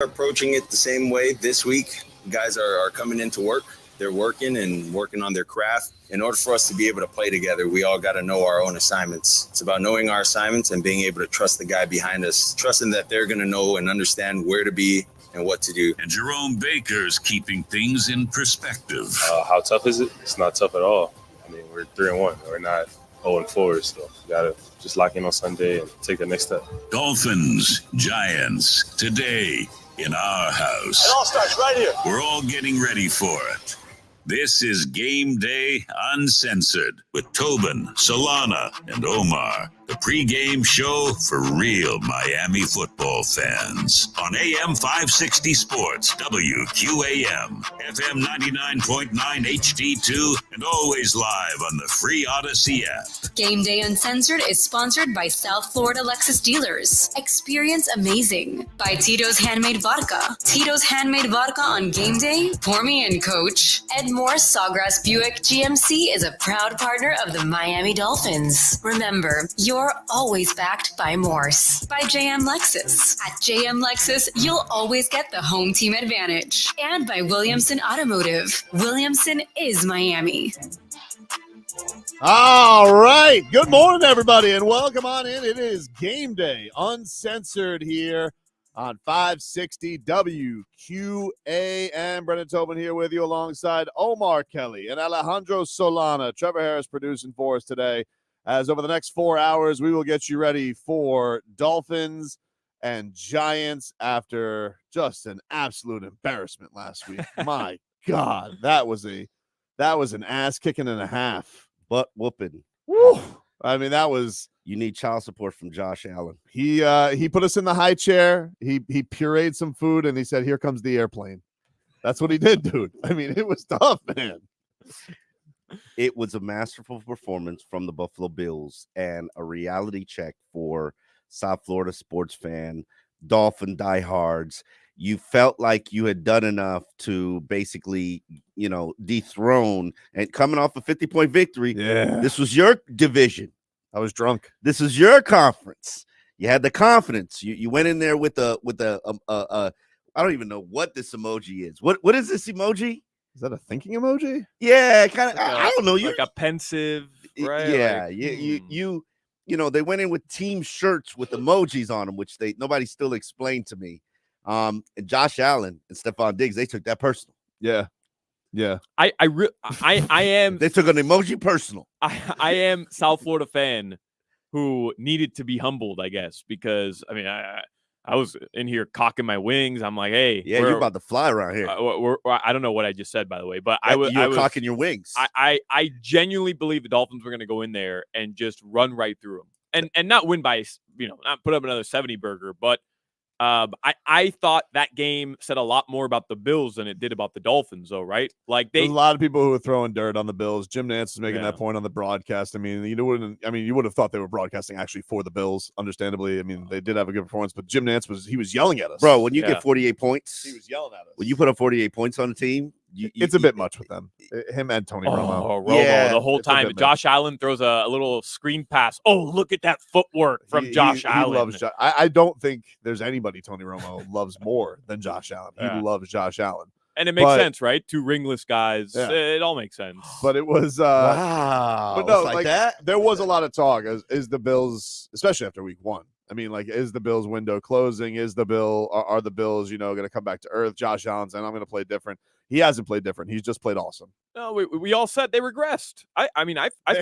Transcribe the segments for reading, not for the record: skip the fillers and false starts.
Approaching it the same way this week. Guys are coming into work. They're working on their craft. In order for us to be able to play together, we all got to know our own assignments. It's about knowing our assignments and being able to trust the guy behind us, trusting that they're going to know and understand where to be and what to do. And Jerome Baker's keeping things in perspective. How tough is it? It's not tough at all. I mean, we're 3-1. We're not 0-4, so we got to just lock in on Sunday and take the next step. Dolphins, Giants, today in our house. It all starts right here. We're all getting ready for it. This is Game Day Uncensored with Tobin, Solana, and Omar. The pregame show for real Miami football fans. On AM 560 Sports, WQAM, FM 99.9 HD2, and always live on the free Odyssey app. Game Day Uncensored is sponsored by South Florida Lexus Dealers. Experience amazing. By Tito's Handmade Vodka. Tito's Handmade Vodka on game day? Pour me in, coach. Ed Morse Sawgrass Buick GMC is a proud partner of the Miami Dolphins. Remember, you're always backed by Morse. By JM Lexus. At JM Lexus, you'll always get the home team advantage. And by Williamson Automotive. Williamson is Miami. All right. Good morning, everybody, and welcome on in. It is Game Day Uncensored here on 560 WQAM. Brendan Tobin here with you alongside Omar Kelly and Alejandro Solana. Trevor Harris producing for us today. As over the next 4 hours, we will get you ready for Dolphins and Giants after just an absolute embarrassment last week. My God, that was an ass kicking and a half. Butt whooping. Woo. I mean, that was. You need child support from Josh Allen. He put us in the high chair. He pureed some food and he said, "Here comes the airplane." That's what he did, dude. I mean, it was tough, man. It was a masterful performance from the Buffalo Bills and a reality check for South Florida sports fan, Dolphin diehards. You felt like you had done enough to basically, dethrone, and coming off a 50-point victory. Yeah. This was your division. I was drunk. This is your conference. You had the confidence. You went in there with a I don't even know what this emoji is. What is this emoji? Is that a thinking emoji? Yeah, kind of. I don't know. Like a pensive, right? Yeah, like, you they went in with team shirts with emojis on them, which nobody still explained to me. And Josh Allen and Stephon Diggs, they took that personal. Yeah. I am. They took an emoji personal. I am South Florida fan who needed to be humbled, I guess, because I mean I was in here cocking my wings. I'm like, hey, yeah, you're about to fly around here. I don't know what I just said, by the way, but you were cocking your wings. I genuinely believe the Dolphins were going to go in there and just run right through them and not win by, not put up another 70 burger, but I thought that game said a lot more about the Bills than it did about the Dolphins, though, right? Like there's a lot of people who were throwing dirt on the Bills. Jim Nantz was making that point on the broadcast. I mean, you would have thought they were broadcasting actually for the Bills, understandably. I mean, they did have a good performance, but Jim Nantz was yelling at us. Bro, when you get 48 points, he was yelling at us. When you put up 48 points on the team, it's a bit much with them. Him and Tony Romo. Romo the whole time. Josh Allen throws a little screen pass. Oh, look at that footwork from Josh Allen. He loves I don't think there's anybody Tony Romo loves more than Josh Allen. He loves Josh Allen. And it makes sense, right? Two ringless guys. Yeah. It all makes sense. But it was wow. But no, like that. There was a lot of talk. Is the Bills, especially after week one? I mean, like, is the Bills window closing? Are the Bills, going to come back to earth? Josh Allen saying, I'm going to play different. He hasn't played different. He's just played awesome. No, we all said they regressed. I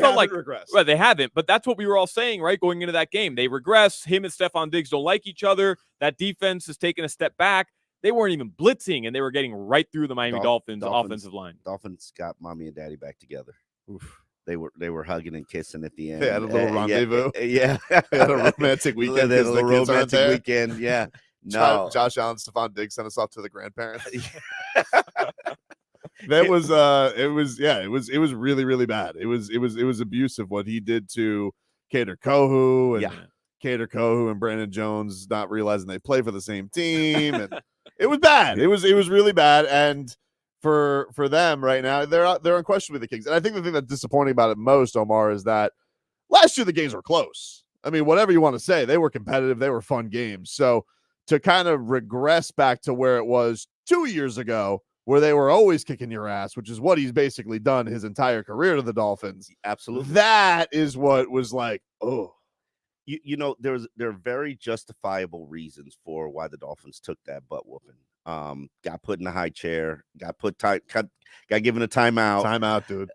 felt like regressed. Well, they haven't, but that's what we were all saying, right? Going into that game, they regress. Him and Stephon Diggs don't like each other. That defense has taken a step back. They weren't even blitzing, and they were getting right through the Miami Dolphins offensive line. Dolphins got mommy and daddy back together. Oof. They were hugging and kissing at the end. They had a little rendezvous. Yeah. They had a romantic weekend. They had a little romantic weekend. Yeah. No. Josh Allen, Stephon Diggs sent us off to the grandparents. It was really, really bad. It was abusive what he did to Kader Kohu and Brandon Jones, not realizing they play for the same team, and it was bad. It was really bad. And for them right now, they're unquestionably the Kings. And I think the thing that's disappointing about it most, Omar, is that last year the games were close. I mean, whatever you want to say, they were competitive. They were fun games. So to kind of regress back to where it was 2 years ago, where they were always kicking your ass, which is what he's basically done his entire career to the Dolphins. Absolutely. That is what was like, oh. There are very justifiable reasons for why the Dolphins took that butt whooping. Got put in the high chair, got given a timeout. Timeout, dude.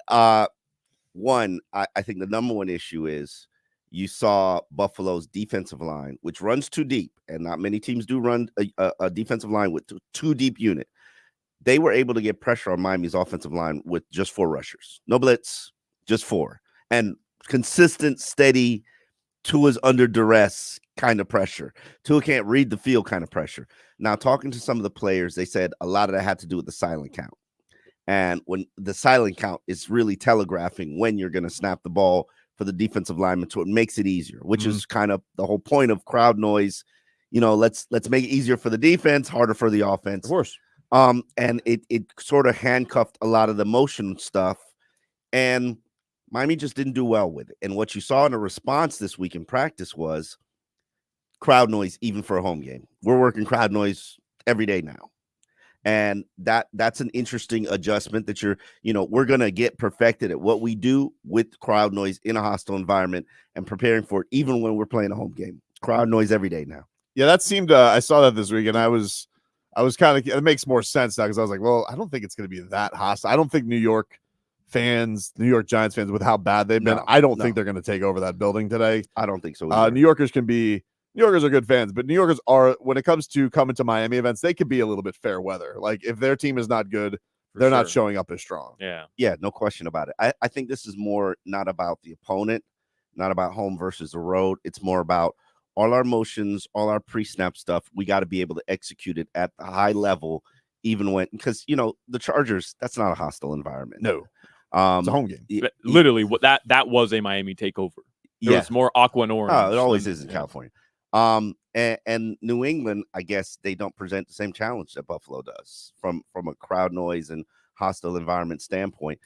One, I think the number one issue is you saw Buffalo's defensive line, which runs too deep, and not many teams do run a defensive line with too deep unit. They were able to get pressure on Miami's offensive line with just 4 rushers. No blitz, just 4. And consistent, steady, Tua's under duress kind of pressure. Tua can't read the field kind of pressure. Now, talking to some of the players, they said a lot of that had to do with the silent count. And when the silent count is really telegraphing when you're going to snap the ball for the defensive lineman, so it makes it easier, which is kind of the whole point of crowd noise. Let's make it easier for the defense, harder for the offense. Of course. And it sort of handcuffed a lot of the motion stuff. And Miami just didn't do well with it. And what you saw in the response this week in practice was crowd noise, even for a home game. We're working crowd noise every day now. And that's an interesting adjustment that we're going to get perfected at what we do with crowd noise in a hostile environment and preparing for it, even when we're playing a home game. Crowd noise every day now. Yeah, that seemed, I saw that this week, and I was kind of, it makes more sense now because I was like, well, I don't think it's going to be that hostile. I don't think New York Giants fans, with how bad they've been, I don't think they're going to take over that building today. I don't think so either. New Yorkers are good fans, but New Yorkers are, when it comes to coming to Miami events, they could be a little bit fair weather. Like, if their team is not good, they're not showing up as strong. Yeah, no question about it. I think this is more not about the opponent, not about home versus the road. It's more about all our motions, all our pre-snap stuff. We got to be able to execute it at the high level, even when, because, the Chargers, that's not a hostile environment. No. It's a home game. Literally, that was a Miami takeover. It was more aqua and orange. Oh, it always is in California. And New England, I guess they don't present the same challenge that Buffalo does from a crowd noise and hostile environment standpoint.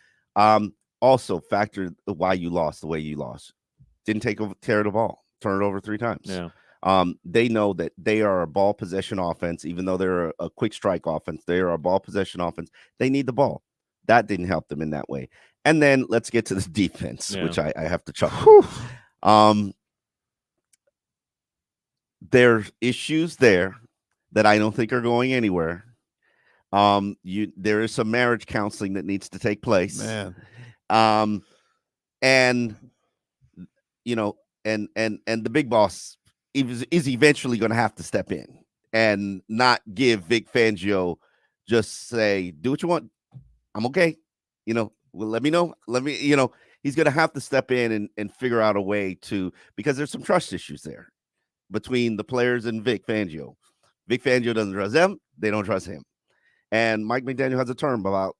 Also factor why you lost the way you lost. Didn't tear the ball, turn it over 3 times. Yeah. They know that they are a ball possession offense, even though they're a quick strike offense. They are a ball possession offense. They need the ball. That didn't help them in that way. And then let's get to the defense, which I have to chuckle. There's issues there that I don't think are going anywhere. There is some marriage counseling that needs to take place. Man. And the big boss is eventually going to have to step in and not give Vic Fangio just say, do what you want. I'm okay. Well, let me know. He's going to have to step in and figure out a way to, because there's some trust issues there between the players and Vic Fangio. Vic Fangio doesn't trust them. They don't trust him. And Mike McDaniel has a term about,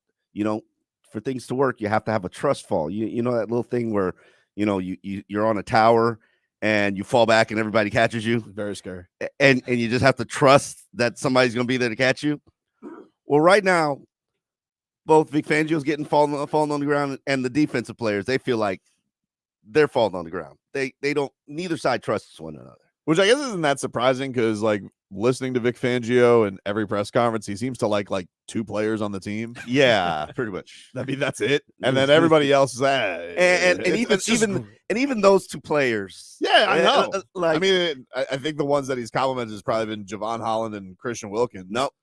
for things to work, you have to have a trust fall. You know that little thing where, you're on a tower and you fall back and everybody catches you. Very scary. And you just have to trust that somebody's going to be there to catch you. Well, right now, both Vic Fangio's getting falling on the ground, and the defensive players, they feel like they're falling on the ground. They don't. Neither side trusts one another. Which I guess isn't that surprising because, like, listening to Vic Fangio and every press conference, he seems to like 2 players on the team. Yeah, pretty much. I mean, that's it. And then everybody else is and even those 2 players. Yeah, I know. I think the ones that he's complimented has probably been Javon Holland and Christian Wilkins. Nope,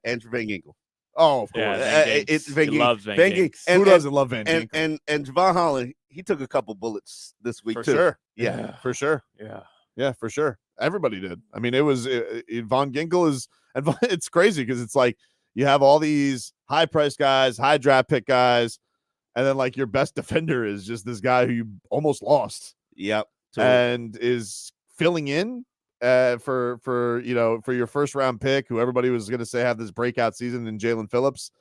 Andrew Van Ginkel. Oh, of course. Yeah, it's Van Ginkel. Loves Van Ginkel. Who doesn't love Van Ginkel? And Javon Holland, he took a couple bullets this week for too. Sure. Yeah, for sure. Yeah, for sure. Everybody did. I mean, Von Ginkel is, and it's crazy because it's like you have all these high price guys, high draft pick guys, and then your best defender is just this guy who you almost lost. Yep. Totally. And is filling in for your first round pick, who everybody was going to say have this breakout season in Jalen Phillips.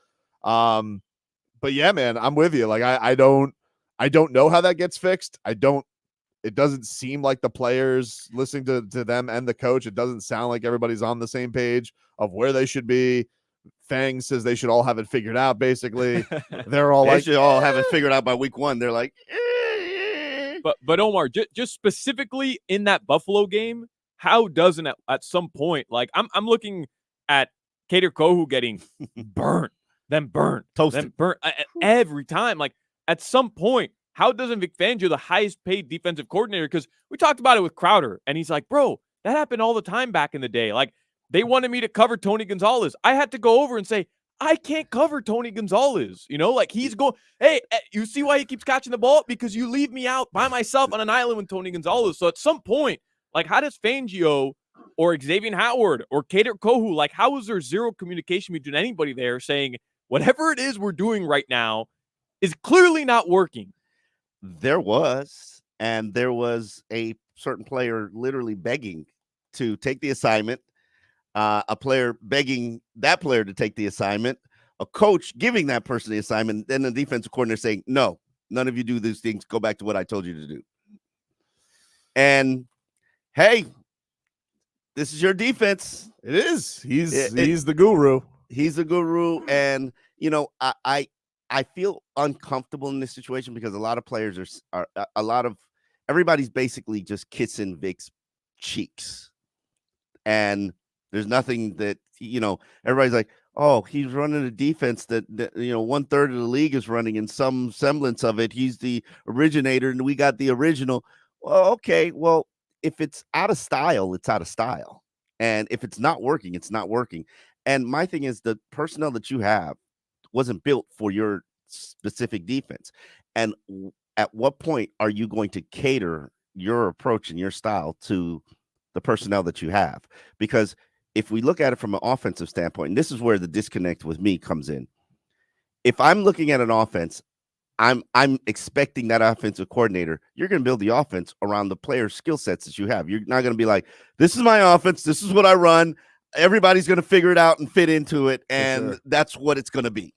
But yeah, man, I'm with you. I don't know how that gets fixed. It doesn't seem like the players, listening to them and the coach, it doesn't sound like everybody's on the same page of where they should be. Fang says they should all have it figured out, basically. They're all they should all have it figured out by week 1. They're like, But Omar, just specifically in that Buffalo game, how doesn't at some point, like I'm looking at Kader Kohu getting burnt, then Toasted. burnt every time. Like at some point, how doesn't Vic Fangio, the highest paid defensive coordinator, because we talked about it with Crowder, and he's like, bro, that happened all the time back in the day. Like they wanted me to cover Tony Gonzalez. I had to go over and say, I can't cover Tony Gonzalez. Like he's going, hey, you see why he keeps catching the ball? Because you leave me out by myself on an island with Tony Gonzalez. So at some point, like how does Fangio or Xavier Howard or Kader Kohu, like how is there zero communication between anybody there saying whatever it is we're doing right now is clearly not working? There was a certain player literally begging to take the assignment, a player begging that player to take the assignment, a coach giving that person the assignment, then the defensive coordinator saying, no, none of you do these things. Go back to what I told you to do. And hey, this is your defense. It is. He's the guru. He's the guru. And, I feel uncomfortable in this situation because a lot of players everybody's basically just kissing Vic's cheeks. And there's nothing that, everybody's like, oh, he's running a defense that 1/3 of the league is running in some semblance of it. He's the originator and we got the original. Well, okay. Well, if it's out of style, it's out of style. And if it's not working, it's not working. And my thing is the personnel that you have wasn't built for your specific defense. And at what point are you going to cater your approach and your style to the personnel that you have? Because if we look at it from an offensive standpoint, and this is where the disconnect with me comes in. If I'm looking at an offense, I'm expecting that offensive coordinator, you're going to build the offense around the player skill sets that you have. You're not going to be like, this is my offense, this is what I run. Everybody's going to figure it out and fit into it, and that's what it's going to be,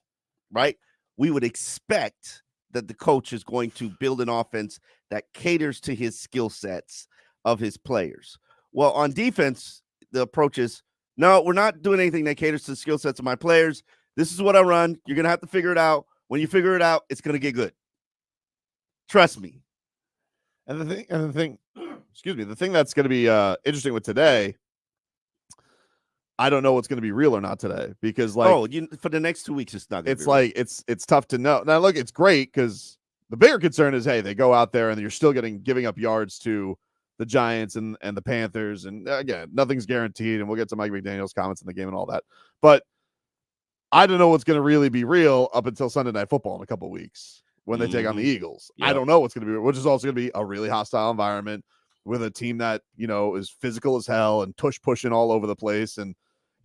right? We would expect that the coach is going to build an offense that caters to his skill sets of his players. Well, on defense, the approach is, no, we're not doing anything that caters to the skill sets of my players. This is what I run. You're going to have to figure it out. When you figure it out, it's going to get good. Trust me. And the thing, excuse me, the thing that's going to be interesting with today, I don't know what's going to be real or not today because, for the next 2 weeks, it's not. It's like it's tough to know. Now, look, it's great because the bigger concern is, hey, they go out there and you're still giving up yards to the Giants and the Panthers, and again, nothing's guaranteed. And we'll get to Mike McDaniel's comments in the game and all that, but I don't know what's going to really be real up until Sunday Night Football in a couple of weeks when they take on the Eagles. Yep. I don't know what's going to be, which is also going to be a really hostile environment with a team that is physical as hell and pushing all over the place. And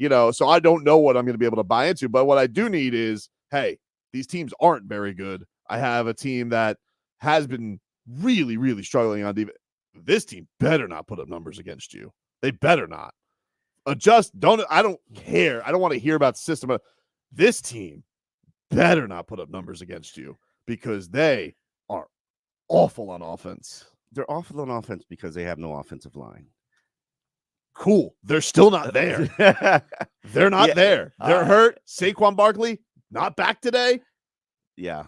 so I don't know what I'm going to be able to buy into, but what I do need is, hey, these teams aren't very good. I have a team that has been really, really struggling on defense. This team better not put up numbers against you. They better not. I don't care. I don't want to hear about system. This team better not put up numbers against you because they are awful on offense. They're awful on offense because they have no offensive line. Cool. They're still not there. They're not there. They're hurt. Saquon Barkley, not back today. Yeah.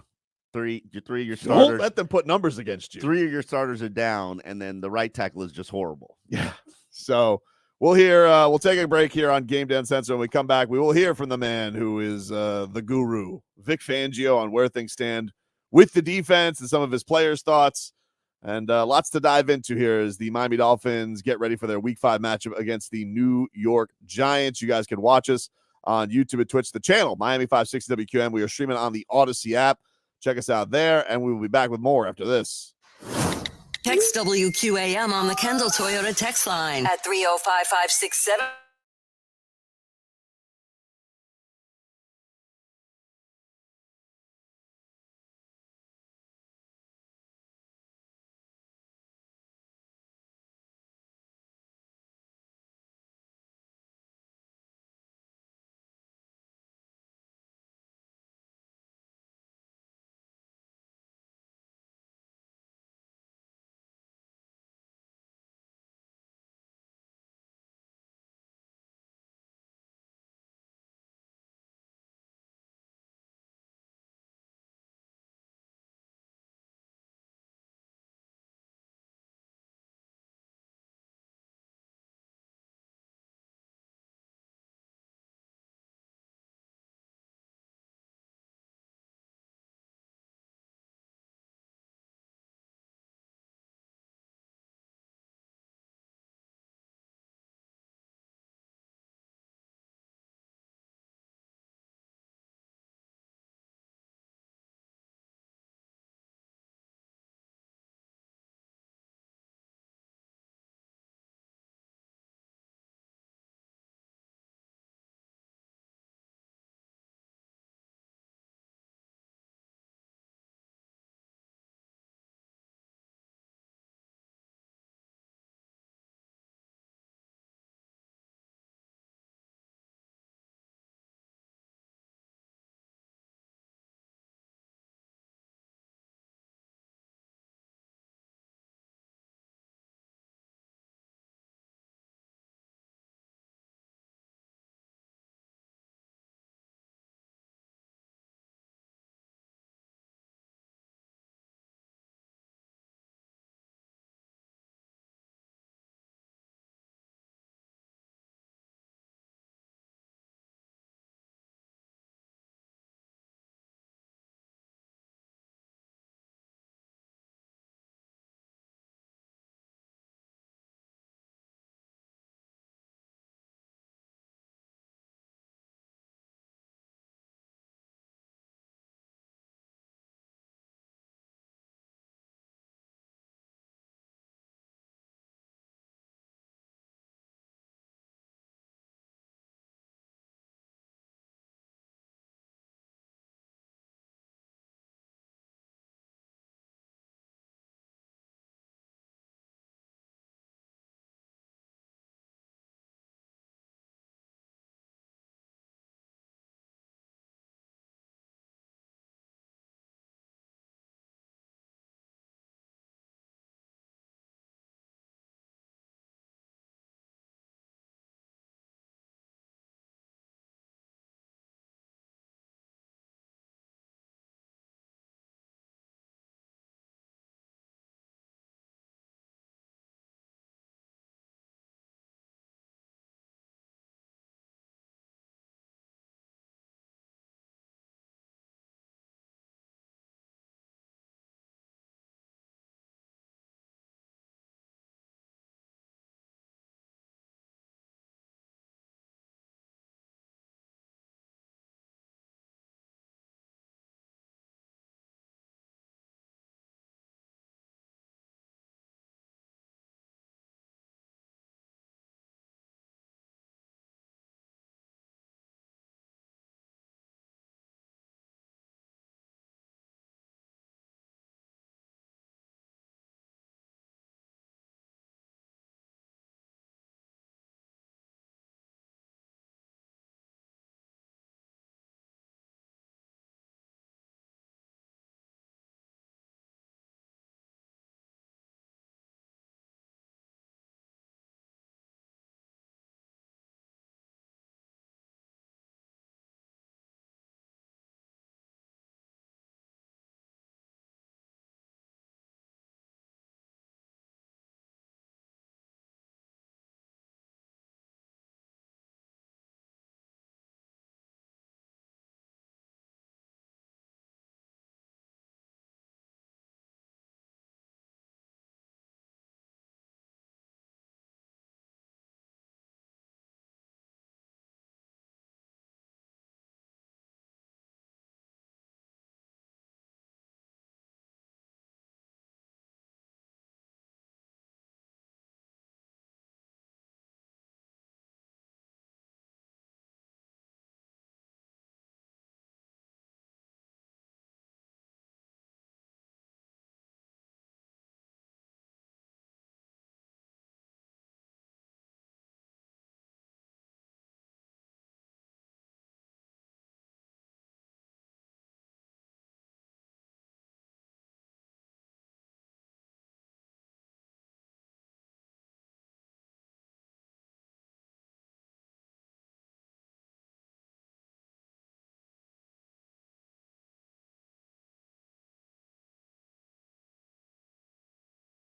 Three of your starters. Don't let them put numbers against you. 3 of your starters are down, and then the right tackle is just horrible. Yeah. So we'll take a break here on Gameday Uncensored. When we come back, we will hear from the man who is the guru, Vic Fangio, on where things stand with the defense and some of his players' thoughts. And lots to dive into here as the Miami Dolphins get ready for their Week 5 matchup against the New York Giants. You guys can watch us on YouTube and Twitch, the channel, Miami 560 WQM. We are streaming on the Odyssey app. Check us out there, and we will be back with more after this. Text WQAM on the Kendall Toyota text line at 305-567.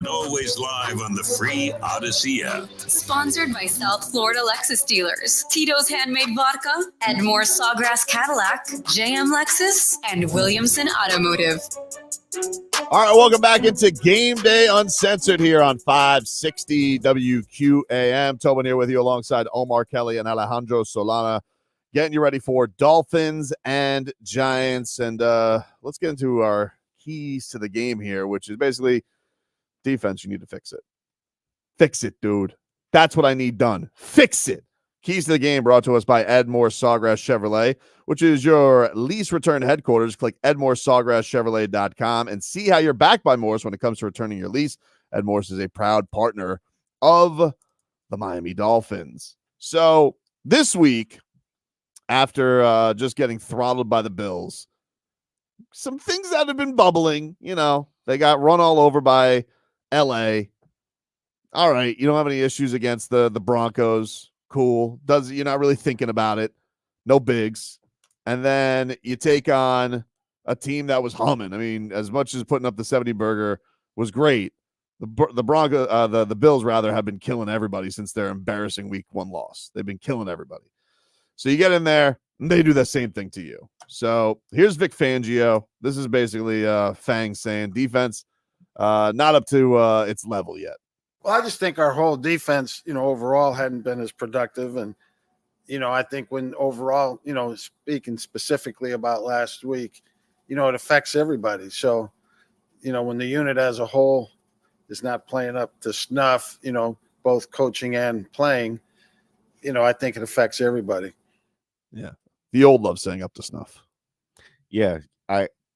Always live on the free Odyssey app. Sponsored by South Florida Lexus dealers, Tito's Handmade Vodka, Edmore Sawgrass Cadillac, JM Lexus, and Williamson Automotive. All right, welcome back into Game Day Uncensored here on 560 WQAM. Tobin here with you alongside Omar Kelly and Alejandro Solana, getting you ready for Dolphins and Giants. And let's get into our keys to the game here, which is basically defense. You need to fix it. Fix it, dude. That's what I need done. Fix it. Keys to the game brought to us by Edmore Sawgrass Chevrolet, which is your lease return headquarters. Click EdmoreSawgrassChevrolet.com and see how you're backed by Morse when it comes to returning your lease. Edmore is a proud partner of the Miami Dolphins. So this week, after just getting throttled by the Bills, some things that have been bubbling, they got run all over by LA. All right, you don't have any issues against the Broncos. Cool. You're not really thinking about it. No bigs. And then you take on a team that was humming. I mean, as much as putting up the 70 burger was great, the Bills rather have been killing everybody since their embarrassing week 1 loss. They've been killing everybody. So you get in there and they do the same thing to you. So here's Vic Fangio. This is basically Fang saying defense not up to its level yet. Well, I just think our whole defense, overall hadn't been as productive. And, I think when overall, speaking specifically about last week, it affects everybody. So, when the unit as a whole is not playing up to snuff, both coaching and playing, I think it affects everybody. Yeah. The old love saying up to snuff. Yeah.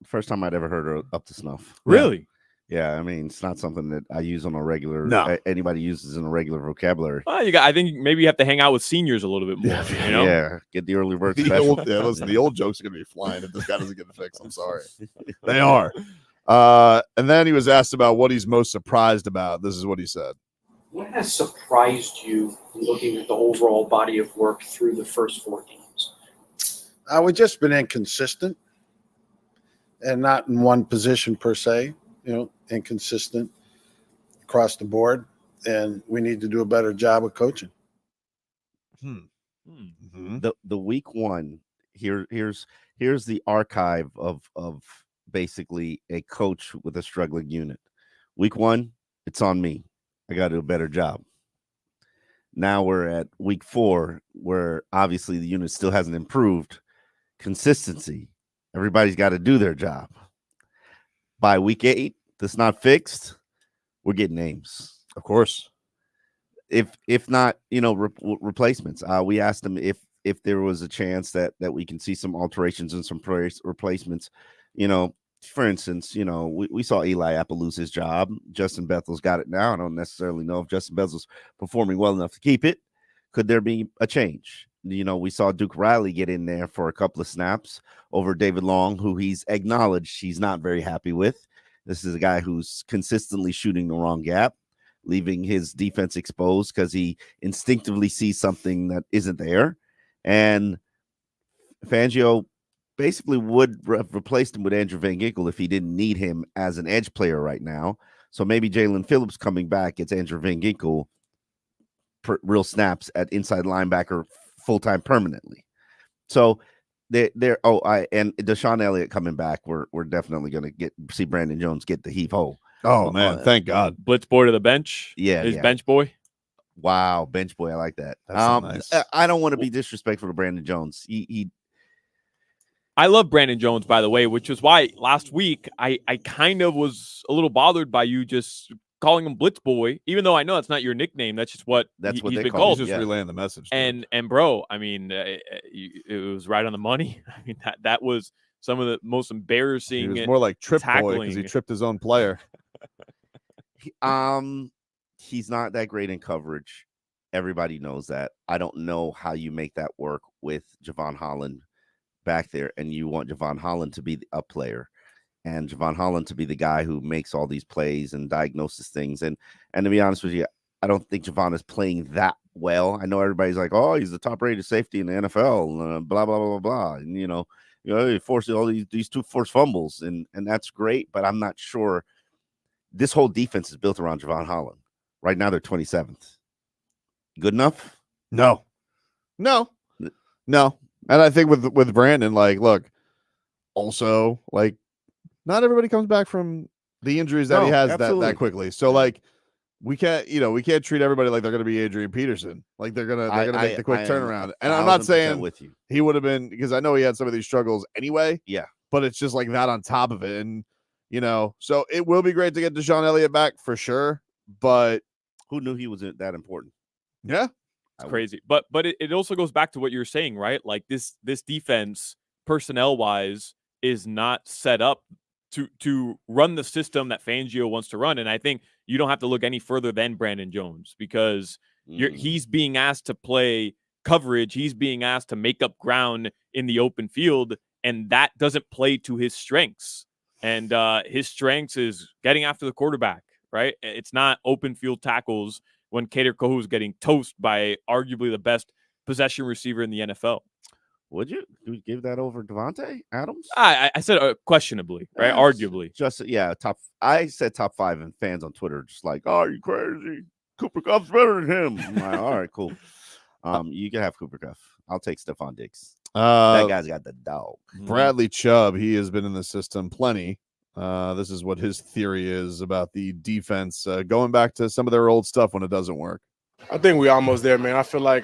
First time I'd ever heard her up to snuff. Really? Yeah, I mean, it's not something that I use on a regular. No. Anybody uses in a regular vocabulary. Well, I think maybe you have to hang out with seniors a little bit more. Yeah, get the early bird special. The old jokes are gonna be flying if this guy doesn't get it fixed. I'm sorry, they are. And then he was asked about what he's most surprised about. This is what he said. What has surprised you looking at the overall body of work through the first 4 games? We've just been inconsistent and not in one position per se. Inconsistent across the board, and we need to do a better job of coaching. Mm-hmm. The week 1 here's the archive of basically a coach with a struggling unit. Week 1, it's on me. I got to do a better job. Now we're at week 4, where obviously the unit still hasn't improved. Consistency. Everybody's got to do their job. By week 8, that's not fixed. We're getting names, of course. If not, replacements. We asked them if there was a chance that we can see some alterations and some replacements. For instance, we saw Eli Apple lose his job. Justin Bethel's got it now. I don't necessarily know if Justin Bethel's performing well enough to keep it. Could there be a change? We saw Duke Riley get in there for a couple of snaps over David Long, who he's acknowledged he's not very happy with. This is a guy who's consistently shooting the wrong gap, leaving his defense exposed because he instinctively sees something that isn't there. And Fangio basically would have replaced him with Andrew Van Ginkel if he didn't need him as an edge player right now. So maybe Jalen Phillips coming back gets Andrew Van Ginkel real snaps at inside linebacker full-time permanently. So and Deshaun Elliott coming back, we're definitely going to see Brandon Jones get the heave-ho. Oh, man, thank God. Blitz boy to the bench. Yeah. His bench boy. Wow, bench boy. I like that. That's nice. I don't want to be disrespectful to Brandon Jones. I love Brandon Jones, by the way, which is why last week I kind of was a little bodded by you just calling him Blitz Boy, even though I know that's not your nickname. That's just what he's been call called. He's just relaying the message. And bro, I mean, it was right on the money. I mean, that was some of the most embarrassing. He was more like Trip tackling. Boy because he tripped his own player. He's not that great in coverage. Everybody knows that. I don't know how you make that work with Javon Holland back there, and you want Javon Holland to be a player and Javon Holland to be the guy who makes all these plays and diagnoses things. And to be honest with you, I don't think Javon is playing that well. I know everybody's like, oh, he's the top-rated safety in the NFL, blah, blah, blah, blah, blah. And, he forced all these 2 forced fumbles, and that's great, but I'm not sure this whole defense is built around Javon Holland. Right now, they're 27th. Good enough? No. And I think with Brandon, like, look, also, like, not everybody comes back from the injuries that he has that quickly. So, like, we can't treat everybody like they're going to be Adrian Peterson. Like, they're gonna make the quick turnaround. And I'm not saying with you. He would have been, because I know he had some of these struggles anyway. Yeah. But it's just like that on top of it. And, so it will be great to get Deshaun Elliott back for sure. But who knew he was that important? Yeah. It's crazy. But it also goes back to what you're saying, right? Like this defense, personnel wise, is not set up to run the system that Fangio wants to run. And I think you don't have to look any further than Brandon Jones, because he's being asked to play coverage. He's being asked to make up ground in the open field, and that doesn't play to his strengths. And his strengths is getting after the quarterback, right? It's not open field tackles when Kader Kohu is getting toast by arguably the best possession receiver in the NFL. Would you give that over Devontae Adams? I said questionably, right? Arguably. I said top 5, and fans on Twitter are just like, oh, are you crazy? Cooper Kupp's better than him. I'm like, all right, cool. You can have Cooper Kupp. I'll take Stephon Diggs. That guy's got the dog. Bradley Chubb, he has been in the system plenty. This is what his theory is about the defense, going back to some of their old stuff when it doesn't work. I think we're almost there, man. I feel like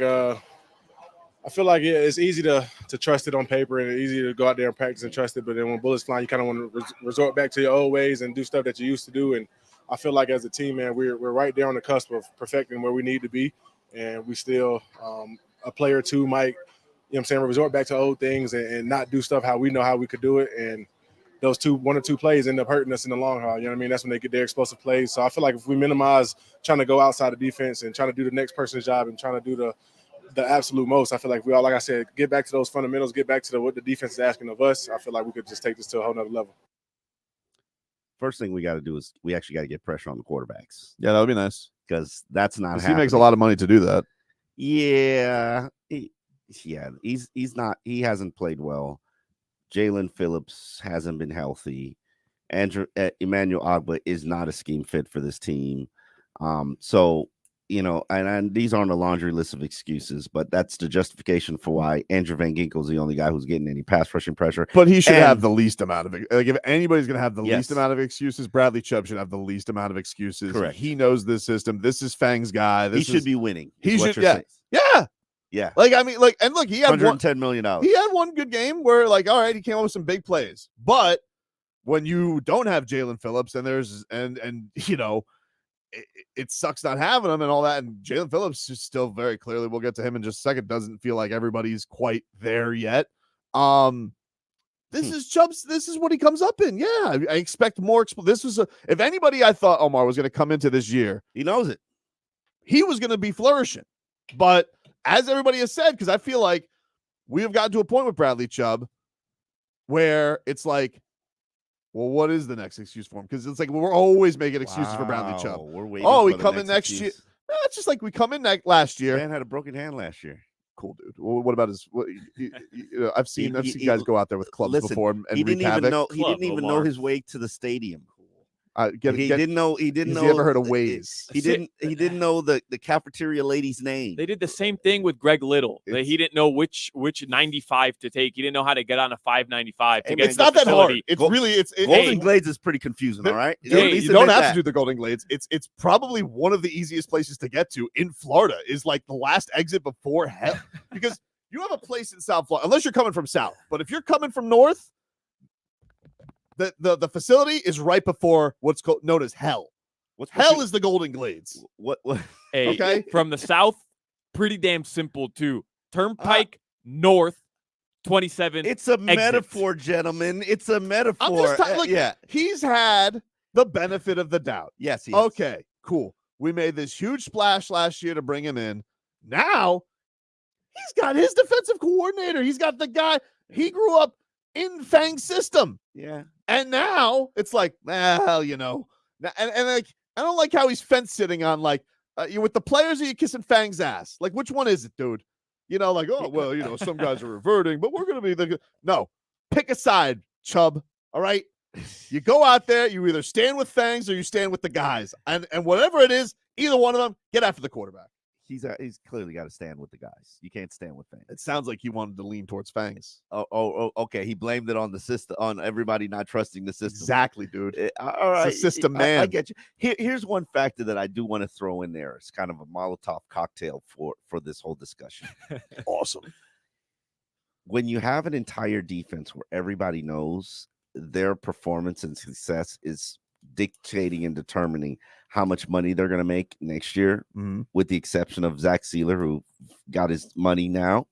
it's easy to trust it on paper, and it's easy to go out there and practice and trust it. But then when bullets fly, you kind of want to resort back to your old ways and do stuff that you used to do. And I feel like as a team, man, we're right there on the cusp of perfecting where we need to be. And we still, a player or two might, resort back to old things and not do stuff how we know how we could do it. And those one or two plays end up hurting us in the long haul. You know what I mean? That's when they get their explosive plays. So I feel like if we minimize trying to go outside of defense and trying to do the next person's job and trying to do the absolute most, I feel like we all, like I said, get back to those fundamentals, get back to what the defense is asking of us. I feel like we could just take this to a whole nother level. First thing we got to do is we actually got to get pressure on the quarterbacks. Yeah, that would be nice, because that's not happening. He makes a lot of money to do that. Yeah, he's not. He hasn't played well. Jalen Phillips hasn't been healthy. Emmanuel Ogbah is not a scheme fit for this team. So, and these aren't a laundry list of excuses, but that's the justification for why Andrew Van Ginkel is the only guy who's getting any pass rushing pressure. But he should have the least amount of it. Like, if anybody's going to have the least amount of excuses, Bradley Chubb should have the least amount of excuses. Correct. He knows this system. This is Fang's guy. He should be winning. He should. Yeah. And look, he had $110 million. He had one good game where, all right, he came up with some big plays. But when you don't have Jalen Phillips and it sucks not having him and all that. And Jalen Phillips is still very clearly, we'll get to him in just a second, doesn't feel like everybody's quite there yet. This is Chubb's. This is what he comes up in. Yeah, I expect more. If anybody I thought Omar was going to come into this year, he knows it. He was going to be flourishing. But as everybody has said, because I feel like we have gotten to a point with Bradley Chubb where it's like, well, what is the next excuse for him? Because it's like we're always making excuses for Bradley Chubb. We're waiting. We come in next year. No, it's just like we come in last year. Man had a broken hand last year. Cool, dude. Well, what about his? I've seen guys go out there with clubs before and he didn't wreak havoc. He didn't even know his way to the stadium. He didn't know. Has he ever heard of Waze? He didn't know the cafeteria lady's name. They did the same thing with Greg Little. He didn't know which 95 to take. He didn't know how to get on a 595 to get. It's not that hard. It's Golden Glades is pretty confusing. All right, you don't have to do the Golden Glades. It's probably one of the easiest places to get to in Florida. Is like the last exit before hell, because you have a place in South Florida, unless you're coming from south. But if you're coming from north, the facility is right before what's known as hell. Hell is the Golden Glades. What? Hey, okay. From the south, pretty damn simple too. Turnpike north, 27. It's a metaphor, gentlemen. It's a metaphor. He's had the benefit of the doubt. Yes. He okay. Cool. We made this huge splash last year to bring him in. Now he's got his defensive coordinator. He's got the guy. He grew up in Fang's system. Yeah. And now it's like, well, and like, I don't like how he's fence sitting on you with the players, are you kissing Fang's ass? Like, which one is it, dude? Some guys are reverting, but we're going to be no, pick a side, Chubb. All right. You go out there, you either stand with Fangs or you stand with the guys. And whatever it is, either one of them, get after the quarterback. He's clearly got to stand with the guys. You can't stand with Fangs. It sounds like he wanted to lean towards Fangs. Oh, okay. He blamed it on the system, on everybody not trusting the system. Exactly, dude. All right. It's a system, man. I get you. Here's one factor that I do want to throw in there. It's kind of a Molotov cocktail for this whole discussion. Awesome. When you have an entire defense where everybody knows their performance and success is dictating and determining how much money they're going to make next year, with the exception of Zach Sealer, who got his money now,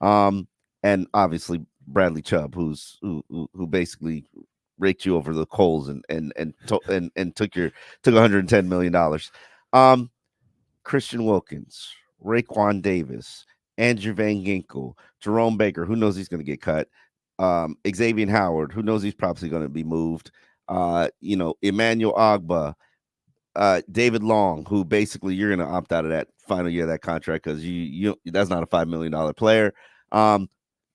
and obviously Bradley Chubb, who basically raked you over the coals and took $110 million. Christian Wilkins, Raekwon Davis, Andrew Van Ginkel, Jerome Baker, who knows he's going to get cut, Xavier Howard, who knows he's probably going to be moved, Emmanuel Ogba, David Long, who basically you're going to opt out of that final year of that contract because you that's not a $5 million player. I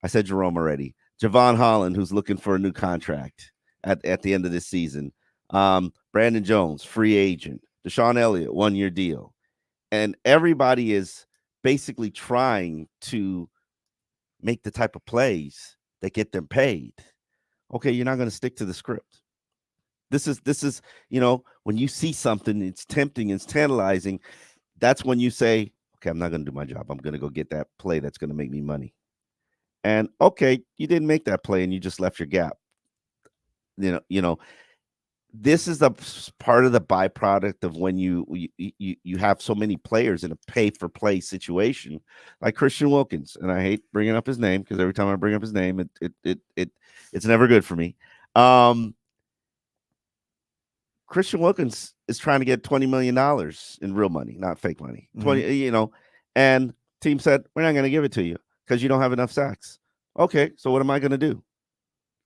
said Jerome already. Javon Holland, who's looking for a new contract at the end of this season. Brandon Jones, free agent. Deshaun Elliott, 1-year deal. And everybody is basically trying to make the type of plays that get them paid. Okay, you're not going to stick to the script. This is, when you see something, it's tempting, it's tantalizing. That's when you say, okay, I'm not going to do my job. I'm going to go get that play that's going to make me money. And okay, you didn't make that play and you just left your gap. This is the part of the byproduct of when you have so many players in a pay for play situation, like Christian Wilkins. And I hate bringing up his name because every time I bring up his name, it's never good for me. Christian Wilkins is trying to get $20 million in real money, not fake money. 20, and team said, we're not going to give it to you because you don't have enough sacks. Okay, so what am I going to do?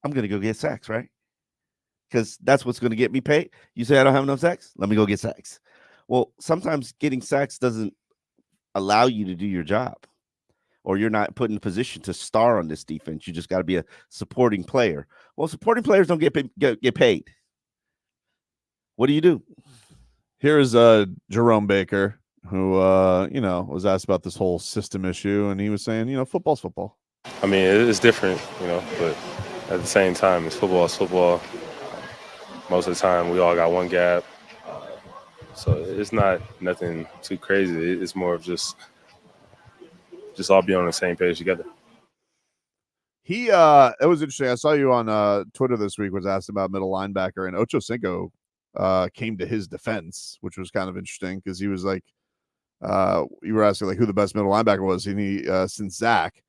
I'm going to go get sacks, right? Because that's what's going to get me paid. You say I don't have enough sacks? Let me go get sacks. Well, sometimes getting sacks doesn't allow you to do your job, or you're not put in a position to star on this defense. You just got to be a supporting player. Well, supporting players don't get paid. What do you do? Here's Jerome Baker, who was asked about this whole system issue, and he was saying, football's football. I mean, it's different, but at the same time, it's football. Most of the time, we all got one gap. So it's not nothing too crazy. It's more of just all be on the same page together. It was interesting. I saw you on Twitter this week, was asked about middle linebacker, and Ocho Cinco came to his defense, which was kind of interesting because he was like, you were asking like who the best middle linebacker was, and he since Zach,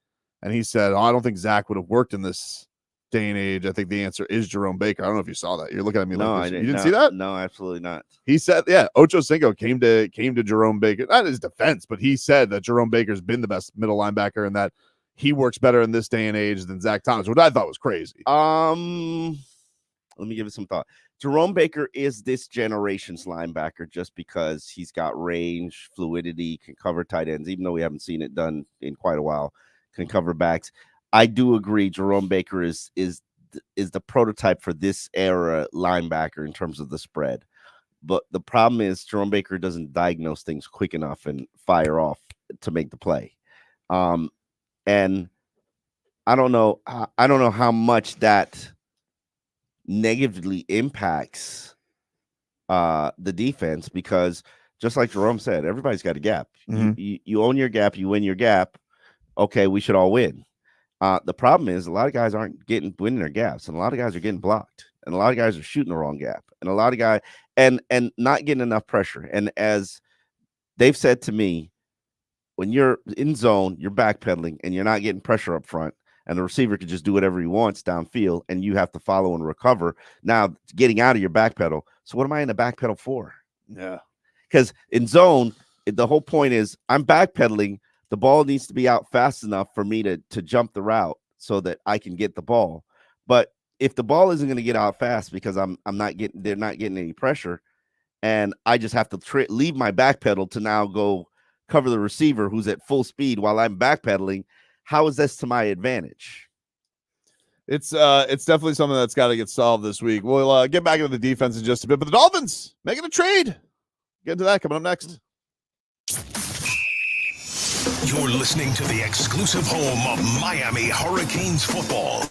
and he said, I don't think Zach would have worked in this day and age. I think the answer is Jerome Baker. I don't know if you saw that. You're looking at me no, like I didn't. You didn't see that? No, absolutely not. He said, yeah, Ocho Cinco came to Jerome Baker, not his defense, but he said that Jerome Baker's been the best middle linebacker and that he works better in this day and age than Zach Thomas, which I thought was crazy. Let me give it some thought. Jerome Baker is this generation's linebacker just because he's got range, fluidity, can cover tight ends, even though we haven't seen it done in quite a while, can cover backs. I do agree Jerome Baker is the prototype for this era linebacker in terms of the spread. But the problem is Jerome Baker doesn't diagnose things quick enough and fire off to make the play. And I don't know how much that negatively impacts the defense, because just like Jerome said, everybody's got a gap. You own your gap, you win your gap. Okay, we should all win. The problem is a lot of guys aren't winning their gaps, and a lot of guys are getting blocked, and a lot of guys are shooting the wrong gap, and a lot of guys and not getting enough pressure. And as they've said to me, when you're in zone, you're backpedaling and you're not getting pressure up front, and the receiver can just do whatever he wants downfield, and you have to follow and recover. Now getting out of your backpedal. So what am I in the backpedal for? Yeah. Because in zone, the whole point is I'm backpedaling. The ball needs to be out fast enough for me to jump the route so that I can get the ball. But if the ball isn't going to get out fast because they're not getting any pressure, and I just have to leave my backpedal to now go cover the receiver who's at full speed while I'm backpedaling, how is this to my advantage? It's definitely something that's got to get solved this week. We'll get back into the defense in just a bit, but the Dolphins making a trade. Get into that coming up next. You're listening to the exclusive home of Miami Hurricanes football.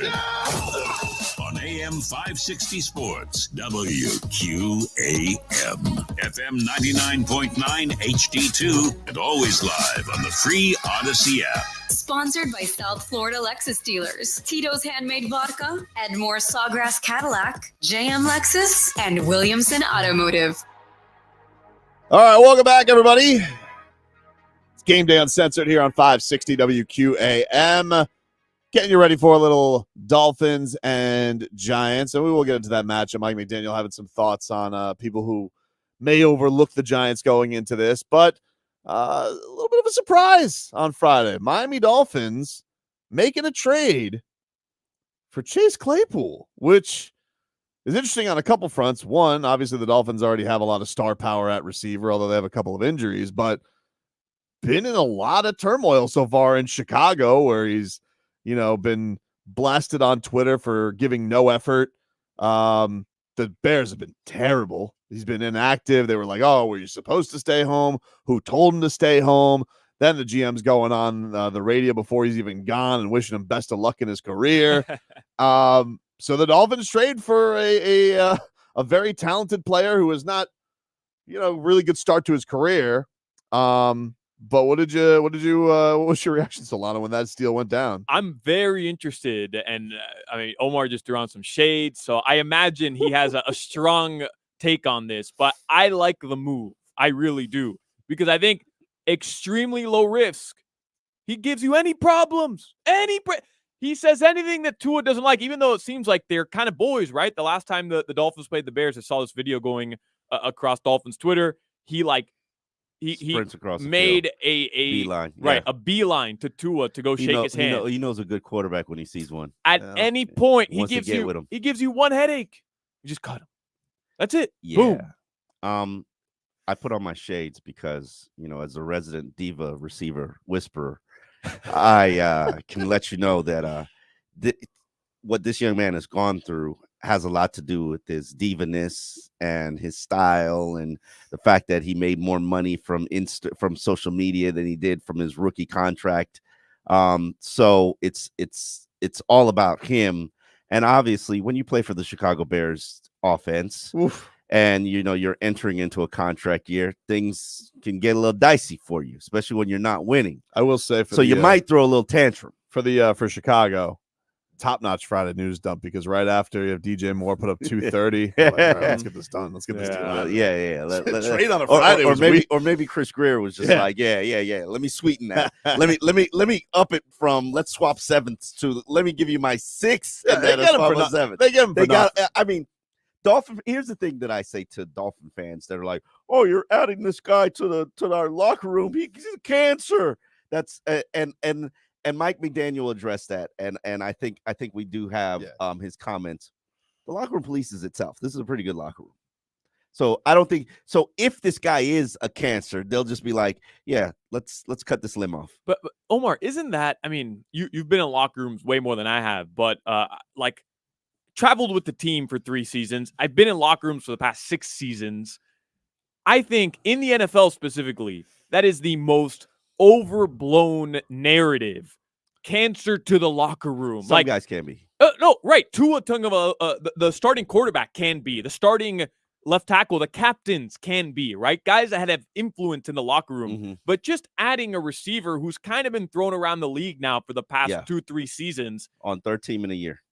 On AM 560 Sports, WQAM, FM 99.9 HD2, and always live on the free Odyssey app. Sponsored by South Florida Lexus dealers, Tito's Handmade Vodka, Edmore Sawgrass Cadillac, JM Lexus, and Williamson Automotive. All right, welcome back, everybody. It's Game Day Uncensored here on 560 WQAM. Getting you ready for a little Dolphins and Giants, and we will get into that matchup. Mike McDaniel having some thoughts on people who may overlook the Giants going into this, but a little bit of a surprise on Friday. Miami Dolphins making a trade for Chase Claypool, which is interesting on a couple fronts. One, obviously the Dolphins already have a lot of star power at receiver, although they have a couple of injuries, but been in a lot of turmoil so far in Chicago, where he's been blasted on Twitter for giving no effort. The Bears have been terrible. He's been inactive. They were like, oh, were you supposed to stay home? Who told him to stay home? Then the GM's going on the radio before he's even gone and wishing him best of luck in his career. So the Dolphins trade for a very talented player who is not, really good start to his career. But what was your reaction, Solana, when that deal went down? I'm very interested, and Omar just threw on some shade, so I imagine he has a strong take on this. But I like the move, I really do, because I think extremely low risk. He gives you any problems, he says anything that Tua doesn't like, even though it seems like they're kind of boys, right? The last time the Dolphins played the Bears, I saw this video going across Dolphins Twitter. He made a beeline, right? A beeline to Tua to go shake his hand. He knows a good quarterback when he sees one. At any point, he gives you one headache. You just cut him. That's it. Yeah. Boom. I put on my shades because as a resident diva receiver whisperer, I can let you know that what this young man has gone through has a lot to do with his divaness and his style, and the fact that he made more money from social media than he did from his rookie contract. So it's all about him. And obviously, when you play for the Chicago Bears offense, and you're entering into a contract year, things can get a little dicey for you, especially when you're not winning. I will say, you might throw a little tantrum for Chicago. Top-notch Friday news dump, because right after you have DJ Moore put up 230. Like, all right, let's get this done. Let's get this done. Yeah. Trade on a Friday, or maybe Chris Greer was just like, yeah. Let me sweeten that. let me up it from let's swap sevenths to let me give you my six and then a seven. They get him. Dolphin. Here's the thing that I say to Dolphin fans that are like, "Oh, you're adding this guy to our locker room. He's cancer." That's and Mike McDaniel addressed that, and I think we do have his comments. The locker room polices itself. This is a pretty good locker room. So I don't think so. If this guy is a cancer, they'll just be like, "Yeah, let's cut this limb off." But Omar, isn't that? You've been in locker rooms way more than I have, but traveled with the team for 3 seasons. I've been in locker rooms for the past 6 seasons. I think in the NFL specifically, that is the most overblown narrative. Cancer to the locker room. Some guys can be. No, right. Tua Tagovailoa, the starting quarterback can be. The starting left tackle, the captains can be, right? Guys that have influence in the locker room. Mm-hmm. But just adding a receiver who's kind of been thrown around the league now for the past 2-3 seasons. On third team in a year.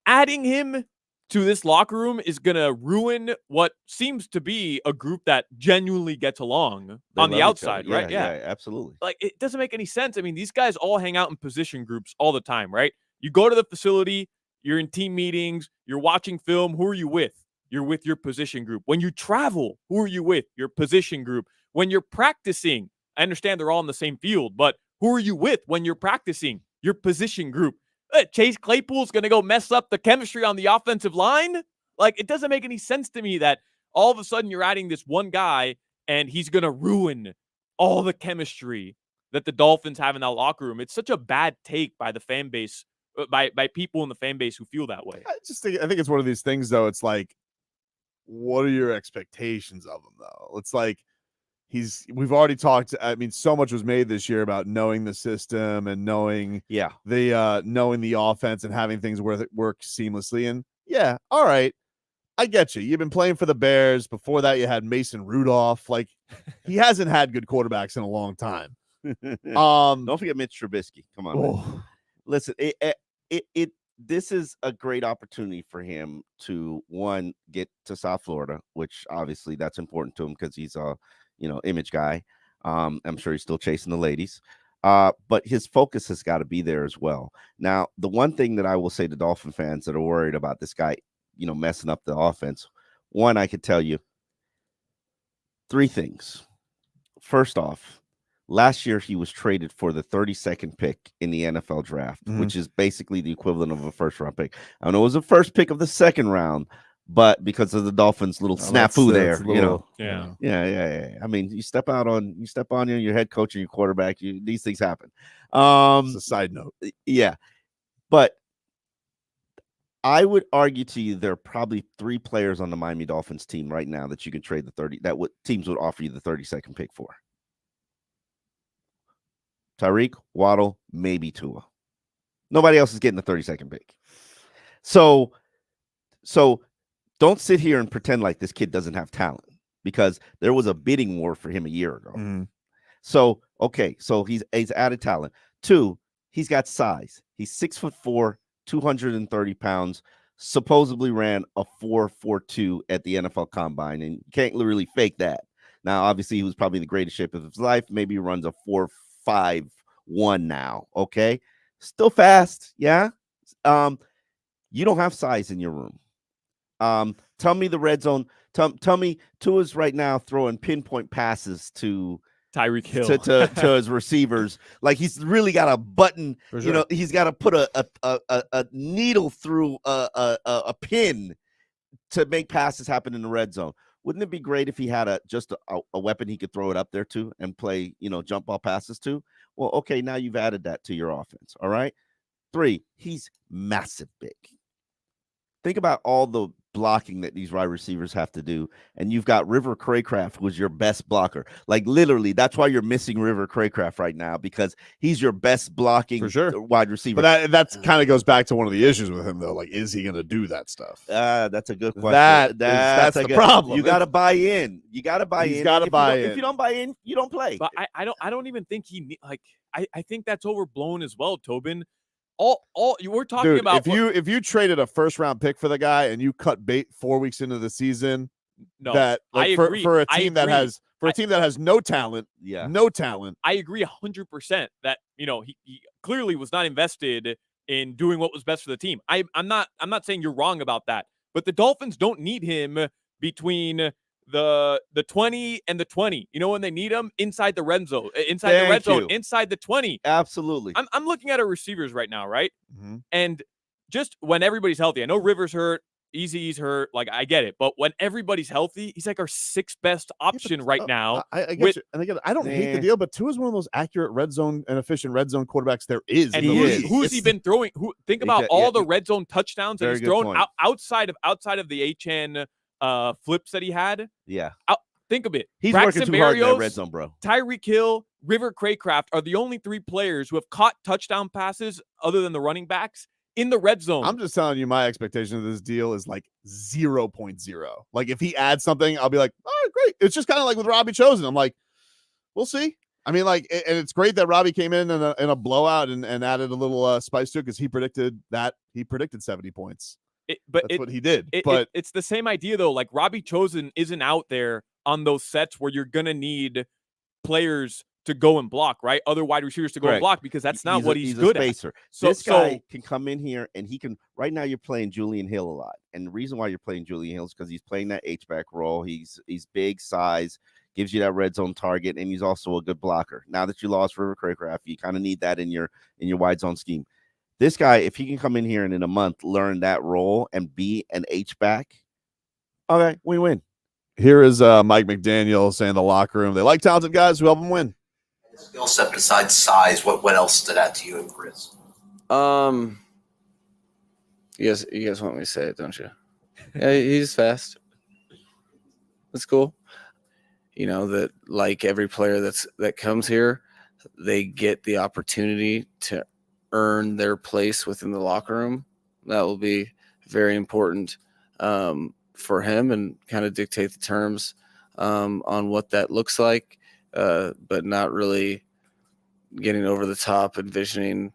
Adding him to this locker room is going to ruin what seems to be a group that genuinely gets along on the outside, right? Yeah, absolutely. Like, it doesn't make any sense. These guys all hang out in position groups all the time, right? You go to the facility, you're in team meetings, you're watching film. Who are you with? You're with your position group. When you travel, who are you with? Your position group. When you're practicing, I understand they're all in the same field, but who are you with when you're practicing? Your position group. Chase Claypool's going to go mess up the chemistry on the offensive line? Like, it doesn't make any sense to me that all of a sudden you're adding this one guy and he's going to ruin all the chemistry that the Dolphins have in that locker room. It's such a bad take by the fan base, by people in the fan base who feel that way. I think it's one of these things, though. It's like, what are your expectations of him, though? It's like, we've already talked. I mean, so much was made this year about knowing the system and knowing the offense and having things work seamlessly. And yeah, all right, I get you. You've been playing for the Bears. Before that, you had Mason Rudolph. Like, he hasn't had good quarterbacks in a long time. Don't forget Mitch Trubisky. Come on, man. Listen, this is a great opportunity for him to, one, get to South Florida, which obviously that's important to him because he's a image guy. I'm sure he's still chasing the ladies. But his focus has got to be there as well. Now, the one thing that I will say to Dolphin fans that are worried about this guy, messing up the offense, one, I could tell you 3 things. First off, last year he was traded for the 32nd pick in the NFL draft, which is basically the equivalent of a first-round pick. I know it was the first pick of the second round, but because of the Dolphins' little snafu there, yeah. I mean, you step on your head coach and your quarterback. These things happen. It's a side note, yeah, but I would argue to you there are probably 3 players on the Miami Dolphins team right now that you can trade teams would offer you the 32nd pick for. Tyreek, Waddle, maybe Tua. Nobody else is getting the 32nd pick. So don't sit here and pretend like this kid doesn't have talent, because there was a bidding war for him a year ago. So, okay, so he's added talent. 2, he's got size. He's 6'4", 230 pounds, supposedly ran a 4.42 at the NFL Combine, and you can't really fake that. Now, obviously, he was probably the greatest shape of his life. Maybe he runs a 4.51 now, okay? Still fast, yeah? You don't have size in your room. Tell me the red zone. Tell me Tua's right now throwing pinpoint passes to Tyreek Hill to his receivers. Like, he's really got a button. Sure. He's got to put a needle through a pin to make passes happen in the red zone. Wouldn't it be great if he had just a weapon he could throw it up there to and play, jump ball passes to? Well, okay, now you've added that to your offense. All right. 3, he's massive big. Think about all the blocking that these wide receivers have to do. And you've got River Craycraft, who's your best blocker. Like, literally, that's why you're missing River Craycraft right now, because he's your best blocking wide receiver. But that kind of goes back to one of the issues with him, though. Like, is he going to do that stuff? That's a good question. That's the problem. You got to buy in. You got to buy in. He's got to buy in. If you don't buy in, you don't play. But I don't even think I think that's overblown as well, Tobin. All you were talking about. If you traded a first round pick for the guy and you cut bait 4 weeks into the season, I agree. For a team that has no talent, no talent. I agree 100% that he clearly was not invested in doing what was best for the team. I'm not saying you're wrong about that, but the Dolphins don't need him between the 20 and the 20. When they need him inside the red zone, inside the 20. Absolutely. I'm looking at our receivers right now, right? And just when everybody's healthy, I know Rivers hurt, Easy's hurt, like, I get it, but when everybody's healthy, he's like our 6th best option right now. I get you. And again, I don't hate the deal, but Tua is one of the most accurate red zone and efficient red zone quarterbacks there is. And who's he been throwing? Think about all the red zone touchdowns that he's thrown outside of the HN flips that he had. Yeah. Think of it. He's Braxton working too hard in that Berrios, red zone, bro. Tyreek Hill, River Craycraft are the only 3 players who have caught touchdown passes other than the running backs in the red zone. I'm just telling you, my expectation of this deal is like 0.0. Like, if he adds something, I'll be like, all right, great. It's just kind of like with Robbie Chosen. I'm like, we'll see. I mean, like, and it's great that Robbie came in a blowout and added a little spice to it, because he predicted 70 points. That's what he did. It's the same idea, though. Like, Robbie Chosen isn't out there on those sets where you're going to need players to go and block, right? Other wide receivers to go and block, because that's not what he's good at. So this guy can come in here and he can. Right now, you're playing Julian Hill a lot, and the reason why you're playing Julian Hill is because he's playing that H-back role. He's big size, gives you that red zone target, and he's also a good blocker. Now that you lost River Craycraft, you kind of need that in your wide zone scheme. This guy, if he can come in here and in a month learn that role and be an H-back, okay, we win. Here is Mike McDaniel saying in the locker room, they like talented guys who help them win. Skill set besides size, what else stood out to you and Chris? You guys want me to say it, don't you? Yeah, he's fast. That's cool. that like every player that comes here, they get the opportunity to earn their place within the locker room. That will be very important for him, and kind of dictate the terms on what that looks like, but not really getting over the top, envisioning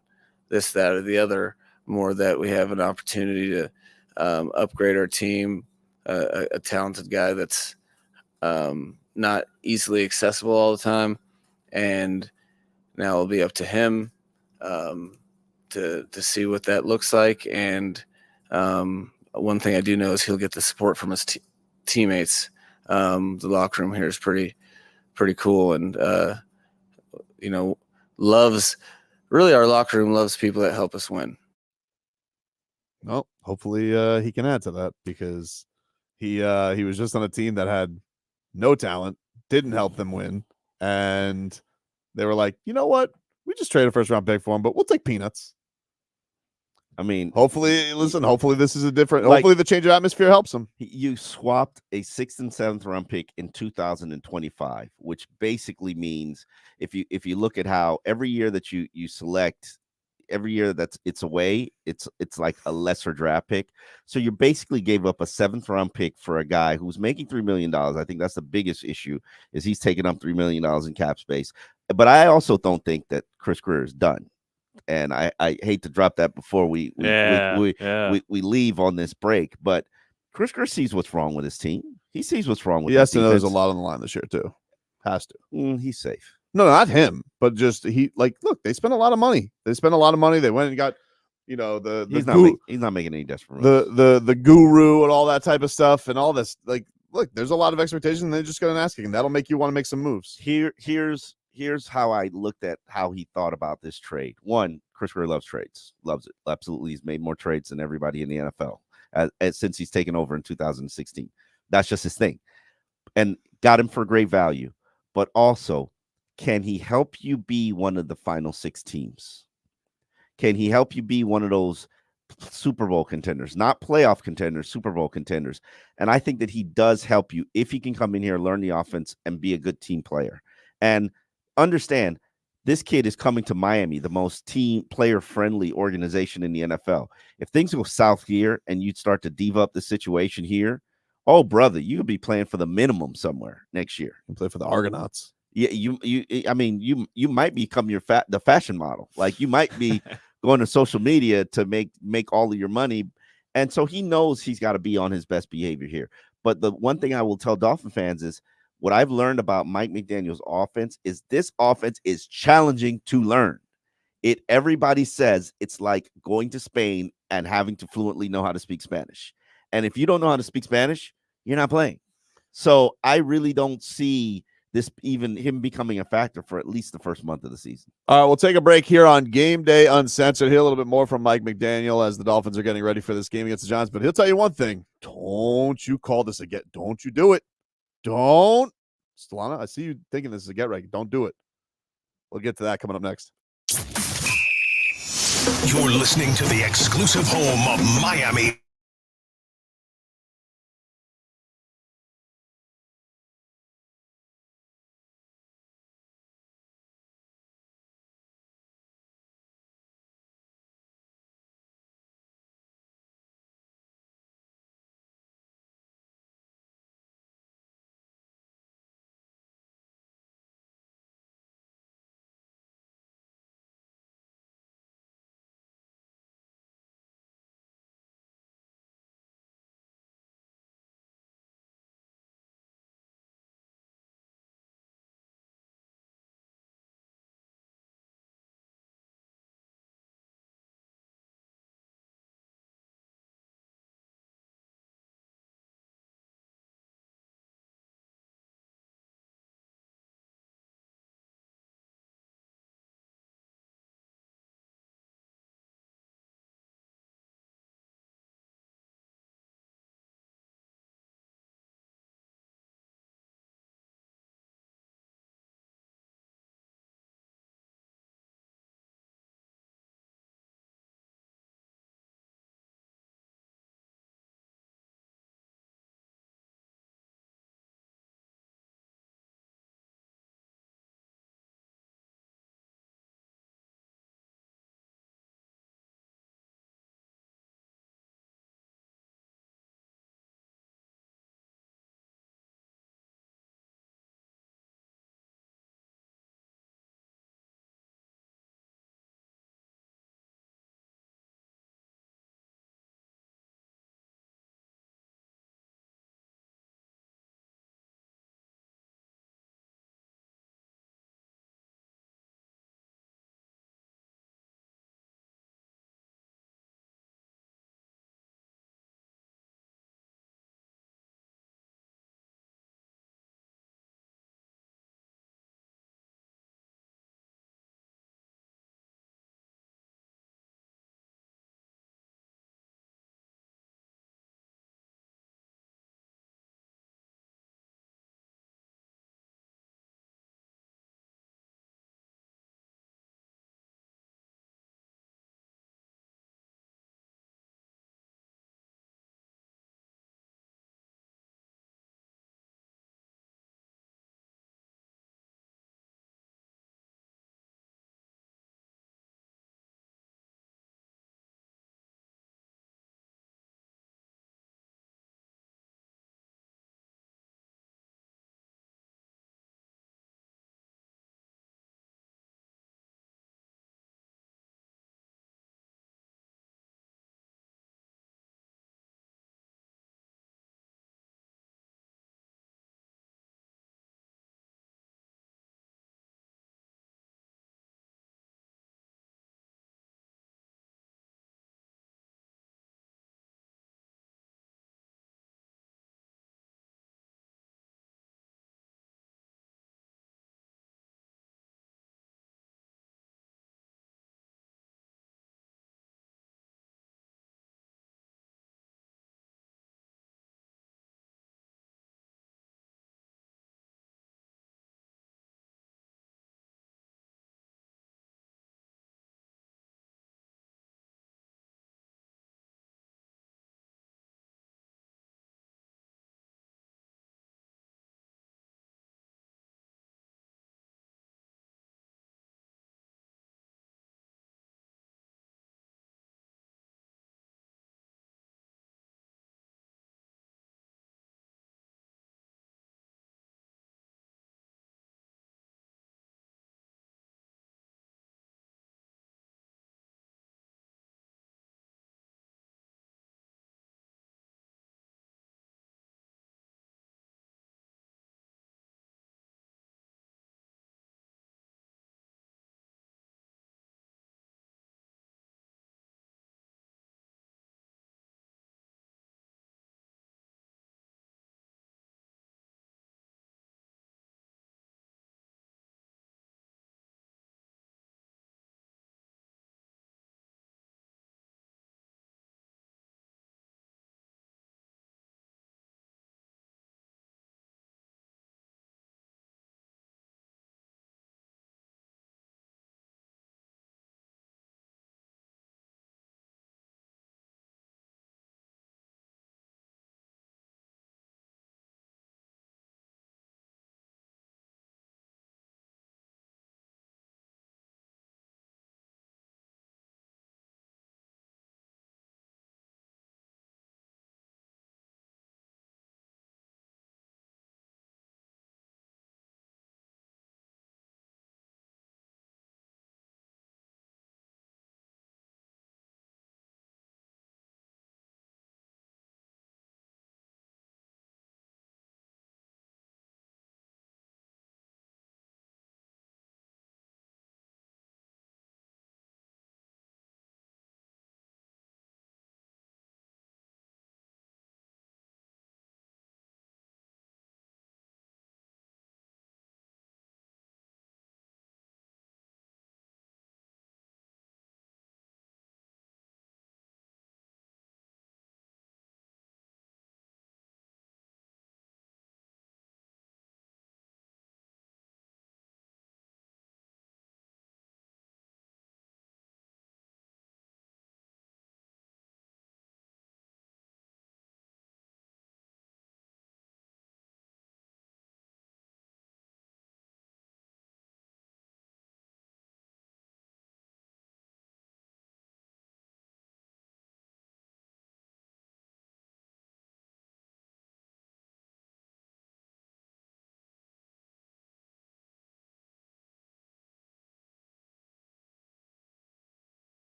this, that, or the other. More that we have an opportunity to upgrade our team, a talented guy that's not easily accessible all the time, and now it'll be up to him to see what that looks like. And one thing I do know is he'll get the support from his teammates. The locker room here is pretty cool, and loves, really, our locker room loves people that help us win. Well, hopefully he can add to that, because he was just on a team that had no talent, didn't help them win, and they were like, you know what? We just traded a first-round pick for him, but we'll take peanuts. I mean, hopefully this is a different. Hopefully the change of atmosphere helps him. You swapped a 6th and 7th round pick in 2025, which basically means if you look at how every year that you select, every year it's away, it's like a lesser draft pick. So you basically gave up a 7th round pick for a guy who's making $3 million. I think that's the biggest issue, is he's taking up $3 million in cap space. But I also don't think that Chris Greer is done. And I hate to drop that before we leave on this break, but Chris Greer sees what's wrong with his team. He sees what's wrong with. He has to know there's a lot on the line this year too. Has to. He's safe. No, not him, but just look, they spent a lot of money. They went and got, he's not making any desperate moves. The guru and all that type of stuff and all this. Like, look, there's a lot of expectation. And they just got an asking, and that'll make you want to make some moves. Here's how I looked at how he thought about this trade. One, Chris Greer loves trades, loves it. Absolutely. He's made more trades than everybody in the NFL since he's taken over in 2016. That's just his thing. And got him for great value. But also, can he help you be one of the final 6 teams? Can he help you be one of those Super Bowl contenders, not playoff contenders, Super Bowl contenders? And I think that he does help you if he can come in here, learn the offense, and be a good team player. And understand, this kid is coming to Miami, the most team player friendly organization in the NFL. If things go south here and you start to diva up the situation here, oh brother, you could be playing for the minimum somewhere next year. You play for the Argonauts. Yeah, you might become the fashion model. Like, you might be going to social media to make all of your money. And so he knows he's got to be on his best behavior here. But the one thing I will tell Dolphin fans is, what I've learned about Mike McDaniel's offense is this offense is challenging to learn. Everybody says it's like going to Spain and having to fluently know how to speak Spanish. And if you don't know how to speak Spanish, you're not playing. So I really don't see this even him becoming a factor for at least the first month of the season. All right, we'll take a break here on Game Day Uncensored. Hear a little bit more from Mike McDaniel as the Dolphins are getting ready for this game against the Giants. But he'll tell you one thing: don't you call this a get? Don't you do it? Don't, Solana. I see you thinking this is a get right. Don't do it. We'll get to that coming up next. You're listening to the exclusive home of Miami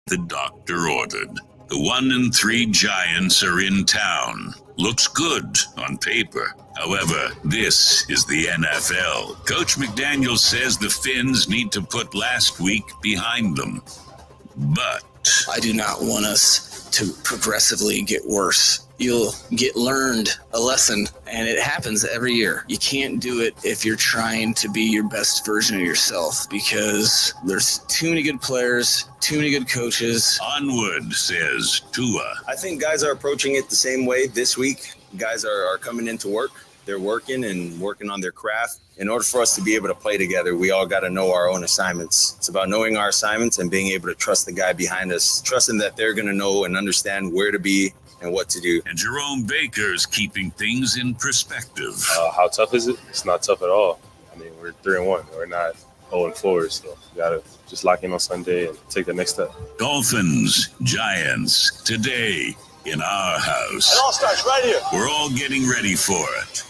The doctor ordered. The 1-3 Giants are in town. Looks good on paper. However, this is the NFL. Coach McDaniel says the Finns need to put last week behind them. But I do not want us to progressively get worse. You'll get learned a lesson, and it happens every year. You can't do it if you're trying to be your best version of yourself, because there's too many good players, too many good coaches. Onward, says Tua. I think guys are approaching it the same way this week. Guys are coming into work. They're working on their craft. In order for us to be able to play together, we all got to know our own assignments. It's about knowing our assignments and being able to trust the guy behind us, trusting that they're going to know and understand where to be and what to do. And Jerome Baker's keeping things in perspective. How tough is it? It's not tough at all. I mean, we're 3-1. We're not 0-4, so we got to just lock in on Sunday and take the next step. Dolphins, Giants, today in our house. It all starts right here. We're all getting ready for it.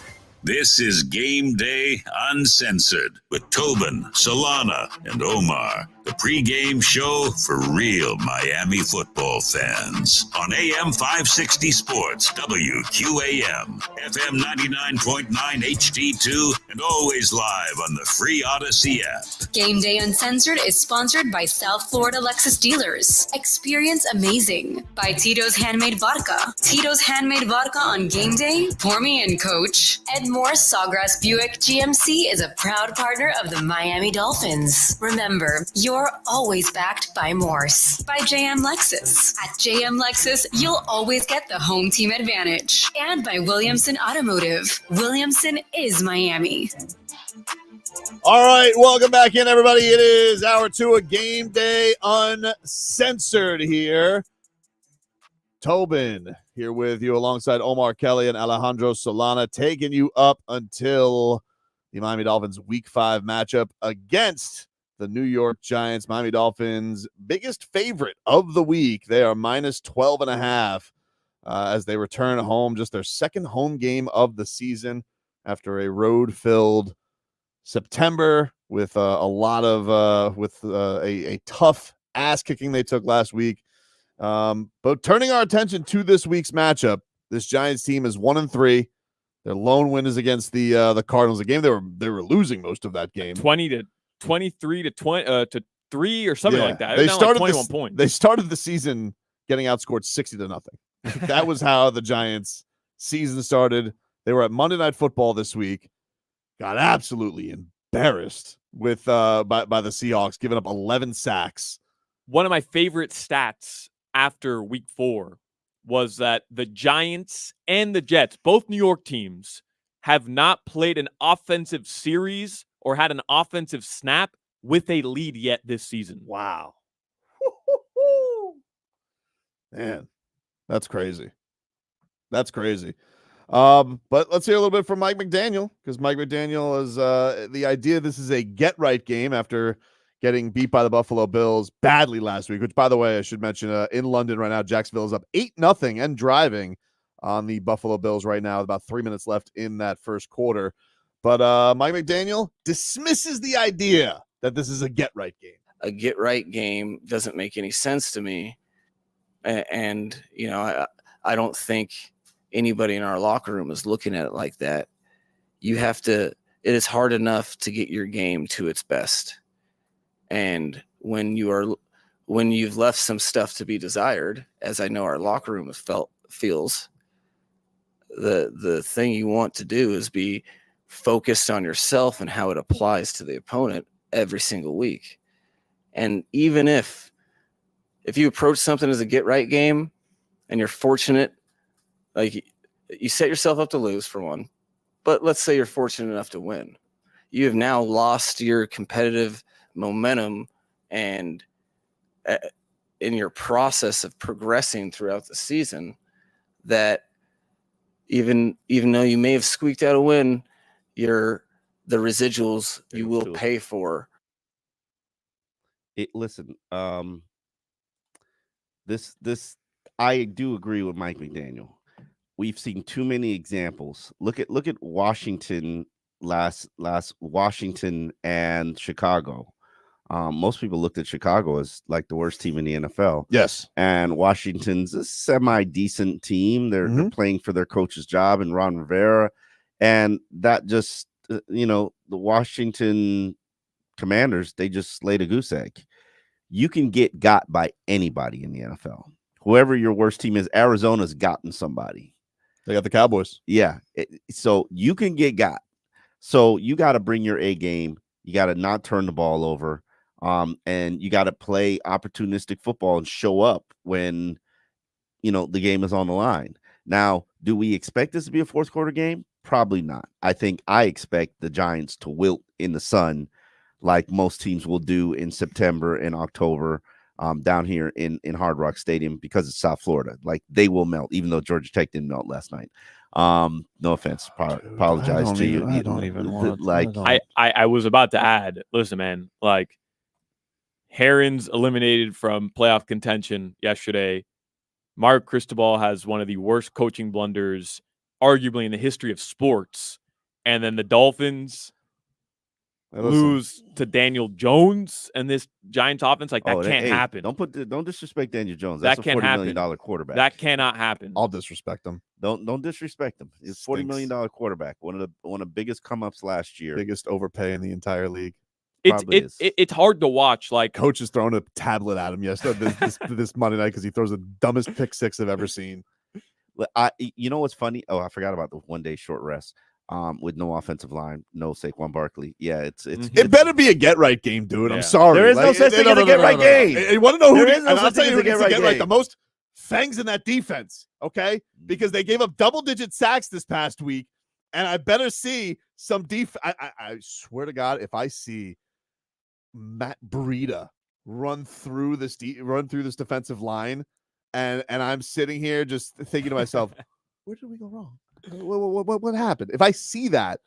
This is Game Day Uncensored with Tobin, Solana, and Omar. The pregame show for real Miami football fans. On AM 560 Sports, WQAM, FM 99.9 HD2, and always live on the free Odyssey app. Game Day Uncensored is sponsored by South Florida Lexus Dealers. Experience amazing. By Tito's Handmade Vodka. Tito's Handmade Vodka on Game Day. Pour me in, coach. Ed Morse Sawgrass Buick GMC is a proud partner of the Miami Dolphins. Remember, you're always backed by Morse. By JM Lexus. At JM Lexus, you'll always get the home team advantage. And by Williamson Automotive. Williamson is Miami. All right, welcome back in, everybody. It is hour 2 of Game Day Uncensored here. Tobin here with you alongside Omar Kelly and Alejandro Solana, taking you up until the Miami Dolphins Week 5 matchup against the New York Giants. Miami Dolphins, biggest favorite of the week. They are minus 12.5 as they return home, just their second home game of the season after a road-filled September with a tough ass kicking they took last week. But turning our attention to this week's matchup, this Giants team is 1-3. Their lone win is against the Cardinals. A game they were losing most of that game, 23 to 3 or something like that. They started 21 points. They started the season getting outscored 60-0. That was how the Giants season started. They were at Monday Night Football this week. Got absolutely embarrassed with by the Seahawks, giving up 11 sacks. One of my favorite stats after week 4 was that the Giants and the Jets, both New York teams, have not played an offensive series or had an offensive snap with a lead yet this season. Wow. Man, that's crazy. That's crazy. But let's hear a little bit from Mike McDaniel, because Mike McDaniel is the idea this is a get-right game after getting beat by the Buffalo Bills badly last week, which, by the way, I should mention, in London right now, Jacksonville is up 8-0 and driving on the Buffalo Bills right now, about 3 minutes left in that first quarter. But Mike McDaniel dismisses the idea that this is a get-right game. A get-right game doesn't make any sense to me. And you know, I don't think anybody in our locker room is looking at it like that. You have to, it is hard enough to get your game to its best. And when you've left some stuff to be desired, as I know our locker room feels, the thing you want to do is be focused on yourself and how it applies to the opponent every single week. And even if you approach something as a get right game and you're fortunate, like you set yourself up to lose for one, but let's say you're fortunate enough to win. You have now lost your competitive momentum and in your process of progressing throughout the season, that even though you may have squeaked out a win, the residuals you will pay for. Listen, this I do agree with Mike McDaniel. We've seen too many examples. Look at Washington last Washington and Chicago. most people looked at Chicago as like the worst team in the NFL. Yes. And Washington's a semi-decent team. They're playing for their coach's job and Ron Rivera. And that just, the Washington Commanders, they just laid a goose egg. You can get got by anybody in the NFL. Whoever your worst team is, Arizona's gotten somebody. They got the Cowboys. Yeah. So you can get got. So you got to bring your A game. You got to not turn the ball over. And you got to play opportunistic football and show up when, the game is on the line. Now, do we expect this to be a fourth quarter game? Probably not. I expect the Giants to wilt in the sun like most teams will do in September and October down here in Hard Rock Stadium because it's South Florida. Like they will melt, even though Georgia Tech didn't melt last night. No offense. Apologize to you. I don't even want to. I was about to add, listen, man, like Herons eliminated from playoff contention yesterday. Mark Cristobal has one of the worst coaching blunders, arguably in the history of sports. And then the Dolphins lose to Daniel Jones and this Giants offense. Like that can't happen. Don't disrespect Daniel Jones. That's that can't a $40 million quarterback. That cannot happen. I'll disrespect him. Don't disrespect him. He's $40 million quarterback. One of the biggest come ups last year. Biggest overpay in the entire league. It's hard to watch. Like coach is throwing a tablet at him yesterday this Monday night because he throws the dumbest pick six I've ever seen. You know what's funny? Oh, I forgot about the 1 day short rest. With no offensive line, no Saquon Barkley. Yeah, it better be a get right game, dude. Yeah. I'm sorry. There is no such thing as a get right game. You want to know who? I'll tell you who needs to get right the most. Fangs in that defense, okay? Because they gave up double-digit sacks this past week, and I better see some I swear to God, if I see Matt Breida run through this defensive line, and I'm sitting here just thinking to myself, where did we go wrong? What happened? If I see that,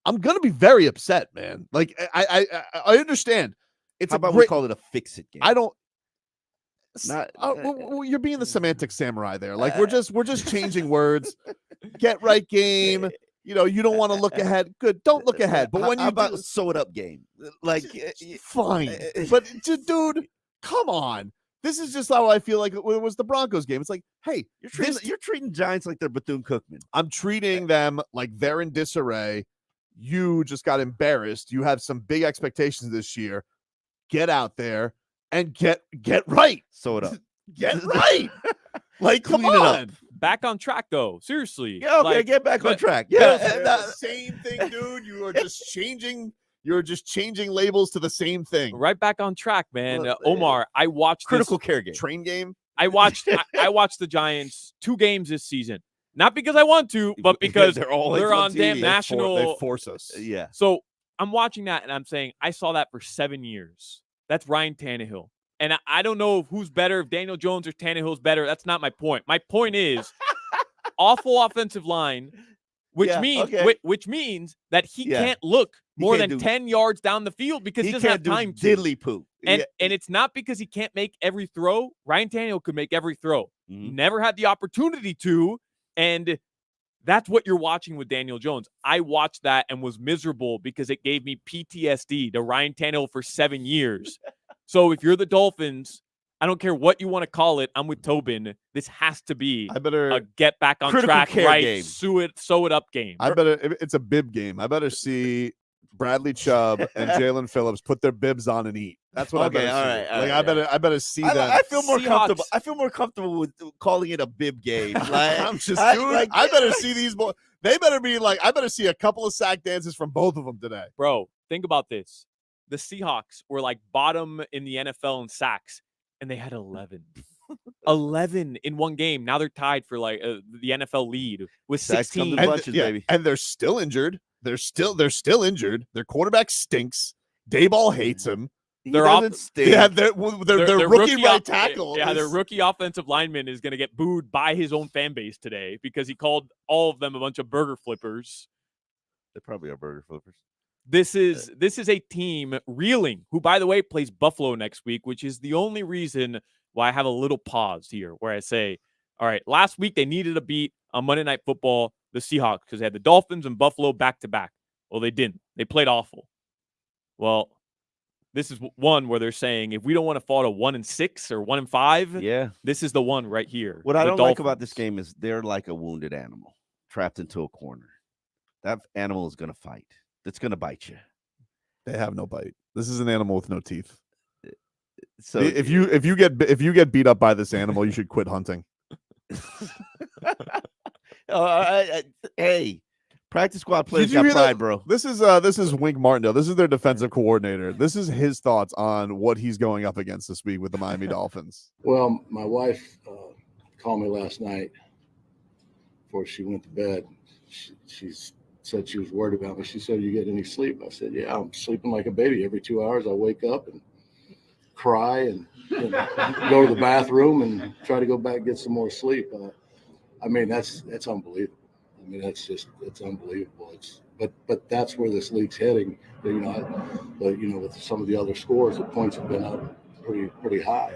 I'm gonna be very upset, man. Like I understand. How about we call it a fix-it game? I don't. You're being the semantic samurai there. Like we're just changing words. Get right game. You don't want to look ahead. Good. Don't look ahead. But when you about a sew it up game, like fine. But dude, come on. This is just how I feel like it was the Broncos game. It's like, hey, you're treating Giants like they're Bethune-Cookman. I'm treating them like they're in disarray. You just got embarrassed. You have some big expectations this year. Get out there and get right. Sew it up. Get right. Like, come on. Back on track, though. Seriously. Yeah, okay, get back on track. Yeah, the same thing, dude. You are just changing. You're just changing labels to the same thing. Right back on track, man. Omar, I watched critical care game. Train game. I watched the Giants 2 games this season. Not because I want to, but because they're on damn national. They force us. Yeah. So I'm watching that and I'm saying I saw that for 7 years. That's Ryan Tannehill. And I don't know who's better, if Daniel Jones or Tannehill's better. That's not my point. My point is awful offensive line, which means that he can't look more than 10 yards down the field because he doesn't have time to. Diddly poo. And it's not because he can't make every throw. Ryan Tannehill could make every throw. Mm-hmm. Never had the opportunity to. And that's what you're watching with Daniel Jones. I watched that and was miserable because it gave me PTSD to Ryan Tannehill for 7 years. So if you're the Dolphins, I don't care what you want to call it. I'm with Tobin. This has to be a get back on track, right? Game. Sew it up game. It's a bib game. I better see Bradley Chubb and Jalen Phillips put their bibs on and eat. That's what I better see. I better see that. I feel more comfortable. I feel more comfortable with calling it a bib game. Like, I'm just, dude. I better see these boys. They better be like. I better see a couple of sack dances from both of them today, bro. Think about this. The Seahawks were like bottom in the NFL in sacks, and they had 11. 11 in one game. Now they're tied for like the NFL lead with 16. Baby. And they're still injured. They're still injured. Their quarterback stinks. Dayball hates him. Their rookie right tackle. Yeah, their rookie offensive lineman is going to get booed by his own fan base today because he called all of them a bunch of burger flippers. They probably are burger flippers. This is a team reeling, who, by the way, plays Buffalo next week, which is the only reason why I have a little pause here where I say, all right, last week they needed a beat on Monday Night Football, the Seahawks, because they had the Dolphins and Buffalo back-to-back. Well, they didn't. They played awful. Well, this is one where they're saying if we don't want to fall to 1-6 or 1-5, Yeah. this is the one right here. What I The don't like about this Dolphins. game is they're like a wounded animal trapped into a corner. That animal is going to fight. It's going to bite you. They have no bite. This is an animal with no teeth. So if you get beat up by this animal, you should quit hunting. Hey, practice squad players Did you got hear pride, that? bro. This is Wink Martindale. This is their defensive coordinator. This is his thoughts on what he's going up against this week with the Miami Dolphins. Well, my wife called me last night before she went to bed. She said she was worried about me. She said, "You get any sleep?" I said, "Yeah, I'm sleeping like a baby. Every 2 hours I wake up and cry and go to the bathroom and try to go back and get some more sleep." I mean, that's unbelievable. I mean, it's unbelievable. But that's where this league's heading. With some of the other scores, the points have been up pretty high.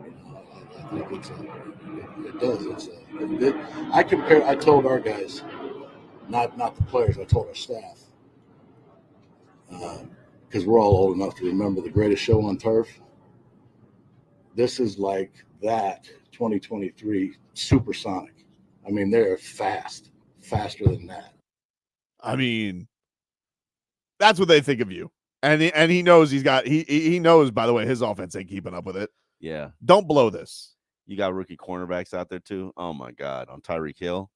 I think it does. I told our guys, not the players. I told our staff, because we're all old enough to remember the greatest show on turf. This is like that 2023 supersonic. I mean, they're faster than that. I mean, that's what they think of you. And he knows he knows, by the way, his offense ain't keeping up with it. Yeah. Don't blow this. You got rookie cornerbacks out there too. Oh my God, on Tyreek Hill.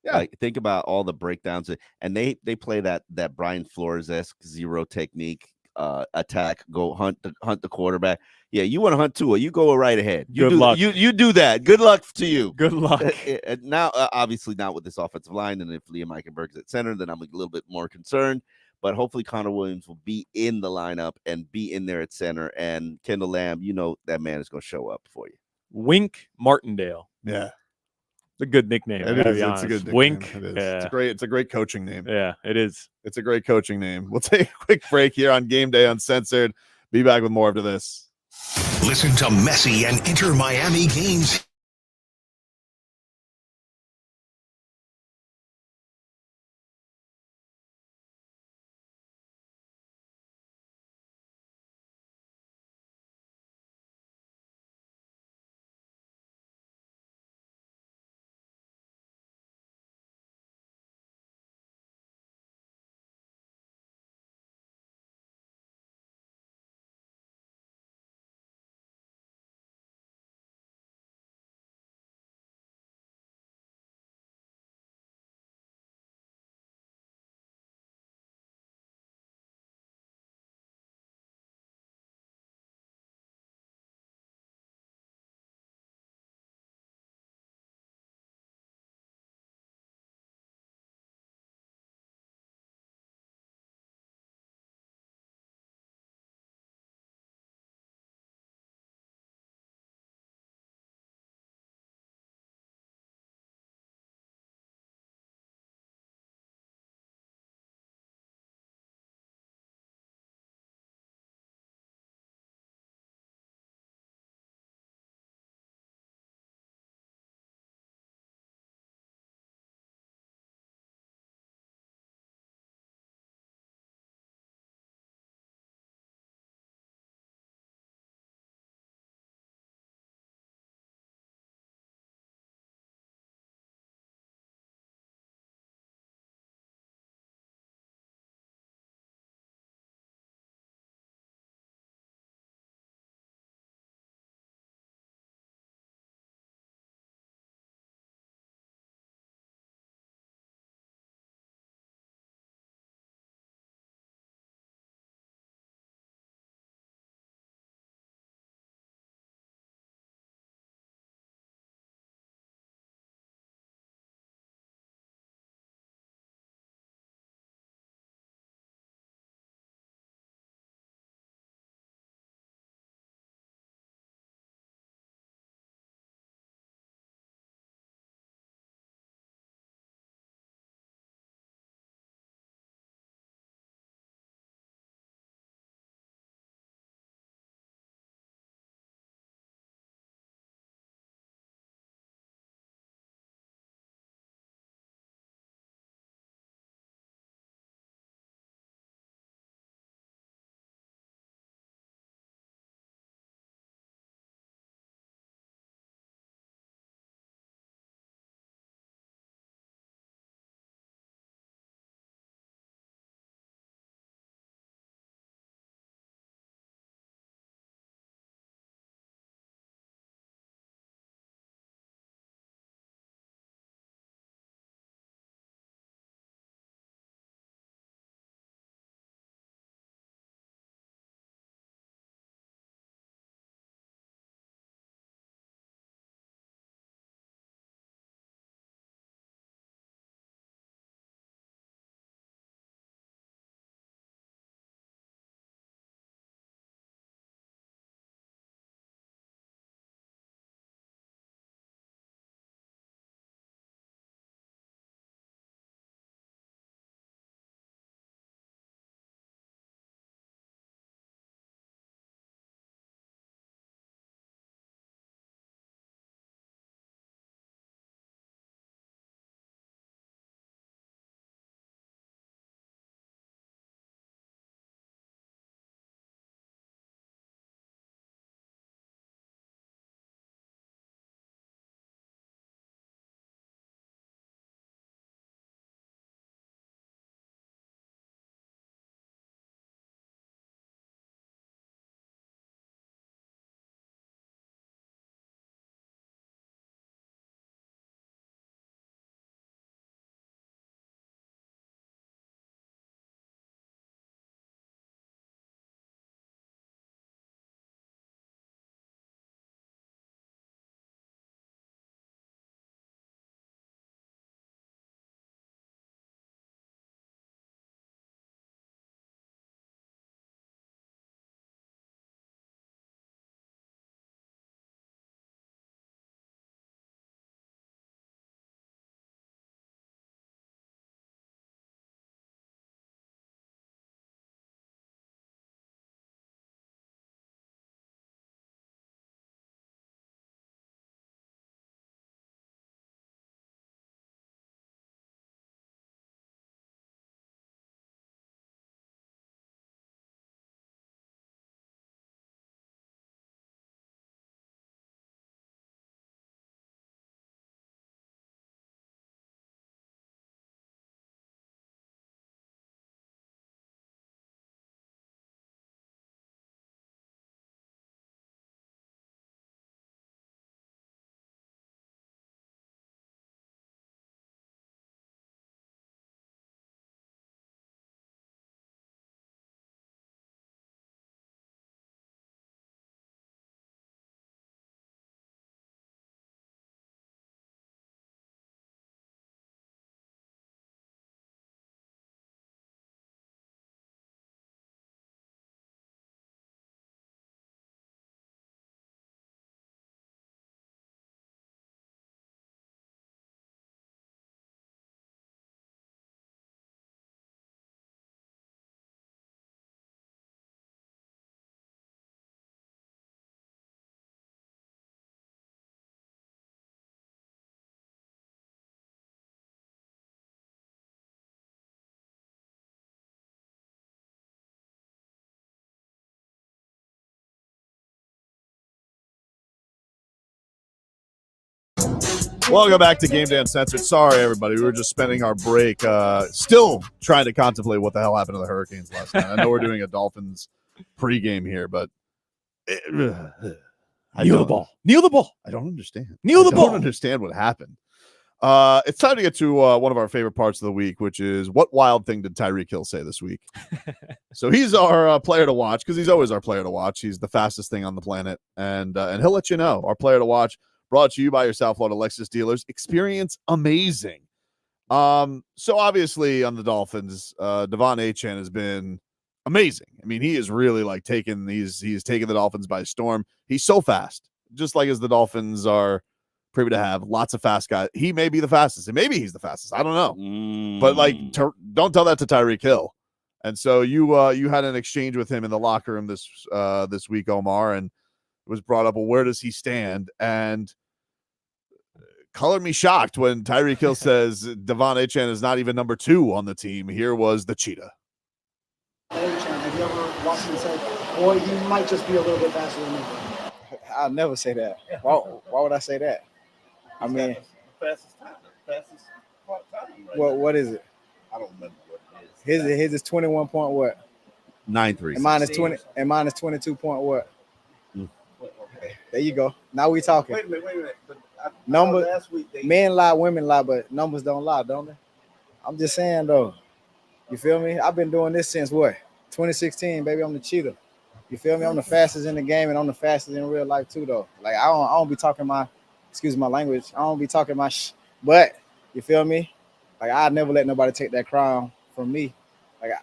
Yeah. Like, think about all the breakdowns, and they play that Brian Flores-esque zero technique attack. Go hunt the quarterback. Yeah, you want to hunt Tua, you go right ahead. You Good luck. You do that. Good luck to you. Good luck. Now, obviously, not with this offensive line, and if Liam Eichenberg's at center, then I'm a little bit more concerned. But hopefully, Connor Williams will be in the lineup and be in there at center, and Kendall Lamb. You know that man is going to show up for you. Wink Martindale. Yeah. It's a good nickname. It is. It's a good nickname. Wink. It is. Yeah. It's a great coaching name. Yeah, it is. It's a great coaching name. We'll take a quick break here on Game Day Uncensored. Be back with more after this. Listen to Messi and Inter Miami games Welcome back to Game Day Uncensored. Sorry, everybody. We were just spending our break still trying to contemplate what the hell happened to the Hurricanes last night. I know we're doing a Dolphins pregame here, but Kneel the ball. Kneel the ball. I don't understand. Kneel the ball. I don't understand what happened. It's time to get to one of our favorite parts of the week, which is what wild thing did Tyreek Hill say this week? So he's our player to watch because he's always our player to watch. He's the fastest thing on the planet, and he'll let you know. Our player to watch, brought to you by your South Florida Lexus dealers. Experience amazing. So obviously on the Dolphins, Devon Achane has been amazing. I mean, he is really like he's taken the Dolphins by storm. He's so fast, just like as the Dolphins are privy to have lots of fast guys. He may be the fastest, and maybe he's the fastest. I don't know, but like, don't tell that to Tyreek Hill. And so you had an exchange with him in the locker room this week, Omar, and it was brought up. Well, where does he stand? And color me shocked when Tyreek Hill says Devon Achane is not even number 2 on the team. Here was the cheetah. Have you ever watched him and said, boy, you might just be a little bit faster than me? I'll never say that. Why would I say that? I mean, fastest time. what is it? I don't remember what it is. His is 21 point what? 9-3. And mine is 20. And mine is 22 point what? There you go. Now we talking. Wait a minute. But Numbers. last week Men lie, women lie, but numbers don't lie, don't they? I'm just saying though. You feel me? I've been doing this since what? 2016, baby. I'm the cheetah. You feel me? I'm the fastest in the game, and I'm the fastest in real life too, though. Like I don't be talking my, excuse my language. I don't be talking my but you feel me? Like I never let nobody take that crown from me.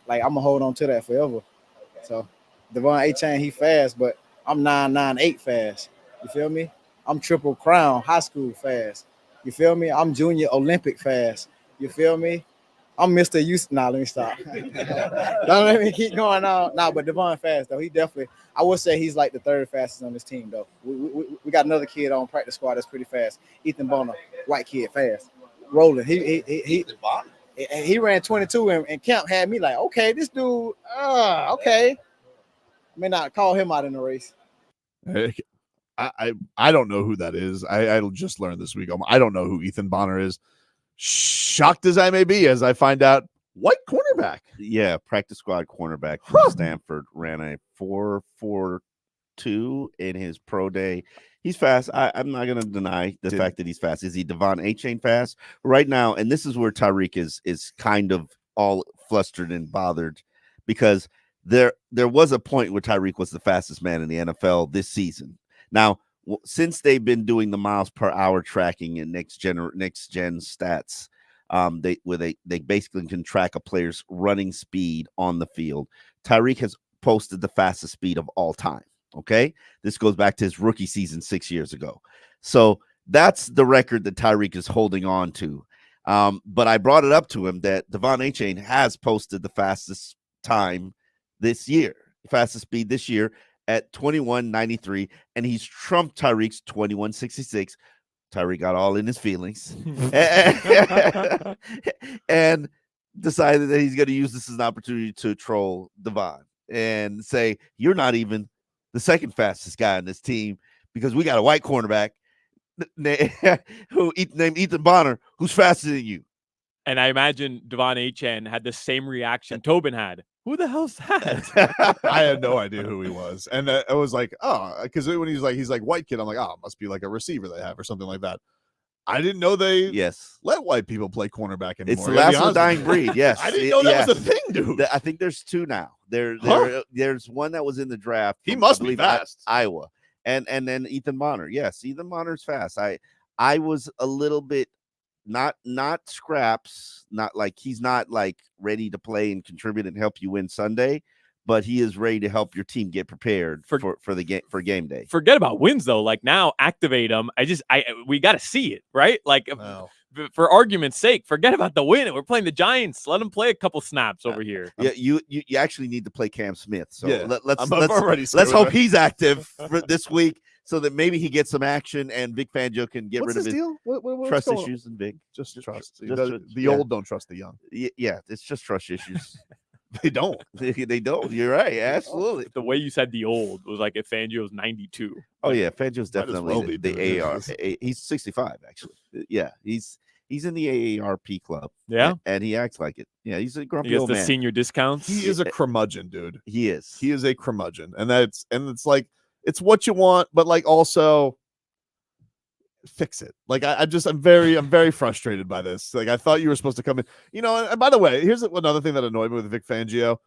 Like I'm gonna hold on to that forever. Okay. So Devon Achane, he fast, but I'm 9.98 fast. You feel me? I'm triple crown high school fast. You feel me? I'm junior Olympic fast. You feel me? I'm Mr. Youth. Nah, let me stop. Don't let me keep going on. Nah, but Devon fast though. He definitely. I would say he's like the 3rd fastest on this team though. We got another kid on practice squad that's pretty fast. Ethan Bonner, white kid, fast, rolling. He ran 22 and camp had me like, okay, this dude. Okay. May not call him out in the race. I don't know who that is. I just learned this week. I don't know who Ethan Bonner is. Shocked as I may be, as I find out, white cornerback. Yeah, practice squad cornerback from Stanford, ran a 4.42 in his pro day. He's fast. I'm not going to deny the fact that he's fast. Is he Devon Achane fast right now? And this is where Tyreek is kind of all flustered and bothered, because there was a point where Tyreek was the fastest man in the NFL this season. Now, since they've been doing the miles per hour tracking and next gen stats, they basically can track a player's running speed on the field. Tyreek has posted the fastest speed of all time. Okay, this goes back to his rookie season 6 years ago. So that's the record that Tyreek is holding on to. But I brought it up to him that Devon Achane has posted the fastest time this year, fastest speed this year, at 21.93, and he's trumped Tyreek's 21.66. Tyreek got all in his feelings and decided that he's going to use this as an opportunity to troll Devon and say, you're not even the 2nd fastest guy on this team, because we got a white cornerback who named Ethan Bonner, who's faster than you. And I imagine Devon Achane had the same reaction Tobin had. Who the hell's that? I had no idea who he was. And I was like, oh, because when he's like white kid, I'm like, oh, it must be like a receiver they have or something like that. I didn't know they let white people play cornerback anymore. It's the last of the dying breed. Yes. I didn't know that was a thing, dude. I think there's 2 now. There's one that was in the draft. He must be fast. Iowa. And then Ethan Bonner. Yes, Ethan Bonner's fast. I was a little bit not scraps, not like he's not like ready to play and contribute and help you win Sunday, but he is ready to help your team get prepared for the game, for game day. Forget about wins though. Like now, activate them. We got to see it, right? Like for argument's sake, forget about the win. We're playing the Giants. Let them play a couple snaps over here. Yeah, you actually need to play Cam Smith. So yeah, let's hope he's active for this week, so that maybe he gets some action and Vic Fangio can get rid of his deal? What's trust issues and Vic. Just trust. The old don't trust the young. Yeah, it's just trust issues. They don't. They don't. You're right. Absolutely. The way you said the old was like if Fangio's 92. Oh yeah, Fangio's Might as well definitely be, dude. the AAR. He's 65 actually. Yeah, he's in the AARP club. Yeah, and he acts like it. Yeah, he's a grumpy He gets old the man. senior discounts. He is a curmudgeon, dude. He is. He is a curmudgeon, and it's like it's what you want, but like also fix it. Like I'm very frustrated by this. Like I thought you were supposed to come in, and by the way, here's another thing that annoyed me with Vic Fangio.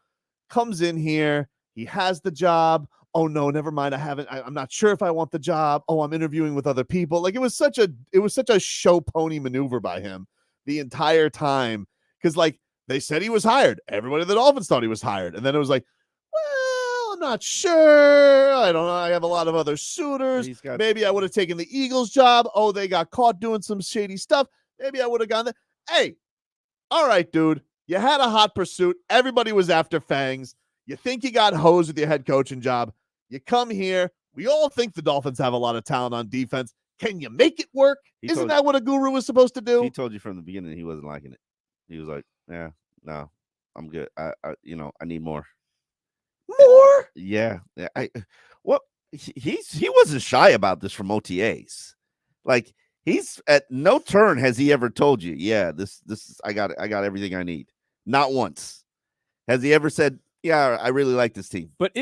Comes in here, he has the job. Oh no, never mind. I'm not sure if I want the job. Oh, I'm interviewing with other people. Like it was such a show pony maneuver by him the entire time. Cause like they said he was hired. Everybody at the Dolphins thought he was hired. And then it was like, well, I'm not sure. I don't know. I have a lot of other suitors. Maybe I would have taken the Eagles job. Oh, they got caught doing some shady stuff. Maybe I would have gone there. Hey, all right, dude. You had a hot pursuit. Everybody was after Fangs. You think you got hosed with your head coaching job. You come here. We all think the Dolphins have a lot of talent on defense. Can you make it work? Isn't that what a guru is supposed to do? He told you from the beginning he wasn't liking it. He was like, yeah, no, I'm good. I need more. More? Yeah. He wasn't shy about this from OTAs. Like he's at no turn has he ever told you, yeah, this I got everything I need. Not once. Has he ever said, yeah, I really like this team? But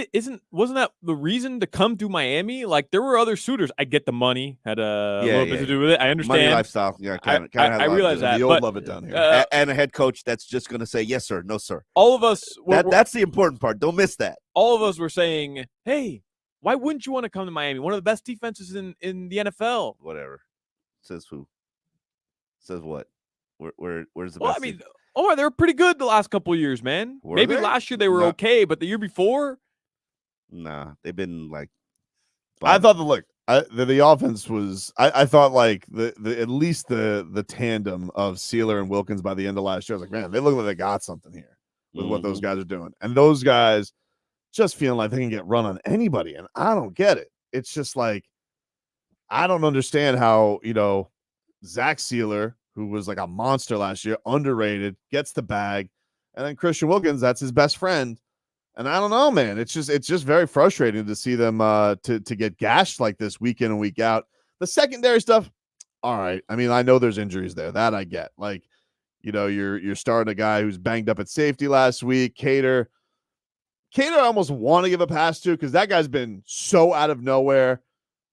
wasn't that the reason to come to Miami? Like there were other suitors. I get the money had a little bit to do with it. I understand money, lifestyle. Yeah, I realize that. The old love it down here, and a head coach that's just going to say yes sir, no sir. All of us. That's the important part. Don't miss that. All of us were saying, hey, why wouldn't you want to come to Miami? One of the best defenses in the NFL. Whatever. Says who? Says what? Where's the Well, best? I mean, they were pretty good the last couple of years, man. Were Maybe they? last year they were No. okay, but the year before, Nah, they've been like. I thought the offense was. I thought like the at least the tandem of Sealer and Wilkins by the end of last year. I was like, man, they look like they got something here with what those guys are doing, and those guys just feeling like they can get run on anybody, and I don't get it. It's just like I don't understand how Zach Sealer, who was like a monster last year, underrated, gets the bag, and then Christian Wilkins, that's his best friend. And I don't know, man. It's just very frustrating to see them to get gashed like this week in and week out. The secondary stuff, all right. I mean, I know there's injuries there. That I get. Like, you're starting a guy who's banged up at safety last week. Cater, I almost want to give a pass to because that guy's been so out of nowhere.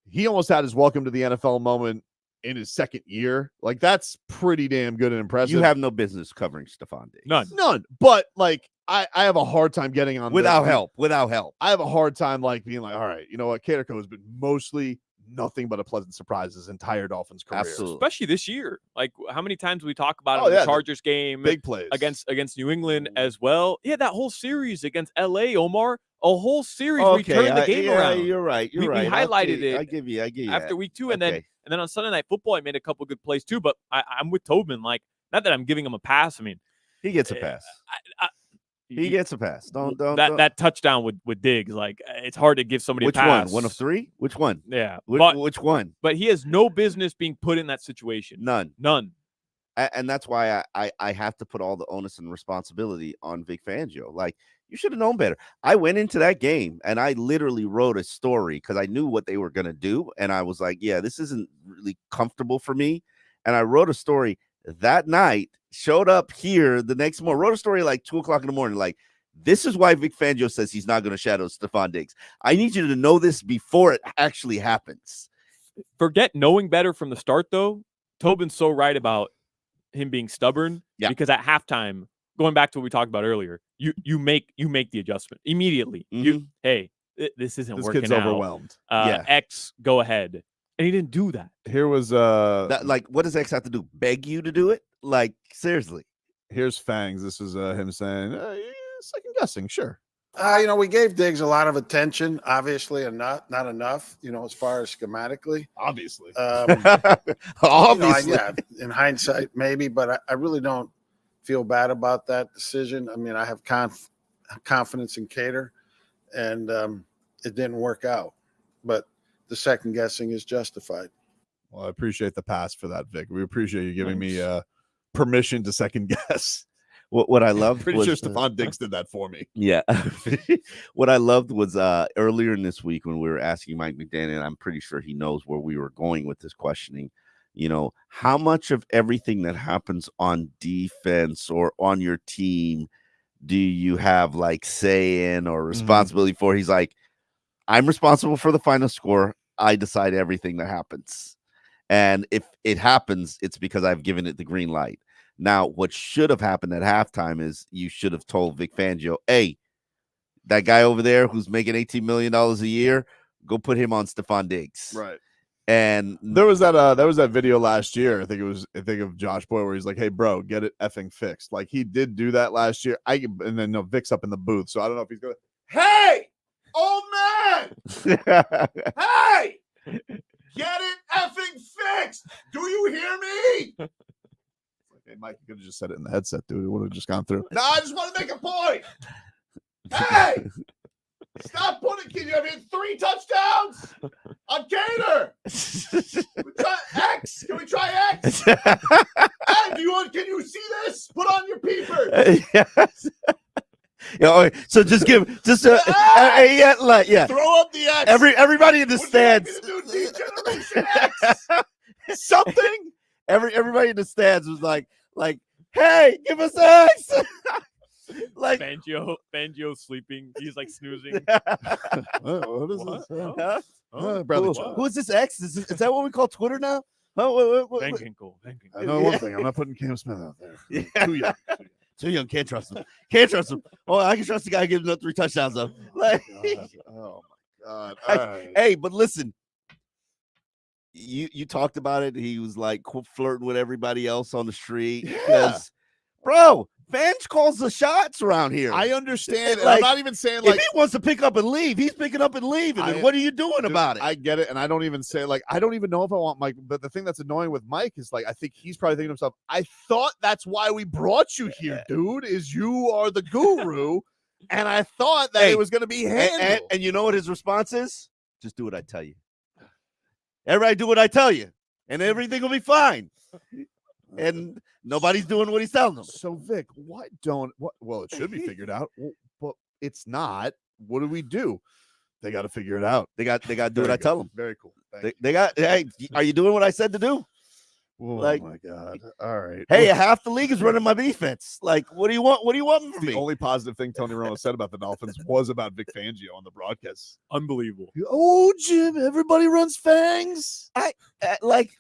He almost had his welcome to the NFL moment in his second year. Like, that's pretty damn good and impressive. You have no business covering Stephon Diggs. None. But like, I have a hard time getting on without help. I have a hard time like being like, all right, you know what? Caterco has been mostly nothing but a pleasant surprise his entire Dolphins career. Absolutely. especially this year. Like how many times we talk about it Oh, in yeah, the Chargers game, big plays against New England as well. Yeah, that whole series against LA, Omar, a whole series we Okay, turned the game around. You're right. We highlighted it. I give you after that. week 2, and Okay. then on Sunday Night Football, I made a couple good plays too. But I'm with Tobin. Like, not that I'm giving him a pass. I mean, He gets a pass. He gets a pass. Don't that touchdown with Diggs. Like, it's hard to give somebody Which a pass. one? One of three? Which one? Yeah. Which one? But he has no business being put in that situation. None. And that's why I have to put all the onus and responsibility on Vic Fangio. Like, you should have known better. I went into that game and I literally wrote a story because I knew what they were going to do. And I was like, yeah, this isn't really comfortable for me. And I wrote a story that night, showed up here the next morning, wrote a story like 2:00 in the morning. Like, this is why Vic Fangio says he's not going to shadow Stephon Diggs. I need you to know this before it actually happens. Forget knowing better from the start, though. Tobin's so right about him being stubborn. Yeah. Because at halftime, going back to what we talked about earlier, you make the adjustment immediately. This isn't This working kid's out. overwhelmed. X, go ahead. And he didn't do that. Here was what does X have to do? Beg you to do it? Like, seriously. Here's Fangs. This is him saying, second guessing, sure. We gave Diggs a lot of attention, obviously, and not enough, as far as schematically. Obviously. Obviously. In hindsight, maybe, but I really don't feel bad about that decision. I mean, I have confidence in Cater, and it didn't work out. But the second guessing is justified. Well, I appreciate the pass for that, Vic. We appreciate you giving me permission to second guess. What I loved Pretty was sure Stephon Diggs did that for me. Yeah. What I loved was earlier in this week when we were asking Mike McDaniel, and I'm pretty sure he knows where we were going with this questioning, how much of everything that happens on defense or on your team do you have like say in or responsibility for? He's like, I'm responsible for the final score. I decide everything that happens. And if it happens, it's because I've given it the green light. Now, what should have happened at halftime is you should have told Vic Fangio, hey, that guy over there who's making $18 million a year, go put him on Stephon Diggs. Right. And there was that video last year. I think of Josh Boyle where he's like, "Hey, bro, get it effing fixed." Like he did do that last year. And then Vic's up in the booth, so I don't know if he's going. Hey, old man! Hey, get it effing fixed. Do you hear me? Hey, Mike, you could have just said it in the headset, dude. It would have just gone through. No, I just want to make a point. Hey, stop putting. Can you have hit 3 touchdowns on Gator? Can we try X? Can we try X? Hey, can you see this? Put on your peepers. Yes. So just give throw up the X. Everybody in the stands. Degeneration X. Something. Everybody in the stands was like, hey, give us X. Like Fangio sleeping. He's like snoozing. What is this? Who is this X? Is that what we call Twitter now? Van Ginkel. I know one thing. I'm not putting Cam Smith out there. Too young. Too young. Can't trust him. Oh, I can trust the guy who gives him 3 touchdowns though. Like, oh my God. Hey, but listen. You talked about it. He was like flirting with everybody else on the street because, bro, Vange calls the shots around here. I understand. Like, I'm not even saying if he wants to pick up and leave, he's picking up and leaving. And what are you doing about it? I get it, and I don't even say I don't even know if I want Mike. But the thing that's annoying with Mike is I think he's probably thinking to himself, I thought that's why we brought you here, dude. Is you are the guru, and I thought that it was going to be handled. And you know what his response is? Just do what I tell you. Everybody do what I tell you, and everything will be fine. And nobody's doing what he's telling them. So, Vic, why don't well, it should be figured out, but it's not. What do we do? They got to figure it out. They got to do what I tell them. Very cool. They got. Hey, are you doing what I said to do? Oh my God! All right. Hey, half the league is running my defense. Like, what do you want? What do you want from me? The only positive thing Tony Romo said about the Dolphins was about Vic Fangio on the broadcast. Unbelievable. Oh, Jim, everybody runs fangs.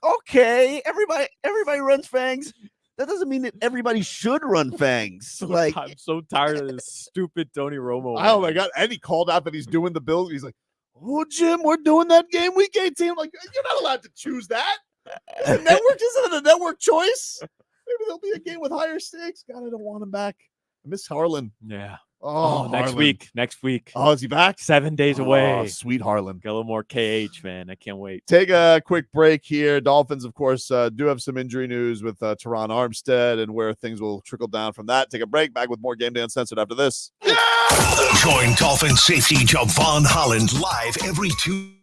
Okay, everybody runs fangs. That doesn't mean that everybody should run fangs. I'm so tired of this stupid Tony Romo. Oh my God! And he called out that he's doing the Bills. He's like, "Oh, Jim, we're doing that game week 18." Like, you're not allowed to choose that. The network isn't a network choice. Maybe there'll be a game with higher stakes. God, I don't want him back. I miss Harlan. Yeah. Oh, next Harlan. week. Oh, is he back? 7 days away. Oh, sweet Harlan. Got a little more KH, man. I can't wait. Take a quick break here. Dolphins, of course, do have some injury news with Teron Armstead and where things will trickle down from that. Take a break. Back with more Game Day Uncensored after this. Join Dolphin safety Javon Holland live every Tuesday.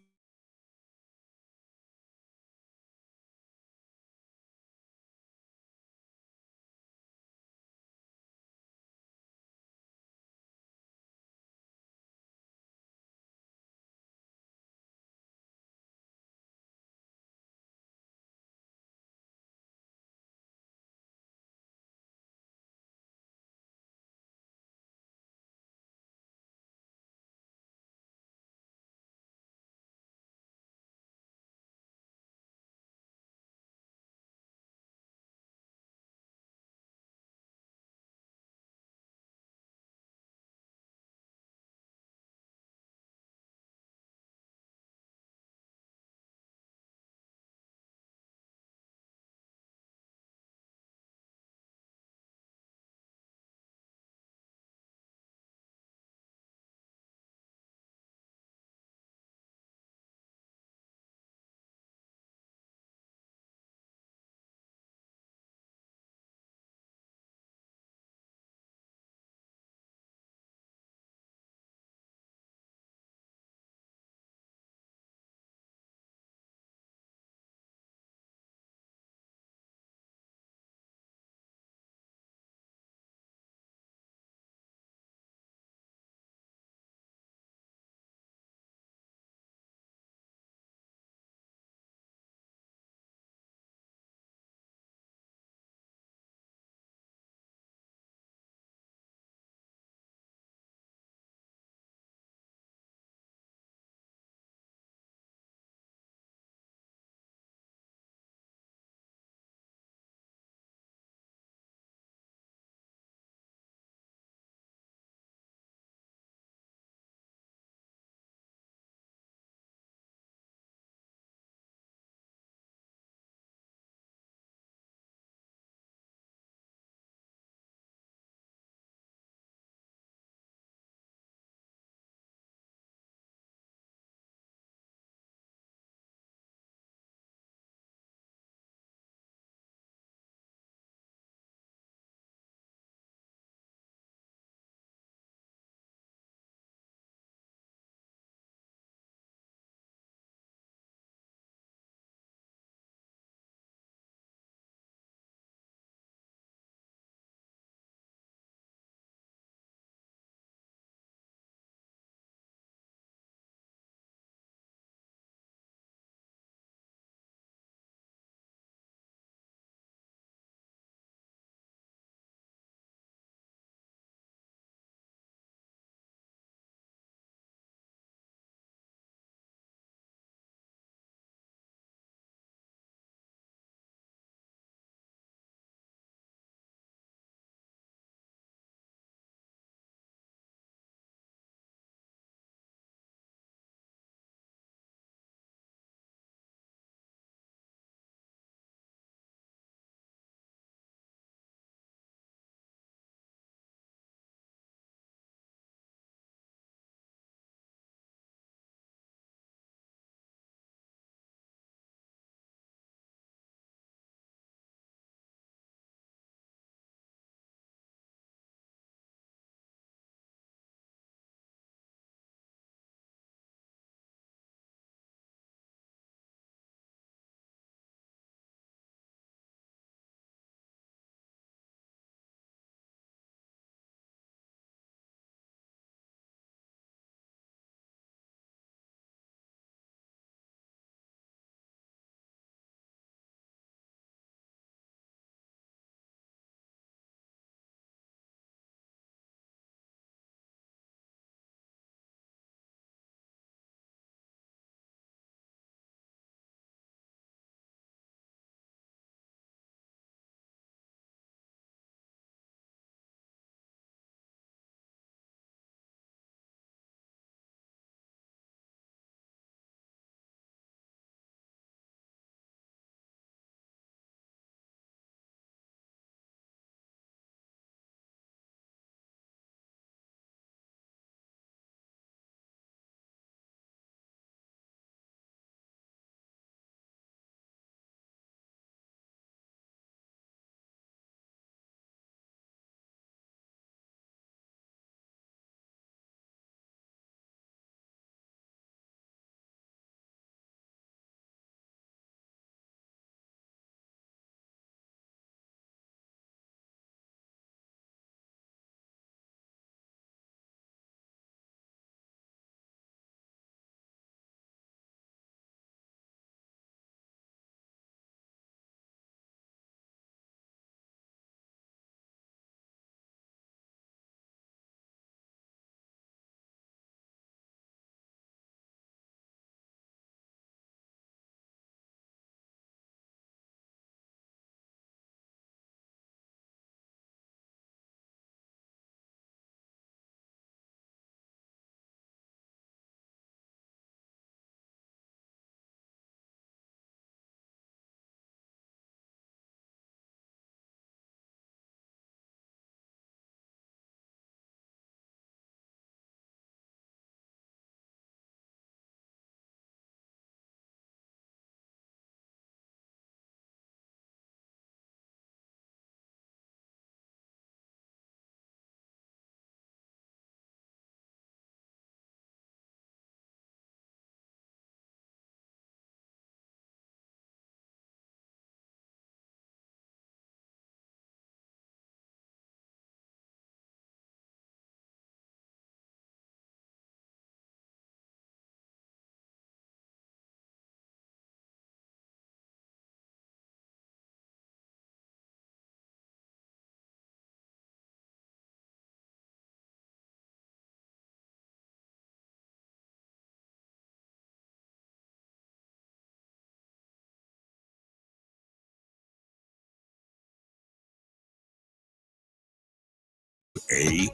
AM,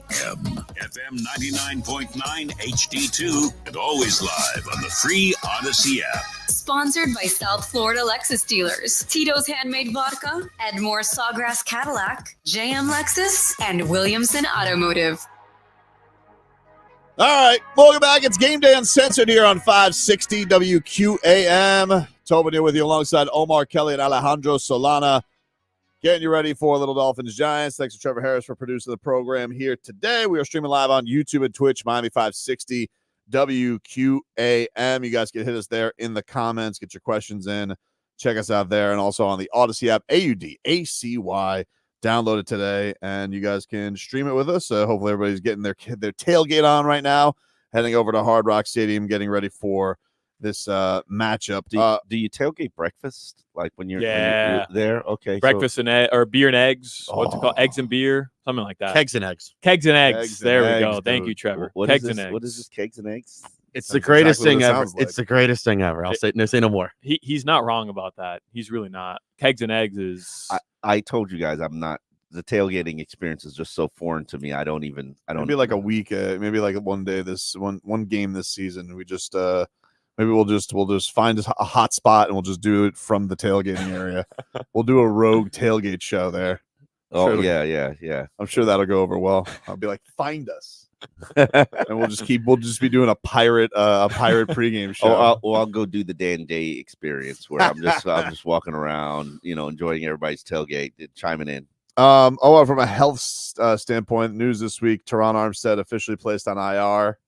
FM 99.9 HD2, and always live on the free Odyssey app. Sponsored by South Florida Lexus dealers, Tito's Handmade Vodka, Edmore Sawgrass Cadillac, JM Lexus, and Williamson Automotive. All right, welcome back. It's Game Day Uncensored here on 560 WQAM. Tobin here with you alongside Omar Kelly and Alejandro Solana. Getting you ready for Little Dolphins Giants. Thanks to Trevor Harris for producing the program here today. We are streaming live on YouTube and Twitch, Miami 560 WQAM. You guys can hit us there in the comments. Get your questions in. Check us out there. And also on the Odyssey app, AUDACY. Download it today, and you guys can stream it with us. Hopefully everybody's getting their tailgate on right now, heading over to Hard Rock Stadium, getting ready for this matchup. Do you tailgate breakfast like when you're there? Okay, breakfast or beer and eggs. What's it called? Eggs and beer, something like that. Kegs and eggs. Kegs and eggs. Kegs and there eggs, we go. dude. Thank you, Trevor. What Kegs is and this? eggs. What is this? Kegs and eggs? It's the greatest exactly thing what it ever. sounds like. It's the greatest thing ever. I'll say no more. He's not wrong about that. He's really not. Kegs and eggs is. I told you guys I'm not. The tailgating experience is just so foreign to me. I don't. Maybe like a week, maybe like one day one game this season. We just maybe we'll just find a hot spot and we'll just do it from the tailgating area. We'll do a rogue tailgate show there. Oh yeah. I'm sure that'll go over well. I'll be like, find us, and we'll just be doing a pirate pregame show. I'll go do the Dan Day experience where I'm just walking around, enjoying everybody's tailgate, chiming in. From a health standpoint, news this week: Teron Armstead officially placed on IR.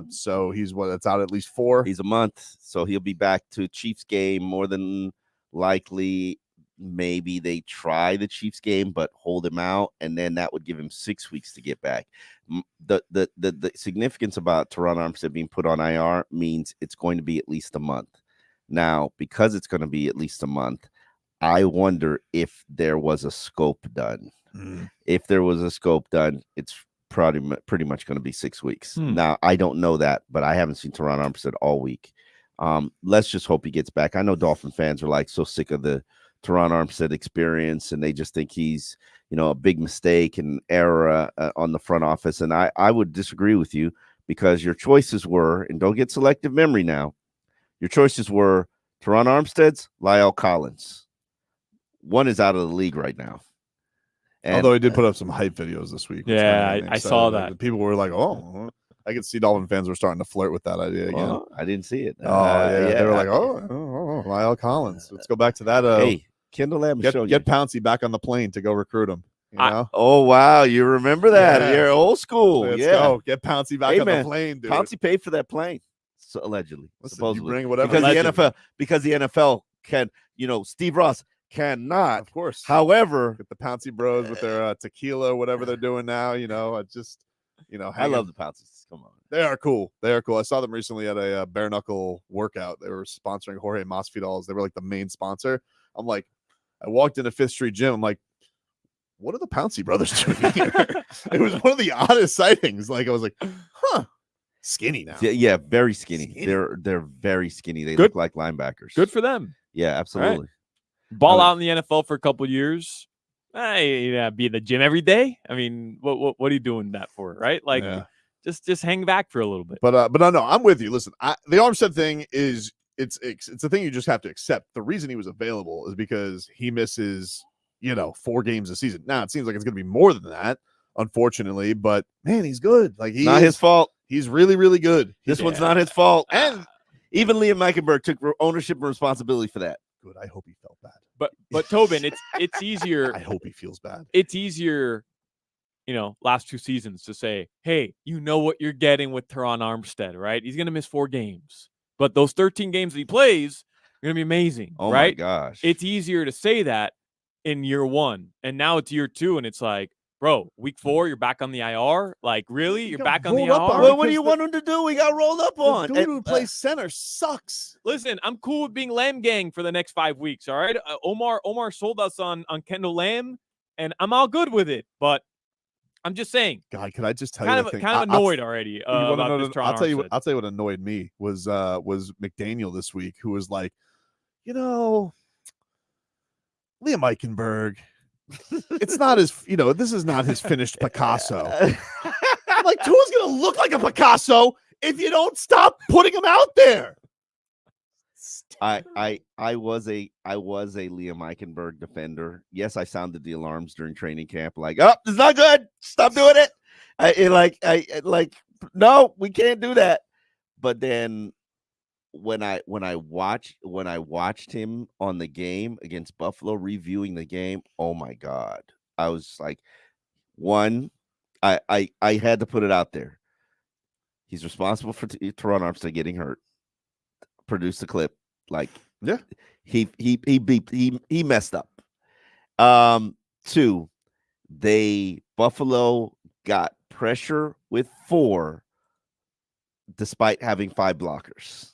So he's that's out at least 4. He's a month, so he'll be back to Chiefs game more than likely. Maybe they try the Chiefs game, but hold him out, and then that would give him 6 weeks to get back. The significance about Teron Armstead being put on IR means it's going to be at least a month. Now, because it's going to be at least a month, I wonder if there was a scope done. If there was a scope done, it's pretty much going to be 6 weeks. Now, I don't know that, but I haven't seen Teron Armstead all week. Let's just hope he gets back. I know Dolphin fans are like so sick of the Teron Armstead experience, and they just think he's, a big mistake and error on the front office. And I would disagree with you, because your choices were, and don't get selective memory now, your choices were Teron Armstead's, Lyle Collins. One is out of the league right now. And, although he did put up some hype videos this week. Yeah, I saw that. People were like, "Oh," I could see Dolphin fans were starting to flirt with that idea again. well, I didn't see it. They were like, "Oh, Lyle Collins." Let's go back to that. Hey, Kendall Lamb, get Pouncey back on the plane to go recruit him. Oh wow, you remember that? Yeah. You're old school. Let's go. Get Pouncey back on the plane, dude. Pouncey paid for that plane, so allegedly, supposedly, bring whatever because the NFL can. Steve Ross cannot, of course. However, get the Pouncey Bros with their tequila, whatever they're doing now. I love the Pounceys. Come on, they are cool. I saw them recently at a bare knuckle workout. They were sponsoring Jorge Masvidal's. They were like the main sponsor. I'm like, I walked into Fifth Street Gym. I'm like, what are the Pouncey brothers doing here? It was one of the oddest sightings. Like I was like, skinny now. Yeah, very skinny. They're very skinny. They look like linebackers. Good for them. Yeah, absolutely. Right. Ball out in the NFL for a couple years. Be in the gym every day. I mean, what are you doing that for, right? Like, just hang back for a little bit. But no, I'm with you. Listen, the Armstead thing is it's a thing you just have to accept. The reason he was available is because he misses 4 games a season. Now it seems like it's going to be more than that, unfortunately. But man, he's good. Like not his fault. He's really, really good. This one's not his fault. And even Liam Meikenberg took ownership and responsibility for that. Good. I hope he felt bad. But Tobin, it's easier. I hope he feels bad. It's easier, last 2 seasons to say, hey, what you're getting with Teron Armstead, right? He's going to miss 4 games. But those 13 games that he plays are going to be amazing, oh right? My gosh. It's easier to say that in year 1. And now it's year 2, and it's like, bro, week 4, you're back on the IR? Like, really? You're back on the IR? Well, what do you want him to do? We got rolled up on. The dude who plays center sucks. Listen, I'm cool with being Lamb gang for the next 5 weeks, all right? Omar sold us on Kendall Lamb, and I'm all good with it. But I'm just saying. God, can I just tell kind you? Kind of annoyed already about this I'll tell you what annoyed me was McDaniel this week, who was like, Liam Eichenberg, it's not his, this is not his finished Picasso. I'm like, Tua's going to look like a Picasso if you don't stop putting him out there. I was a Liam Eichenberg defender. Yes, I sounded the alarms during training camp, like, oh, it's not good. Stop doing it. No, we can't do that. But then when I watched him on the game against Buffalo, reviewing the game, oh my God, I was like, I had to put it out there. He's responsible for Teron Armstead getting hurt. Produce the clip. Like, yeah, he messed up. 2, Buffalo got pressure with 4 despite having 5 blockers.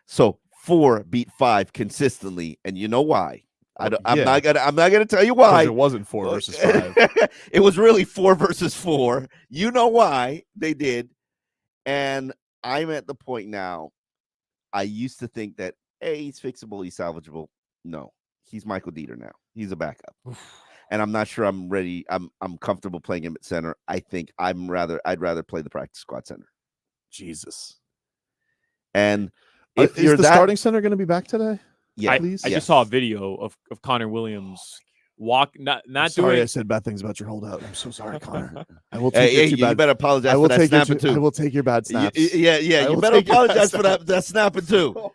So 4 beat 5 consistently, and you know why? I'm not gonna tell you why. It wasn't 4 versus 5. It was really 4 versus 4. You know why they did. And I'm at the point now. I used to think that, hey, he's fixable, he's salvageable. No, he's Michael Dieter now. He's a backup. And I'm not sure I'm ready. I'm comfortable playing him at center. I think I'd rather play the practice squad center. Jesus. And if is the starting center going to be back today? Yeah, I just saw a video of Connor Williams not sorry, doing. I said bad things about your holdout. I'm so sorry, Connor. I will take you better apologize for that snapping too. I will take your bad snaps. Yeah. You better apologize for that snapping too.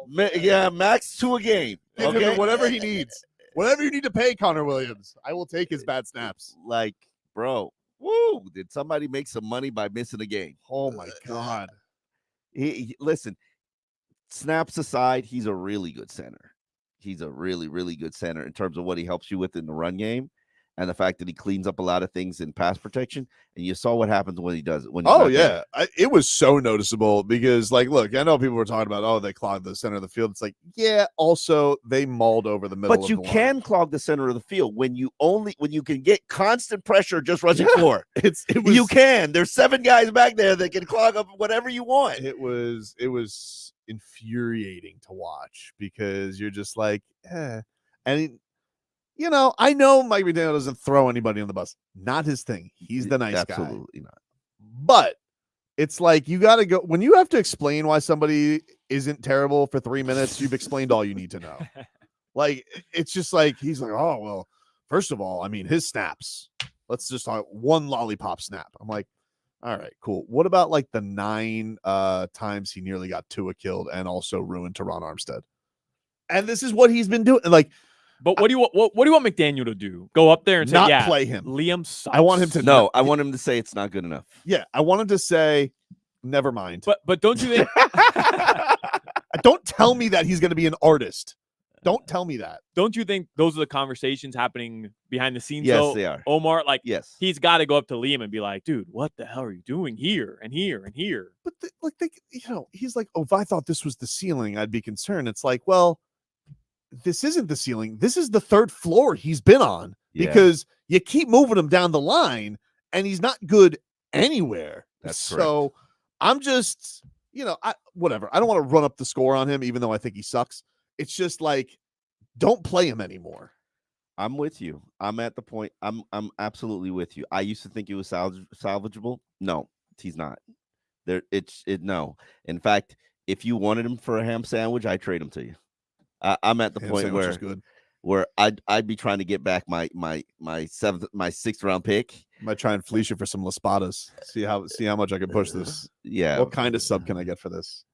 Yeah, max 2 a game. Okay, whatever he needs. Whatever you need to pay Connor Williams, I will take his bad snaps. Like, bro, woo! Did somebody make some money by missing a game? Oh my God! Listen. Snaps aside, he's a really good center. He's a really, really good center in terms of what he helps you with in the run game, and the fact that he cleans up a lot of things in pass protection. And you saw what happens when he does it. It was so noticeable because, like, look, I know people were talking about, they clogged the center of the field. It's like, yeah, also they mauled over the middle. But you can clog the center of the field when you can get constant pressure just rushing floor. You can. There's 7 guys back there that can clog up whatever you want. It was infuriating to watch because you're just like, and I know Mike McDaniel doesn't throw anybody on the bus. Not his thing. He's the nice guy. Absolutely not. But it's like you got to go when you have to explain why somebody isn't terrible for 3 minutes. You've explained all you need to know. Like, it's just like he's like, oh well. First of all, I mean his snaps. Let's just talk 1 lollipop snap. I'm like, all right, cool. What about like the 9 times he nearly got Tua killed and also ruined Teron Armstead? And this is what he's been doing. Like, but what do you want McDaniel to do? Go up there and say, not play him. Liam sucks. I want him to no. I want him to say it's not good enough. Yeah, I want him to say, never mind. But don't you think? Don't tell me that he's going to be an artist. Don't tell me that. Don't you think those are the conversations happening behind the scenes? Yes, they are. Omar, yes, he's got to go up to Liam and be like, dude, what the hell are you doing here and here and here? But he's like, if I thought this was the ceiling, I'd be concerned. It's like, well, this isn't the ceiling. This is the 3rd floor he's been on because you keep moving him down the line and he's not good anywhere. That's correct. I'm just, whatever. I don't want to run up the score on him, even though I think he sucks. It's just like, don't play him anymore. I'm with you. I'm at the point. I'm absolutely with you. I used to think he was salvageable. No, he's not. No. In fact, if you wanted him for a ham sandwich, I'd trade him to you. I'm at the point where I'd be trying to get back my 6th round pick. I might try and fleece you for some Laspadas. See how much I can push this. Yeah. What kind of sub can I get for this?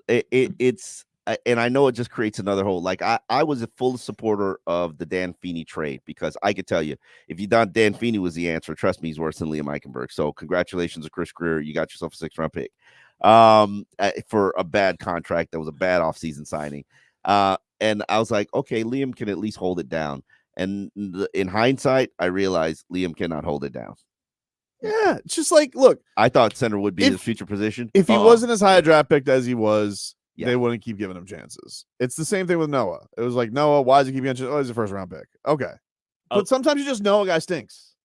It's. And I know it just creates another hole. Like I was a full supporter of the Dan Feeney trade because I could tell you if you thought Dan Feeney was the answer, trust me, he's worse than Liam Eichenberg. So congratulations to Chris Greer. You got yourself a 6th round pick for a bad contract. That was a bad offseason signing. And I was like, okay, Liam can at least hold it down. And in hindsight, I realized Liam cannot hold it down. Yeah, it's just like, look, I thought center would be his future position. If he wasn't as high a draft pick as he was, they wouldn't keep giving him chances. It's the same thing with Noah. It was like, Noah, why does he keep getting chances? Oh, he's a 1st round pick. Okay. But sometimes you just know a guy stinks.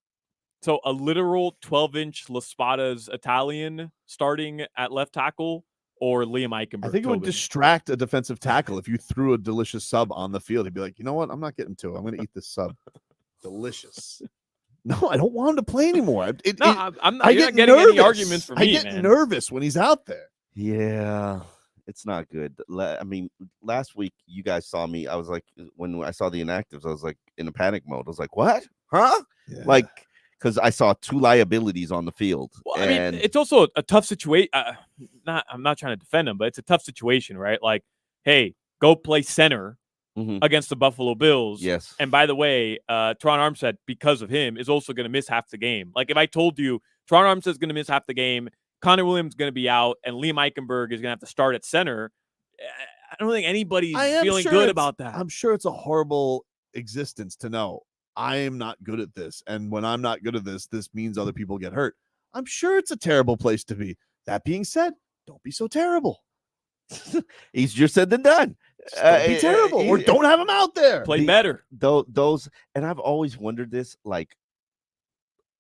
So a literal 12-inch Laspadas Italian starting at left tackle or Liam Eichenberg? I think it would distract a defensive tackle if you threw a delicious sub on the field. He'd be like, you know what? I'm not getting to it. I'm going to eat this sub. delicious. No, I don't want him to play anymore. I'm not. You're not getting any arguments from me, I get man. nervous when he's out there. Yeah, it's not good. I mean, last week you guys saw me. I was like, when I saw the inactives, I was like in a panic mode. I was like, what? Huh? Yeah. Like, because I saw 2 liabilities on the field. Well, I mean, it's also a tough situation. I'm not trying to defend him, but it's a tough situation, right? Like, hey, go play center against the Buffalo Bills. Yes. And by the way, Teron Armstead, because of him, is also going to miss half the game. Like, if I told you Teron Armstead is going to miss half the game, Connor Williams is going to be out, and Liam Eichenberg is going to have to start at center, I don't think anybody's feeling good about that. I'm sure it's a horrible existence to know I am not good at this. And when I'm not good at this, this means other people get hurt. I'm sure it's a terrible place to be. That being said, don't be so terrible. Easier said than done. Don't be terrible, or don't have him out there. Play better. Those, and I've always wondered this, like,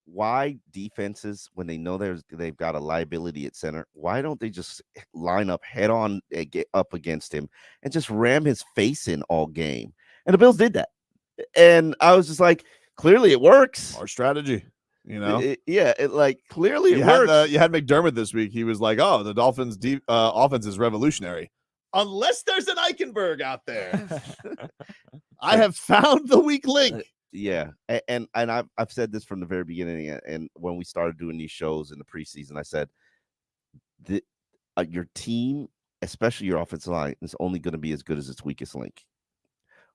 why defenses, when they know they've got a liability at center, why don't they just line up head on, get up against him, and just ram his face in all game? And the Bills did that, and I was just like, clearly it works. Our strategy. You know, clearly it works. You had McDermott this week. He was like, "Oh, the Dolphins' offense is revolutionary, unless there's an Eichenberg out there." I have found the weak link. Yeah, and I've said this from the very beginning, and when we started doing these shows in the preseason, I said, your team, especially your offensive line, is only going to be as good as its weakest link.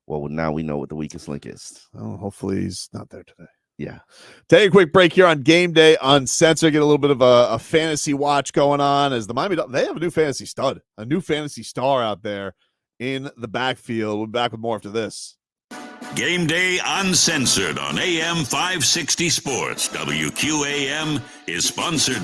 Well, now we know what the weakest link is. Oh, hopefully he's not there today. Yeah. Take a quick break here on Game Day Uncensored. Get a little bit of a fantasy watch going on as the Miami Dolphins, they have a new fantasy stud, a new fantasy star out there in the backfield. We'll be back with more after this. Game Day Uncensored on AM 560 Sports. WQAM is sponsored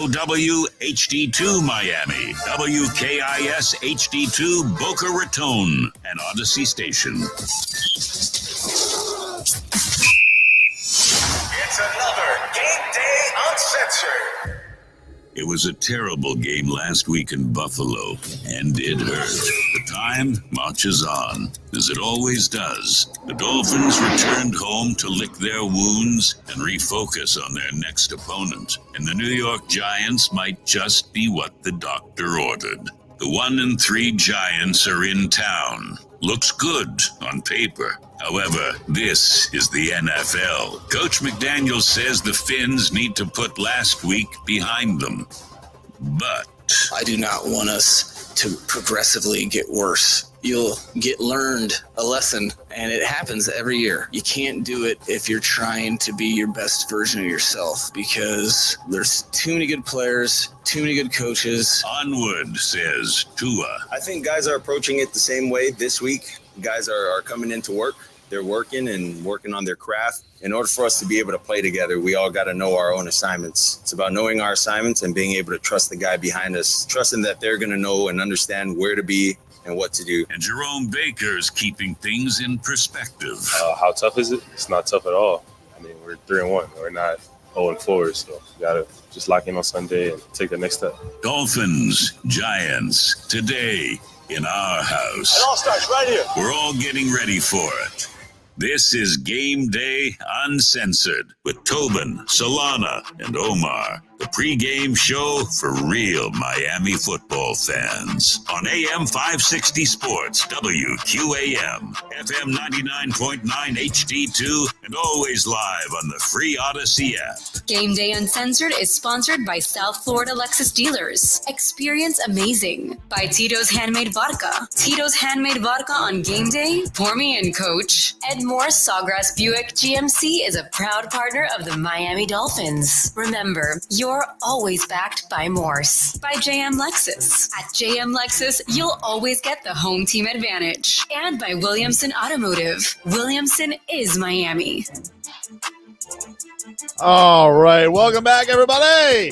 WHD2 Miami, WKIS HD2 Boca Raton, and Odyssey Station. It's another Game Day Uncensored. It was a terrible game last week in Buffalo, and it hurt. The time marches on, as it always does. The Dolphins returned home to lick their wounds and refocus on their next opponent. And the New York Giants might just be what the doctor ordered. The 1-3 Giants are in town. Looks good on paper. However, this is the NFL. Coach McDaniel says the Finns need to put last week behind them. But I do not want us to progressively get worse. You'll get learned a lesson, and it happens every year. You can't do it if you're trying to be your best version of yourself, because there's too many good players, too many good coaches. Onward, says Tua. I think guys are approaching it the same way this week. Guys are coming into work. They're working on their craft. In order for us to be able to play together, we all got to know our own assignments. It's about knowing our assignments and being able to trust the guy behind us, trusting that they're going to know and understand where to be and what to do. And Jerome Baker's keeping things in perspective. How tough is it? It's not tough at all. I mean, we're 3-1. We're not 0-4, so you got to just lock in on Sunday and take the next step. Dolphins, Giants, today in our house. It all starts right here. We're all getting ready for it. This is Game Day Uncensored with Tobin, Solana, and Omar. The pregame show for real Miami football fans. On AM 560 Sports, WQAM, FM 99.9 HD2, and always live on the free Odyssey app. Game Day Uncensored is sponsored by South Florida Lexus Dealers. Experience amazing. By Tito's Handmade Vodka. Tito's Handmade Vodka on game day. Pour me in, coach. Ed Morse Sawgrass Buick GMC is a proud partner of the Miami Dolphins. Remember, you're always backed by Morse. By JM Lexus. At JM Lexus, you'll always get the home team advantage. And by Williamson Automotive. Williamson is Miami. All right, welcome back, everybody.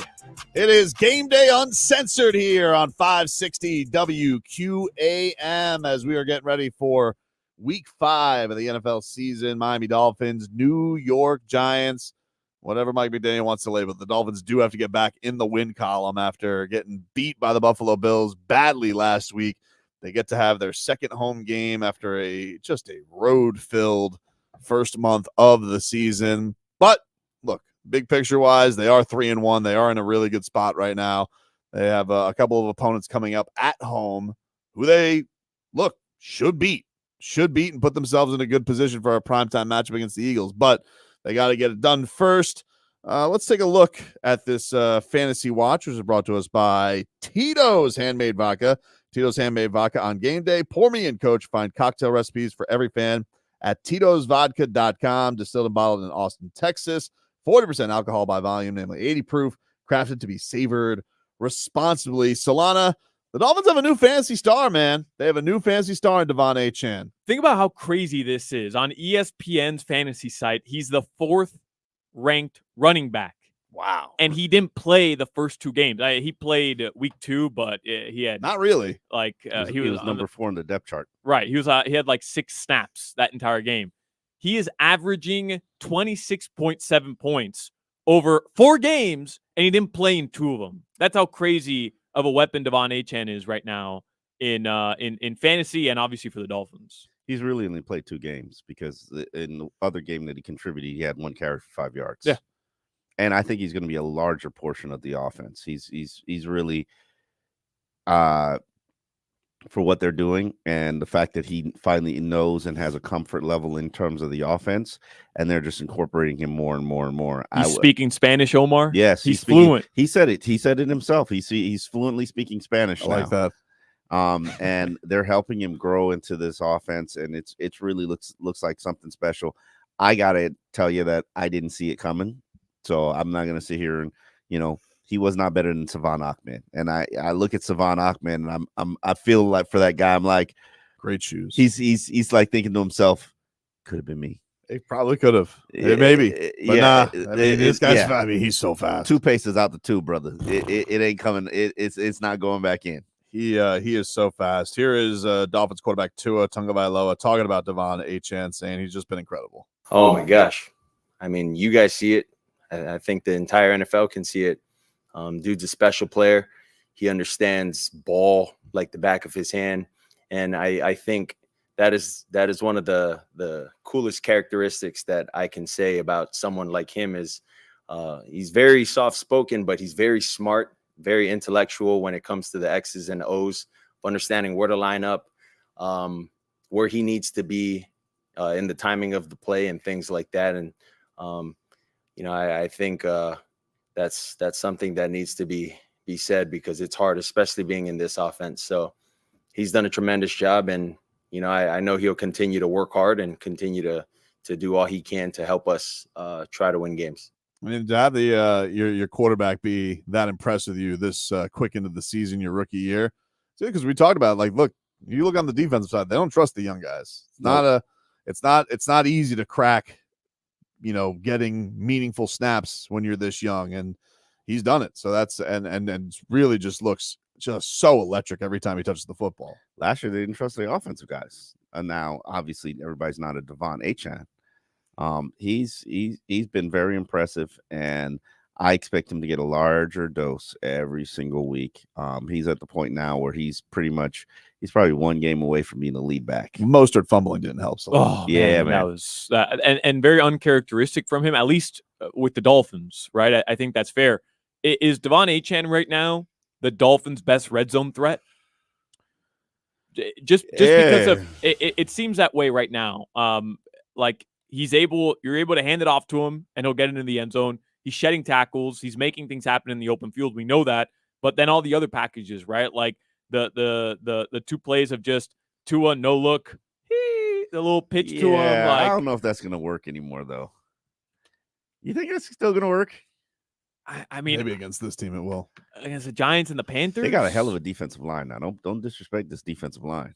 It is Game Day Uncensored here on 560 WQAM as we are getting ready for Week 5 of the NFL season. Miami Dolphins, New York Giants, whatever Mike McDaniel wants to label it. The Dolphins do have to get back in the win column after getting beat by the Buffalo Bills badly last week. They get to have their second home game after just a road-filled first month of the season. But look, big picture-wise, they are 3-1. They are in a really good spot right now. They have a couple of opponents coming up at home who they, should beat and put themselves in a good position for a primetime matchup against the Eagles. But they got to get it done first. Let's take a look at this fantasy watch, which is brought to us by Tito's Handmade Vodka. Tito's Handmade Vodka on game day. Pour me in, coach. Find cocktail recipes for every fan at titosvodka.com. Distilled and bottled in Austin, Texas. 40% alcohol by volume, namely 80 proof. Crafted to be savored responsibly. Solana, the Dolphins have a new fantasy star, man. They have a new fantasy star in Devon A. Chan. Think about how crazy this is. On ESPN's fantasy site, he's the 4th ranked running back. Wow. And he didn't play the first 2 games. He played week 2, but he had not really. He was number 4 on the depth chart. Right. He had like 6 snaps that entire game. He is averaging 26.7 points over 4 games, and he didn't play in 2 of them. That's how crazy of a weapon Devon Achane is right now in fantasy and obviously for the Dolphins. He's really only played 2 games because in the other game that he contributed, he had 1 carry for 5 yards. Yeah. And I think he's going to be a larger portion of the offense. He's really for what they're doing, and the fact that he finally knows and has a comfort level in terms of the offense, and they're just incorporating him more and more and more. He's speaking Spanish, Omar? Yes, he's fluent. He said it. He said it himself. He's fluently speaking Spanish now. I like that. And they're helping him grow into this offense, and it's really looks like something special. I gotta tell you that I didn't see it coming, so I'm not gonna sit here and he was not better than Savon Ahmed. And I look at Savon Ahmed and I feel like for that guy, I'm like, great shoes. He's like thinking to himself, could have been me. He probably could have. Maybe. But nah. I mean, this guy's I mean, he's so fast. 2 paces out the tube, brother. It ain't coming. It's not going back in. He is so fast. Here is Dolphins quarterback Tua Tagovailoa talking about Devon Achane, saying he's just been incredible. Oh my gosh. I mean, you guys see it. I think the entire NFL can see it. Dude's a special player. He understands ball like the back of his hand. And I think that is one of the coolest characteristics that I can say about someone like him is he's very soft-spoken, but he's very smart, very intellectual when it comes to the X's and O's, of understanding where to line up, where he needs to be in the timing of the play and things like that. And, I think that's something that needs to be said because it's hard, especially being in this offense. So he's done a tremendous job. And, I know he'll continue to work hard and continue to do all he can to help us try to win games. I mean, to have the your quarterback be that impressed with you this quick into the season, your rookie year, because we talked about look, you look on the defensive side, they don't trust the young guys. It's not easy to crack, getting meaningful snaps when you're this young, and he's done it. So that's and really just looks just so electric every time he touches the football. Last year they didn't trust the offensive guys, and now obviously everybody's not a Devon Achane. He's been very impressive, and I expect him to get a larger dose every single week. He's at the point now where he's probably one game away from being the lead back. Mostert fumbling didn't help. So oh yeah, man. That was and very uncharacteristic from him, at least with the Dolphins, right? I think that's fair. Is Devon Achane right now the Dolphins' best red zone threat? Just because of it seems that way right now. You're able to hand it off to him and he'll get it into the end zone. He's shedding tackles. He's making things happen in the open field. We know that. But then all the other packages, right? Like the 2 plays of just Tua no look, the little pitch to him. I don't know if that's gonna work anymore though. You think it's still gonna work? I mean, maybe against this team it will. Against the Giants and the Panthers, they got a hell of a defensive line now. Don't disrespect this defensive line.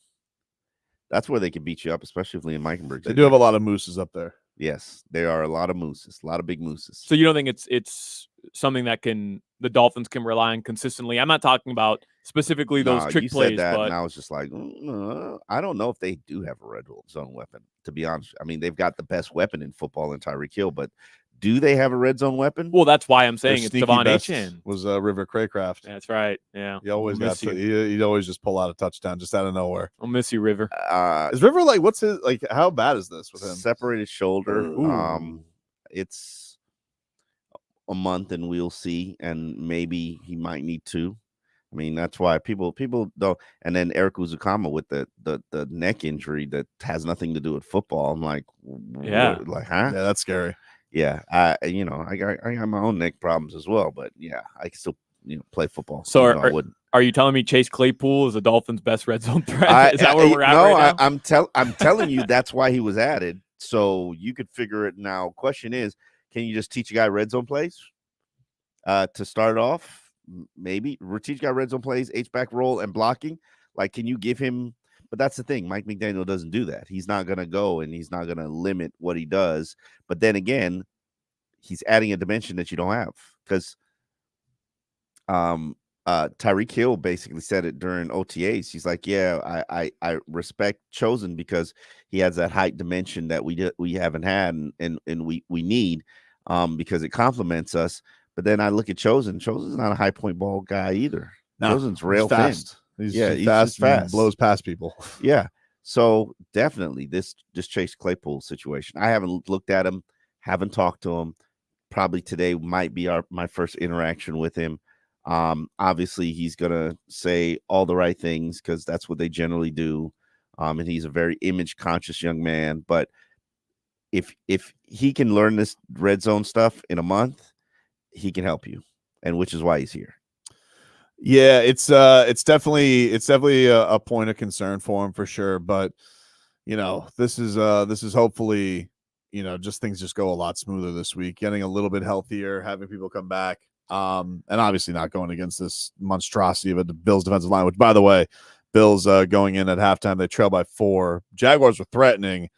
That's where they can beat you up, especially if Liam Meichenberg's. They do have a lot of mooses up there. Yes, there are a lot of mooses, a lot of big mooses. So you don't think it's something that the Dolphins can rely on consistently? I'm not talking about specifically those trick plays, that, but and I was just like, I don't know if they do have a red zone weapon. To be honest, I mean they've got the best weapon in football in Tyreek Hill, but do they have a red zone weapon? Well, that's why I'm saying it's Devon Achane. Was River Craycraft. That's right. Yeah. He always he'd always just pull out a touchdown just out of nowhere. I'll miss you, River. Is River what's his how bad is this with him? Separated shoulder. It's a month and we'll see. And maybe he might need 2. I mean, that's why people don't. And then Eric Uzukama with the neck injury that has nothing to do with football. I'm like, huh? Yeah, that's scary. Yeah, I got my own neck problems as well, but yeah, I can still play football. So are you telling me Chase Claypool is the Dolphins' best red zone threat? Is that where we're at right now? I'm telling you that's why he was added. So you could figure it now. Question is, can you just teach a guy red zone plays to start off? Maybe teach a guy red zone plays, H-back roll and blocking. Like, can you give him? But that's the thing. Mike McDaniel doesn't do that. He's not going to go and he's not going to limit what he does. But then again, he's adding a dimension that you don't have because Tyreek Hill basically said it during OTAs. He's like, yeah, I respect Chosen because he has that height dimension that we haven't had and we need because it complements us. But then I look at Chosen. Chosen's not a high point ball guy either. No, Chosen's rail fast. Thin. He's fast. Blows past people. Yeah. So definitely this Chase Claypool situation. I haven't looked at him, haven't talked to him. Probably today might be my first interaction with him. Obviously he's gonna say all the right things because that's what they generally do. And he's a very image conscious young man. But if he can learn this red zone stuff in a month, he can help you, and which is why he's here. Yeah, it's definitely a point of concern for him for sure. But this is hopefully just things just go a lot smoother this week, getting a little bit healthier, having people come back, and obviously not going against this monstrosity of a Bills defensive line. Which, by the way, Bills going in at halftime, they trail by 4. Jaguars were threatening,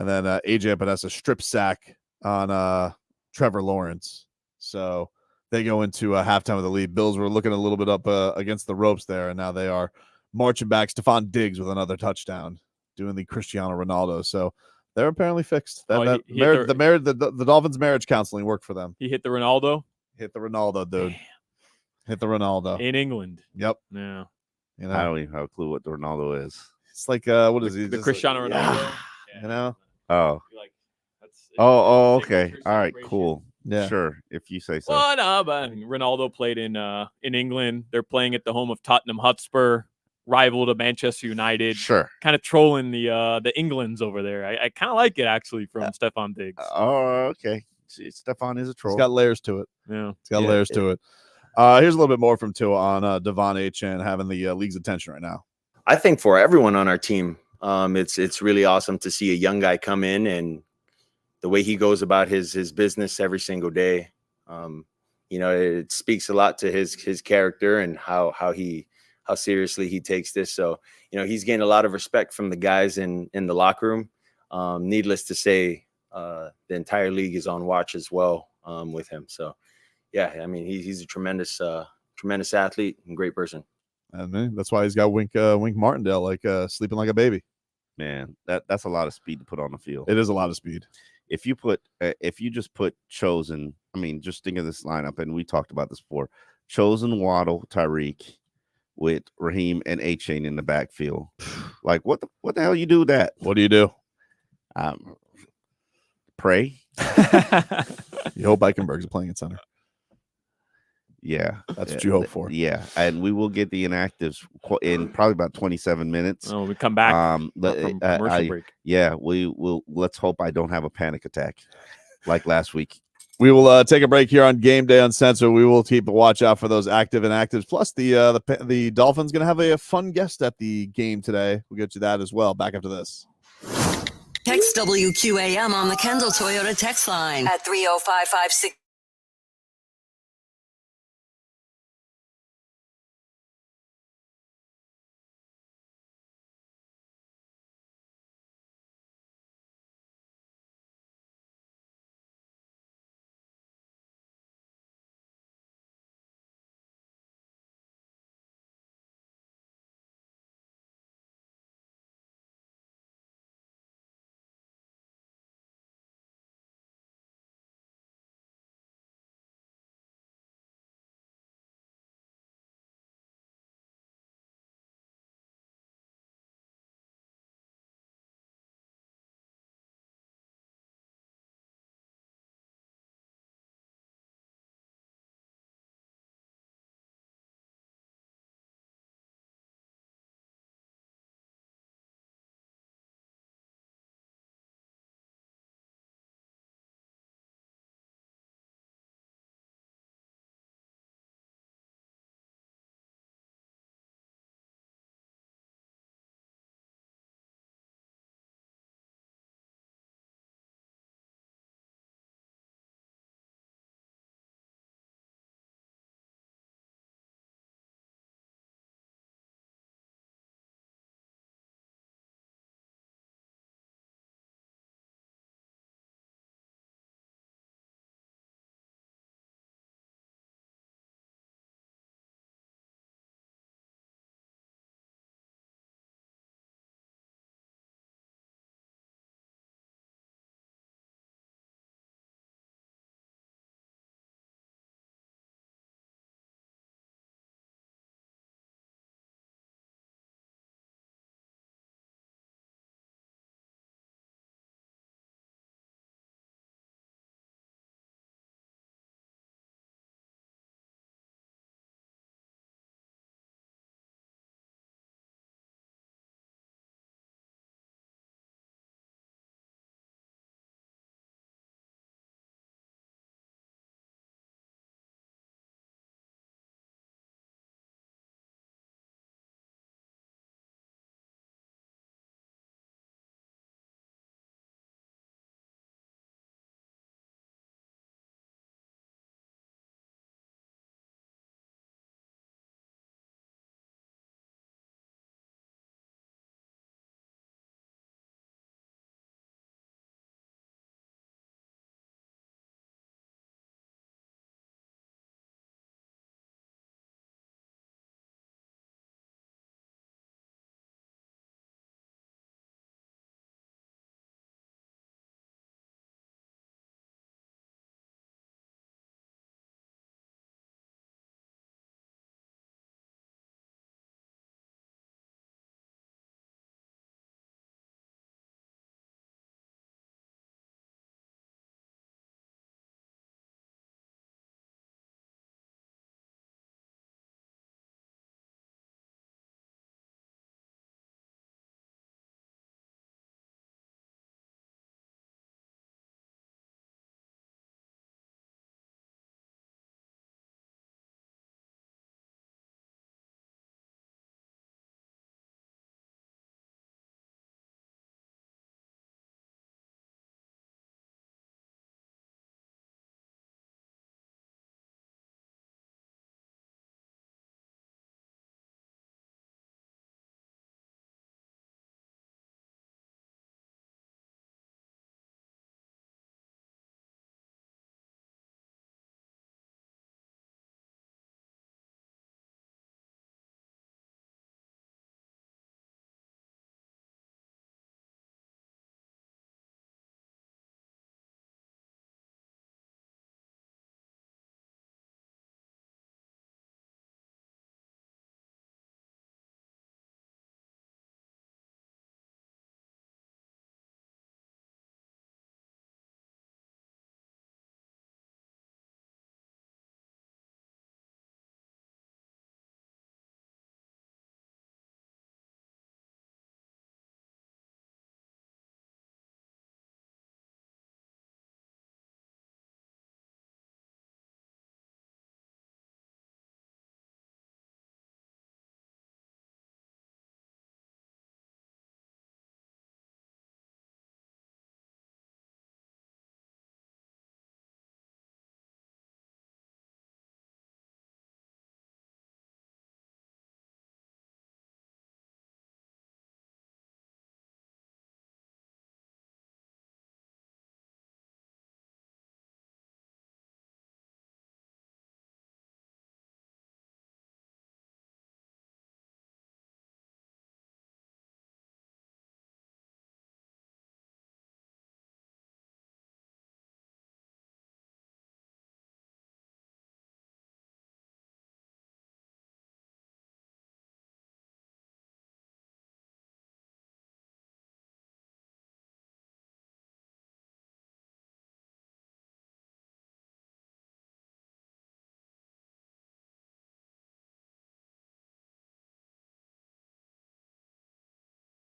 And then AJ Epinesa strip sack on Trevor Lawrence. So they go into halftime of the lead. Bills were looking a little bit up against the ropes there, and now they are marching back. Stephon Diggs with another touchdown, doing the Cristiano Ronaldo. So they're apparently fixed. The Dolphins' marriage counseling worked for them. He hit the Ronaldo. Hit the Ronaldo, dude. Hit the Ronaldo In England. Yep. Yeah. You know, I don't even have a clue what the Ronaldo is. it's like what is he? The Just Cristiano like, Ronaldo. yeah, you know. Oh. Like, Okay. All right. Cool. Yeah. Sure. If you say so. Well, no, but I mean, Ronaldo played in England. They're playing at the home of Tottenham Hotspur, rival to Manchester United. Sure. Kind of trolling the Englands over there. I kind of like it actually from Stephon Diggs. Oh, okay. Stephon is a troll. It's got layers to it. Yeah. It's got layers to it. Here's a little bit more from Tua on Devon Achane having the league's attention right now. I think for everyone on our team, it's really awesome to see a young guy come in and the way he goes about his business every single day. It speaks a lot to his character and how seriously he takes this. So, he's gained a lot of respect from the guys in the locker room. Needless to say, the entire league is on watch as well with him. So, yeah, I mean, he's a tremendous athlete and great person. And that's why he's got Wink Martindale like sleeping like a baby. Man, that's a lot of speed to put on the field. It is a lot of speed. If you just put Chosen, I mean, just think of this lineup, and we talked about this before. Chosen, Waddle, Tyreek, with Raheem and Achane in the backfield. Like, what the hell you do with that? What do you do? Pray. You hope Eichenberg's playing at center. Yeah, that's what you hope for. Yeah, and we will get the inactives in probably about 27 minutes. Oh, we come back from commercial break. Yeah, we will. Let's hope I don't have a panic attack like last week. We will take a break here on Game Day Uncensored. We will keep a watch out for those active inactives. Plus, the Dolphins going to have a fun guest at the game today. We'll get you that as well. Back after this. Text WQAM on the Kendall Toyota text line at 30556.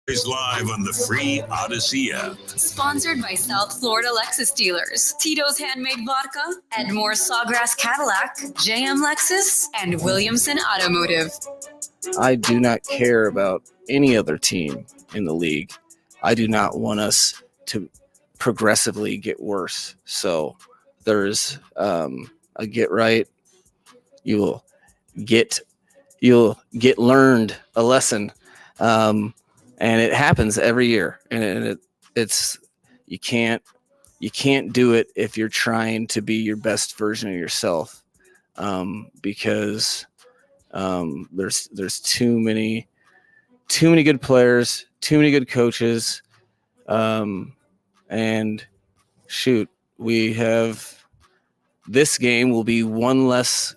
Is live on the free Odyssey app. Sponsored by South Florida Lexus dealers, Tito's Handmade Vodka, Edmore Sawgrass Cadillac, JM Lexus, and Williamson Automotive. I do not care about any other team in the league. I do not want us to progressively get worse. So there's a get right. You'll get learned a lesson. And it happens every year. And it's you can't do it if you're trying to be your best version of yourself. Because there's too many good players, too many good coaches, and shoot, we have this game will be one less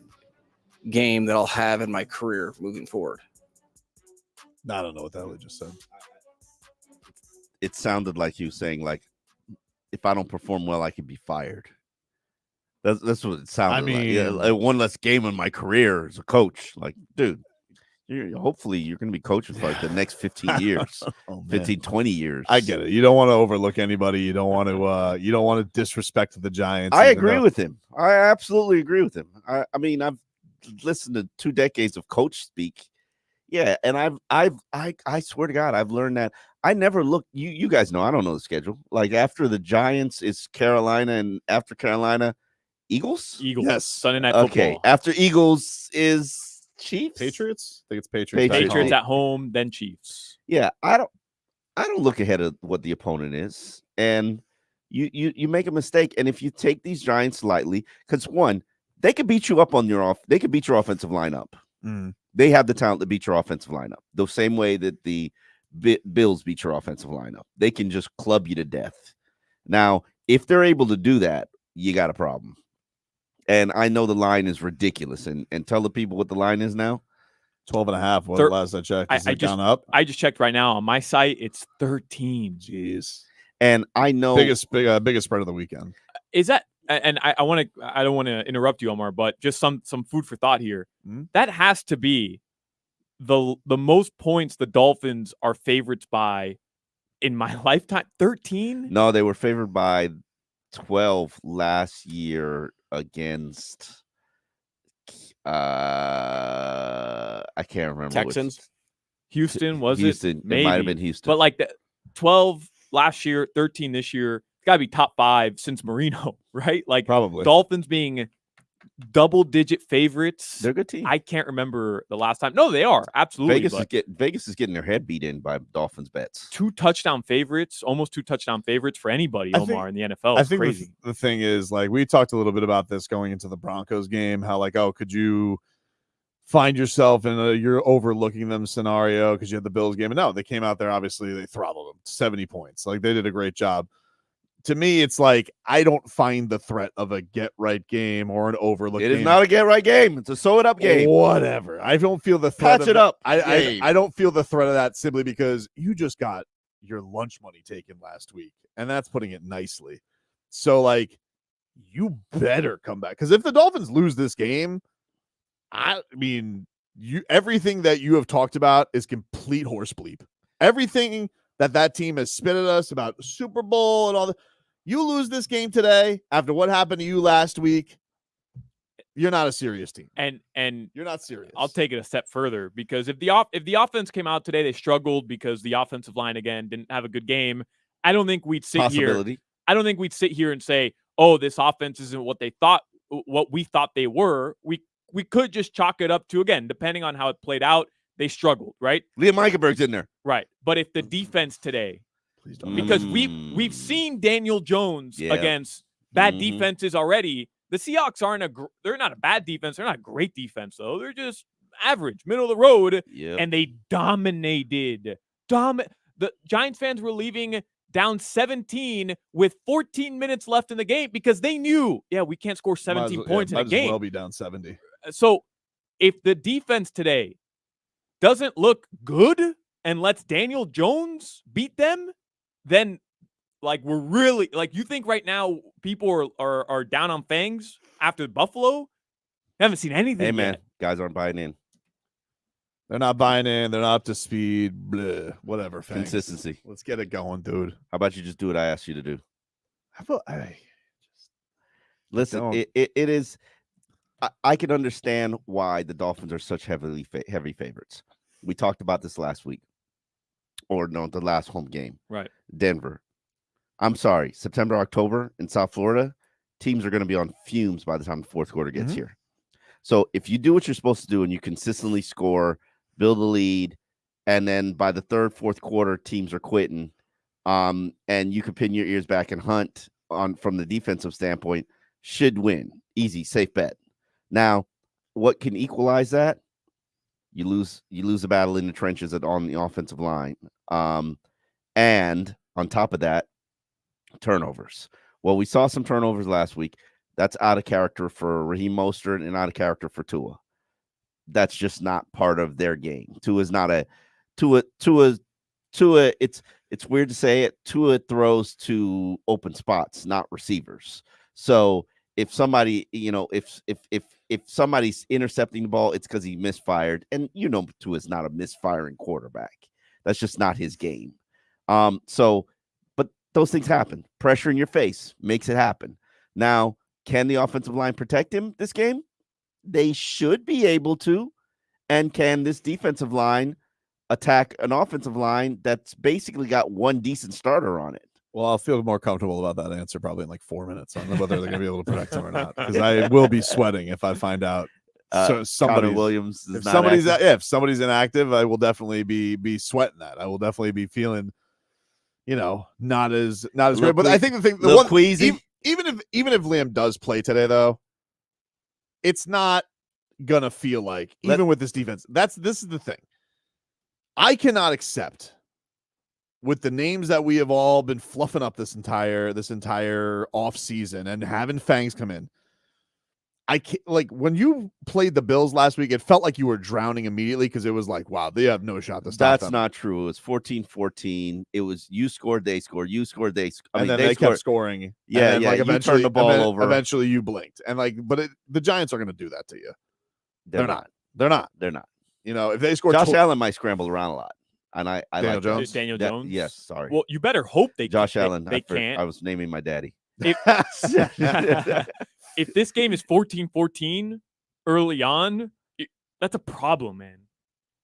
game that I'll have in my career moving forward. I don't know what the hell he just said. It sounded like you saying, like, if I don't perform well, I could be fired. That's what it sounded like. Yeah, like one less game in my career as a coach. Like, dude, hopefully you're going to be coaching for like the next 15 years, 20 years. I get it. You don't want to overlook anybody. You don't want to disrespect the Giants. I agree with him. I absolutely agree with him. I mean, I've listened to 2 decades of coach speak. Yeah, and I swear to God, I've learned that I never look. You guys know I don't know the schedule. Like after the Giants is Carolina, and after Carolina, Eagles. Yes, Sunday Night Football. Okay, after Eagles is Chiefs, Patriots. I think it's Patriots. Patriots at home, then Chiefs. Yeah, I don't look ahead of what the opponent is, and you make a mistake, and if you take these Giants lightly, because one, they could beat you up on they could beat your offensive lineup. They have the talent to beat your offensive lineup the same way that the Bills beat your offensive lineup. They can just club you to death. Now, if they're able to do that, you got a problem. And I know the line is ridiculous. And tell the people what the line is now. 12.5. What last I checked? Has it gone up? I just checked right now on my site. It's 13. Jeez. And I know biggest spread of the weekend. Is that? And I don't want to interrupt you, Omar, but just some food for thought here. That has to be the most points the Dolphins are favorites by in my lifetime. 13? No, they were favored by 12 last year against I can't remember. Texans. Houston, was Houston, it? Maybe. It might have been Houston. But like 12 last year, 13 this year. It's got to be top 5 since Marino, right? Like probably Dolphins being double-digit favorites. They're a good team. I can't remember the last time. No, they are absolutely. Vegas is getting their head beat in by Dolphins bets. 2 touchdown favorites, almost 2 touchdown favorites for anybody. Omar in the NFL. I think crazy. The thing is, like, we talked a little bit about this going into the Broncos game. How like, oh, could you find yourself in you're overlooking them scenario because you had the Bills game? And no, they came out there. Obviously, they throttled them 70 points. Like they did a great job. To me, it's like I don't find the threat of a get-right game or an overlook game. It is not a get-right game. It's a sew-it-up game. Whatever. I don't feel the threat Patch it up. I don't feel the threat of that simply because you just got your lunch money taken last week, and that's putting it nicely. So, like, you better come back. Because if the Dolphins lose this game, I mean, everything that you have talked about is complete horse bleep. Everything that team has spit at us about Super Bowl and all that. You lose this game today after what happened to you last week, you're not a serious team. And you're not serious. I'll take it a step further because if the offense came out today, they struggled because the offensive line again didn't have a good game. I don't think we'd sit here. I don't think we'd sit here and say, "Oh, this offense isn't what we thought they were." We could just chalk it up to, again, depending on how it played out, they struggled, right? Liam Eichenberg's in there, right? But if the defense today. Because we've seen Daniel Jones against bad defenses already. The Seahawks they're not a bad defense. They're not a great defense, though. They're just average, middle of the road. And they dominated. The Giants fans were leaving down 17 with 14 minutes left in the game because they knew, we can't score 17 points in a game. Might as well be down 70. So if the defense today doesn't look good and lets Daniel Jones beat them, then like we're really like you think right now people are down on Fangs after Buffalo? I haven't seen anything. Hey man, yet. guys aren't buying in. They're not buying in. They're not up to speed. Blah, whatever. Fangs. Consistency. Let's get it going, dude. How about you just do what I asked you to do? How about listen? It is. I can understand why the Dolphins are such heavy favorites. We talked about this last week, or no, the last home game. Right. Denver. I'm sorry. September, October in South Florida, teams are going to be on fumes by the time the fourth quarter gets here. So if you do what you're supposed to do and you consistently score, build a lead, and then by the third, fourth quarter, teams are quitting, and you can pin your ears back and hunt on from the defensive standpoint, should win. Easy, safe bet. Now, what can equalize that? You lose a battle in the trenches on the offensive line. And on top of that, turnovers. Well, we saw some turnovers last week. That's out of character for Raheem Mostert and out of character for Tua. That's just not part of their game. Tua's not a Tua. It's weird to say it. Tua throws to open spots, not receivers. So if somebody, if somebody's intercepting the ball, it's because he misfired. And Tua's not a misfiring quarterback. That's just not his game. But those things happen. Pressure in your face makes it happen. Now, can the offensive line protect him this game? They should be able to. And can this defensive line attack an offensive line that's basically got one decent starter on it? Well, I'll feel more comfortable about that answer probably in like 4 minutes. I don't know whether they're going to be able to protect him or not, because I will be sweating if I find out somebody Williams is if somebody's inactive, I will definitely be sweating that. I will definitely be feeling, not as good. But I think the one queasy. Even if Liam does play today, though, it's not gonna feel like with this defense. This is the thing. I cannot accept, with the names that we have all been fluffing up this entire off season and having Fangs come in. I can't, when you played the Bills last week, it felt like you were drowning immediately because it was like, wow, they have no shot to stop them. That's not true. It was 14-14. It was you scored, they scored, you scored, they scored. And then they kept scoring. Yeah, and then, you turned the ball over. Eventually you blinked. And the Giants are going to do that to you. They're not. They're not. If they score, Josh Allen might scramble around a lot. And I Daniel like Jones. Daniel Jones. Yes, sorry. Well, you better hope Josh Allen. They can't. I was naming my daddy. If this game is 14-14 early on, that's a problem, man.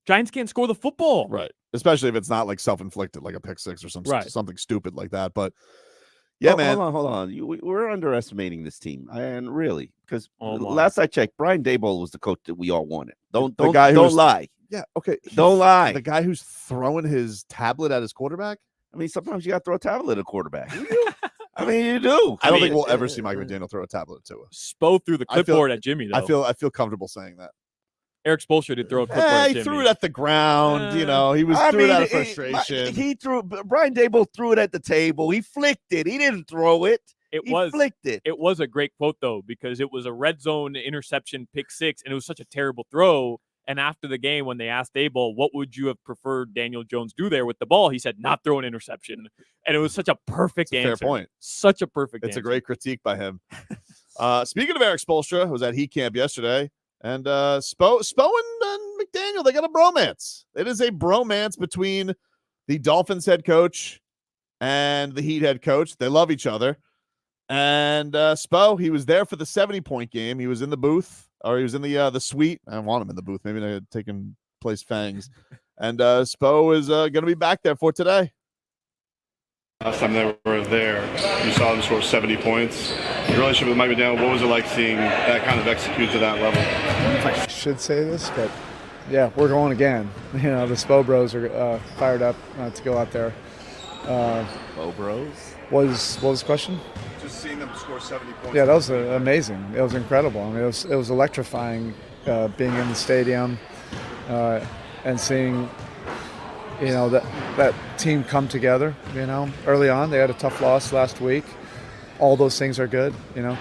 Giants can't score the football. Right. Especially if it's not like self-inflicted, like a pick six or something stupid like that. But man. Hold on. We're underestimating this team. And really, because last I checked, Brian Daboll was the coach that we all wanted. Don't lie. Yeah. Okay. Don't lie. The guy who's throwing his tablet at his quarterback. I mean, sometimes you got to throw a tablet at a quarterback. I mean, you do. I don't think we'll ever see Mike McDaniel throw a tablet to us. Spo threw the clipboard at Jimmy, though. I feel comfortable saying that. Eric Spoelstra did throw a clipboard at Jimmy. He threw it at the ground. He threw it out of frustration. Brian Daboll threw it at the table. He flicked it. He didn't throw it. He flicked it. It was a great quote, though, because it was a red zone interception pick six, and it was such a terrible throw. And after the game, when they asked Daboll, what would you have preferred Daniel Jones do there with the ball? He said, not throw an interception. And it was such a perfect answer. Fair point. Such a perfect answer. It's a great critique by him. Speaking of Eric Spoelstra, who was at Heat Camp yesterday, and Spo and McDaniel, they got a bromance. It is a bromance between the Dolphins head coach and the Heat head coach. They love each other. And Spo, he was there for the 70-point game. He was in the booth. Or he was in the suite. I don't want him in the booth. Maybe they had taken place Fangs. And Spo is going to be back there for today. Last time they were there, you saw them score 70 points. Your relationship with Mike McDaniel, what was it like seeing that kind of execute to that level? I should say this, but yeah, we're going again. The Spo Bros are fired up to go out there. Spo Bros? What was the question? Just seeing them score 70 points. Yeah, that was amazing. It was incredible. I mean, it was electrifying being in the stadium and seeing, that team come together. Early on, they had a tough loss last week. All those things are good.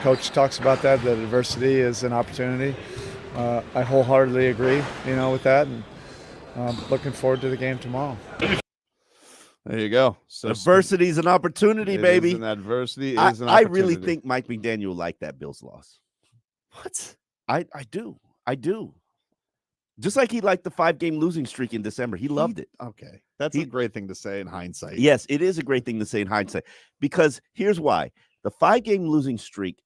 Coach talks about that adversity is an opportunity. I wholeheartedly agree, with that, and looking forward to the game tomorrow. There you go. So adversity is an opportunity, baby. Adversity is an opportunity. I really think Mike McDaniel liked that Bills loss. What? I do. Just like he liked the 5-game losing streak in December. He loved it. Okay. That's a great thing to say in hindsight. Yes, it is a great thing to say in hindsight, because here's why. The 5-game losing streak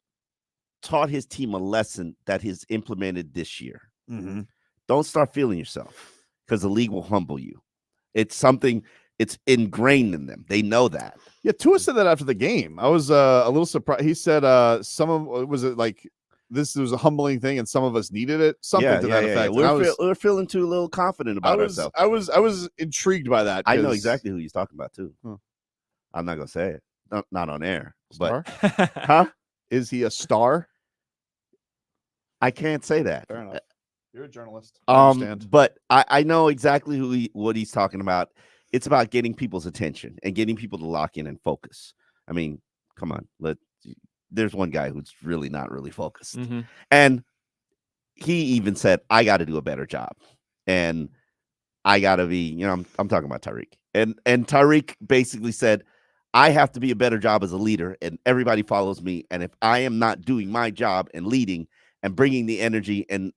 taught his team a lesson that he's implemented this year. Mm-hmm. Don't start feeling yourself, because the league will humble you. It's something, it's ingrained in them. They know that. Yeah, Tua said that after the game. I was a little surprised. He said was it like this was a humbling thing and some of us needed it? Something to that effect. We're feeling too a little confident about ourselves. I was intrigued by that. I know exactly who he's talking about too. I'm not gonna say it. Not on air. Star? But huh? Is he a star? I can't say that. Fair enough. You're a journalist. I understand. But I know exactly what he's talking about. It's about getting people's attention and getting people to lock in and focus. I mean, come on. There's one guy who's really not really focused. Mm-hmm. And he even said, I got to do a better job. And I got to be, I'm talking about Tyreek. And Tyreek basically said, I have to be a better job as a leader, and everybody follows me. And if I am not doing my job and leading and bringing the energy and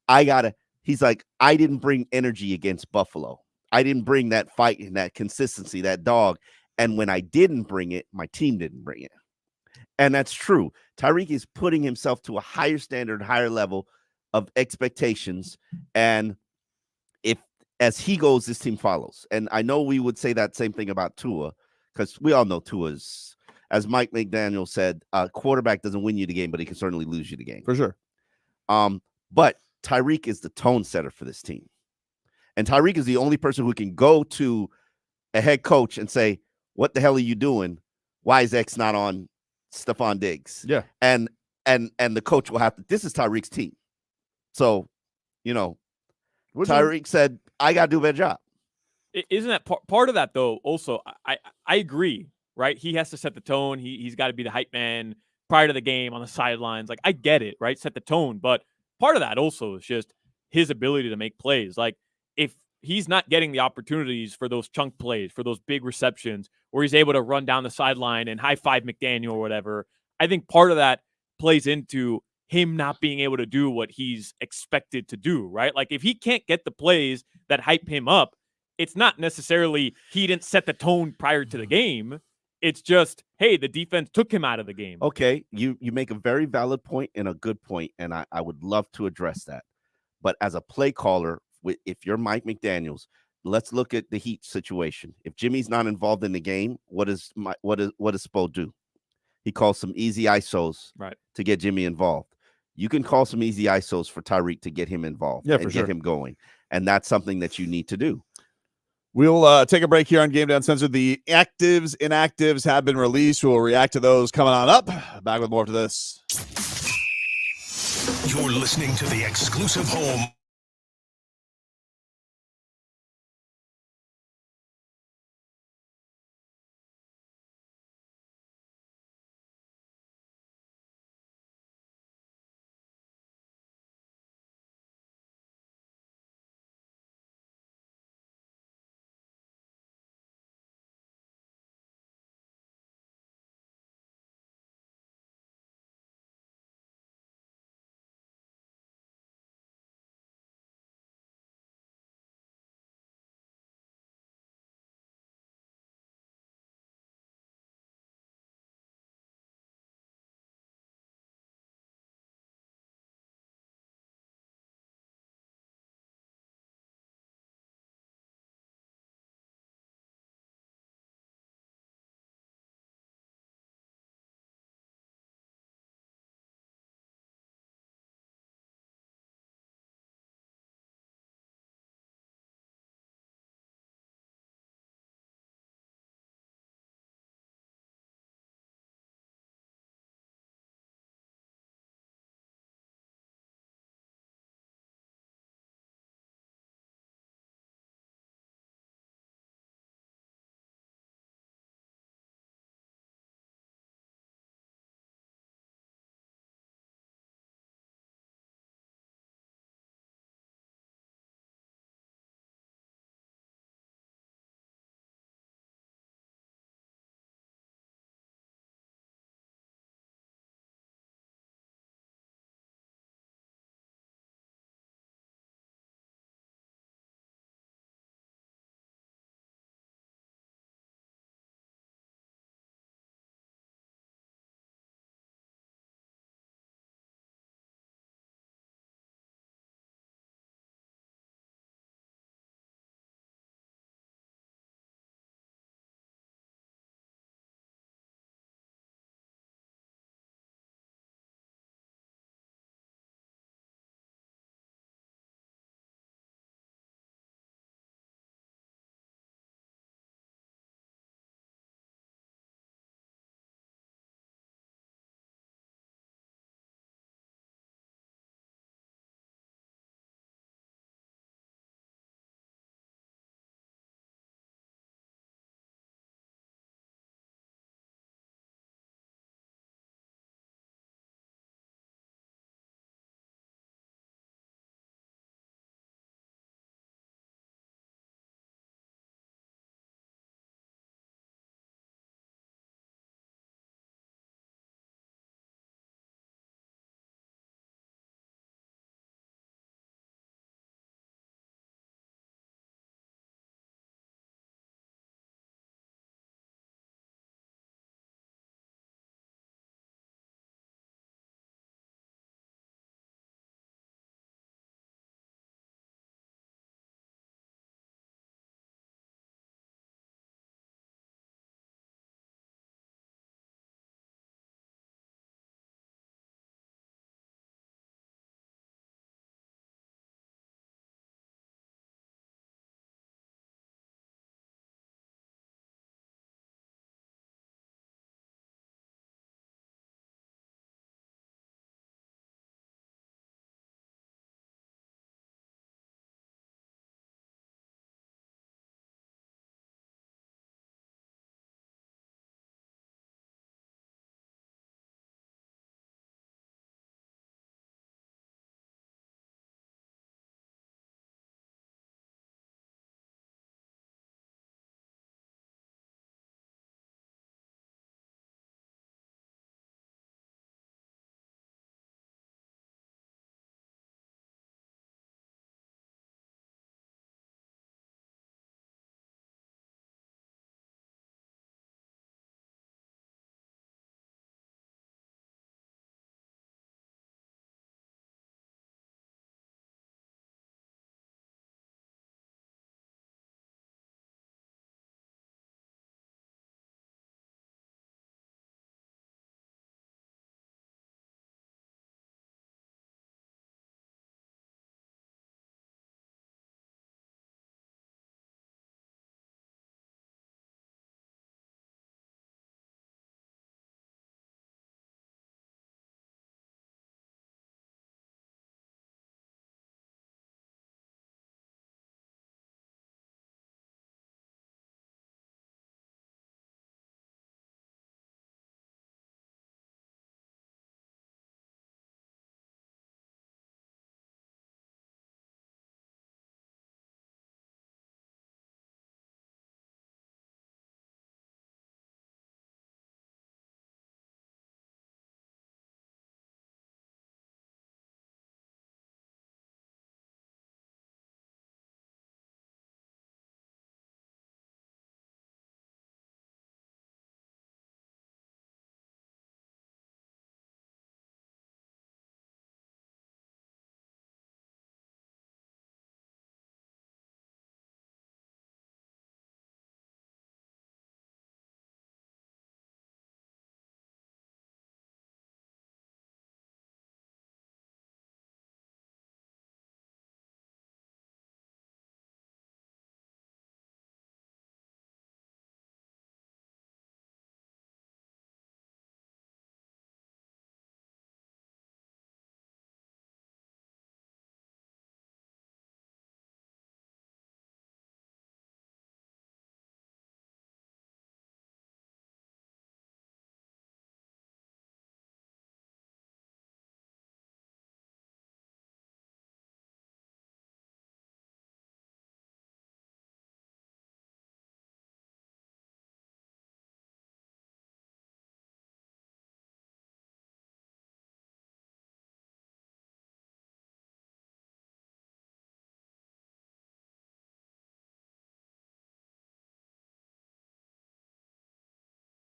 I got to, he's like, I didn't bring energy against Buffalo. I didn't bring that fight and that consistency, that dog. And when I didn't bring it, my team didn't bring it. And that's true. Tyreek is putting himself to a higher standard, higher level of expectations. And as he goes, this team follows. And I know we would say that same thing about Tua, because we all know Tua's, as Mike McDaniel said, quarterback doesn't win you the game, but he can certainly lose you the game. For sure. But Tyreek is the tone setter for this team. And Tyreek is the only person who can go to a head coach and say, what the hell are you doing? Why is X not on Stephon Diggs? Yeah. And the coach will have to, this is Tyreek's team. So, Tyreek said, I got to do a better job. Isn't that part of that, though? Also, I agree, right? He has to set the tone. He's got to be the hype man prior to the game on the sidelines. Like, I get it, right? Set the tone. But part of that also is just his ability to make plays. Like, if he's not getting the opportunities for those chunk plays, for those big receptions, where he's able to run down the sideline and high five McDaniel or whatever, I think part of that plays into him not being able to do what he's expected to do, right? Like, if he can't get the plays that hype him up, it's not necessarily he didn't set the tone prior to the game. It's just, hey, the defense took him out of the game. Okay, you make a very valid point and a good point, and I would love to address that. But as a play caller, if you're Mike McDaniels, let's look at the Heat situation. If Jimmy's not involved in the game, what does Spo do? He calls some easy ISOs to get Jimmy involved. You can call some easy ISOs for Tyreek to get him involved and get him going. And that's something that you need to do. We'll take a break here on Gameday Uncensored. The actives, inactives have been released. We'll react to those coming on up. Back with more after this. You're listening to the exclusive home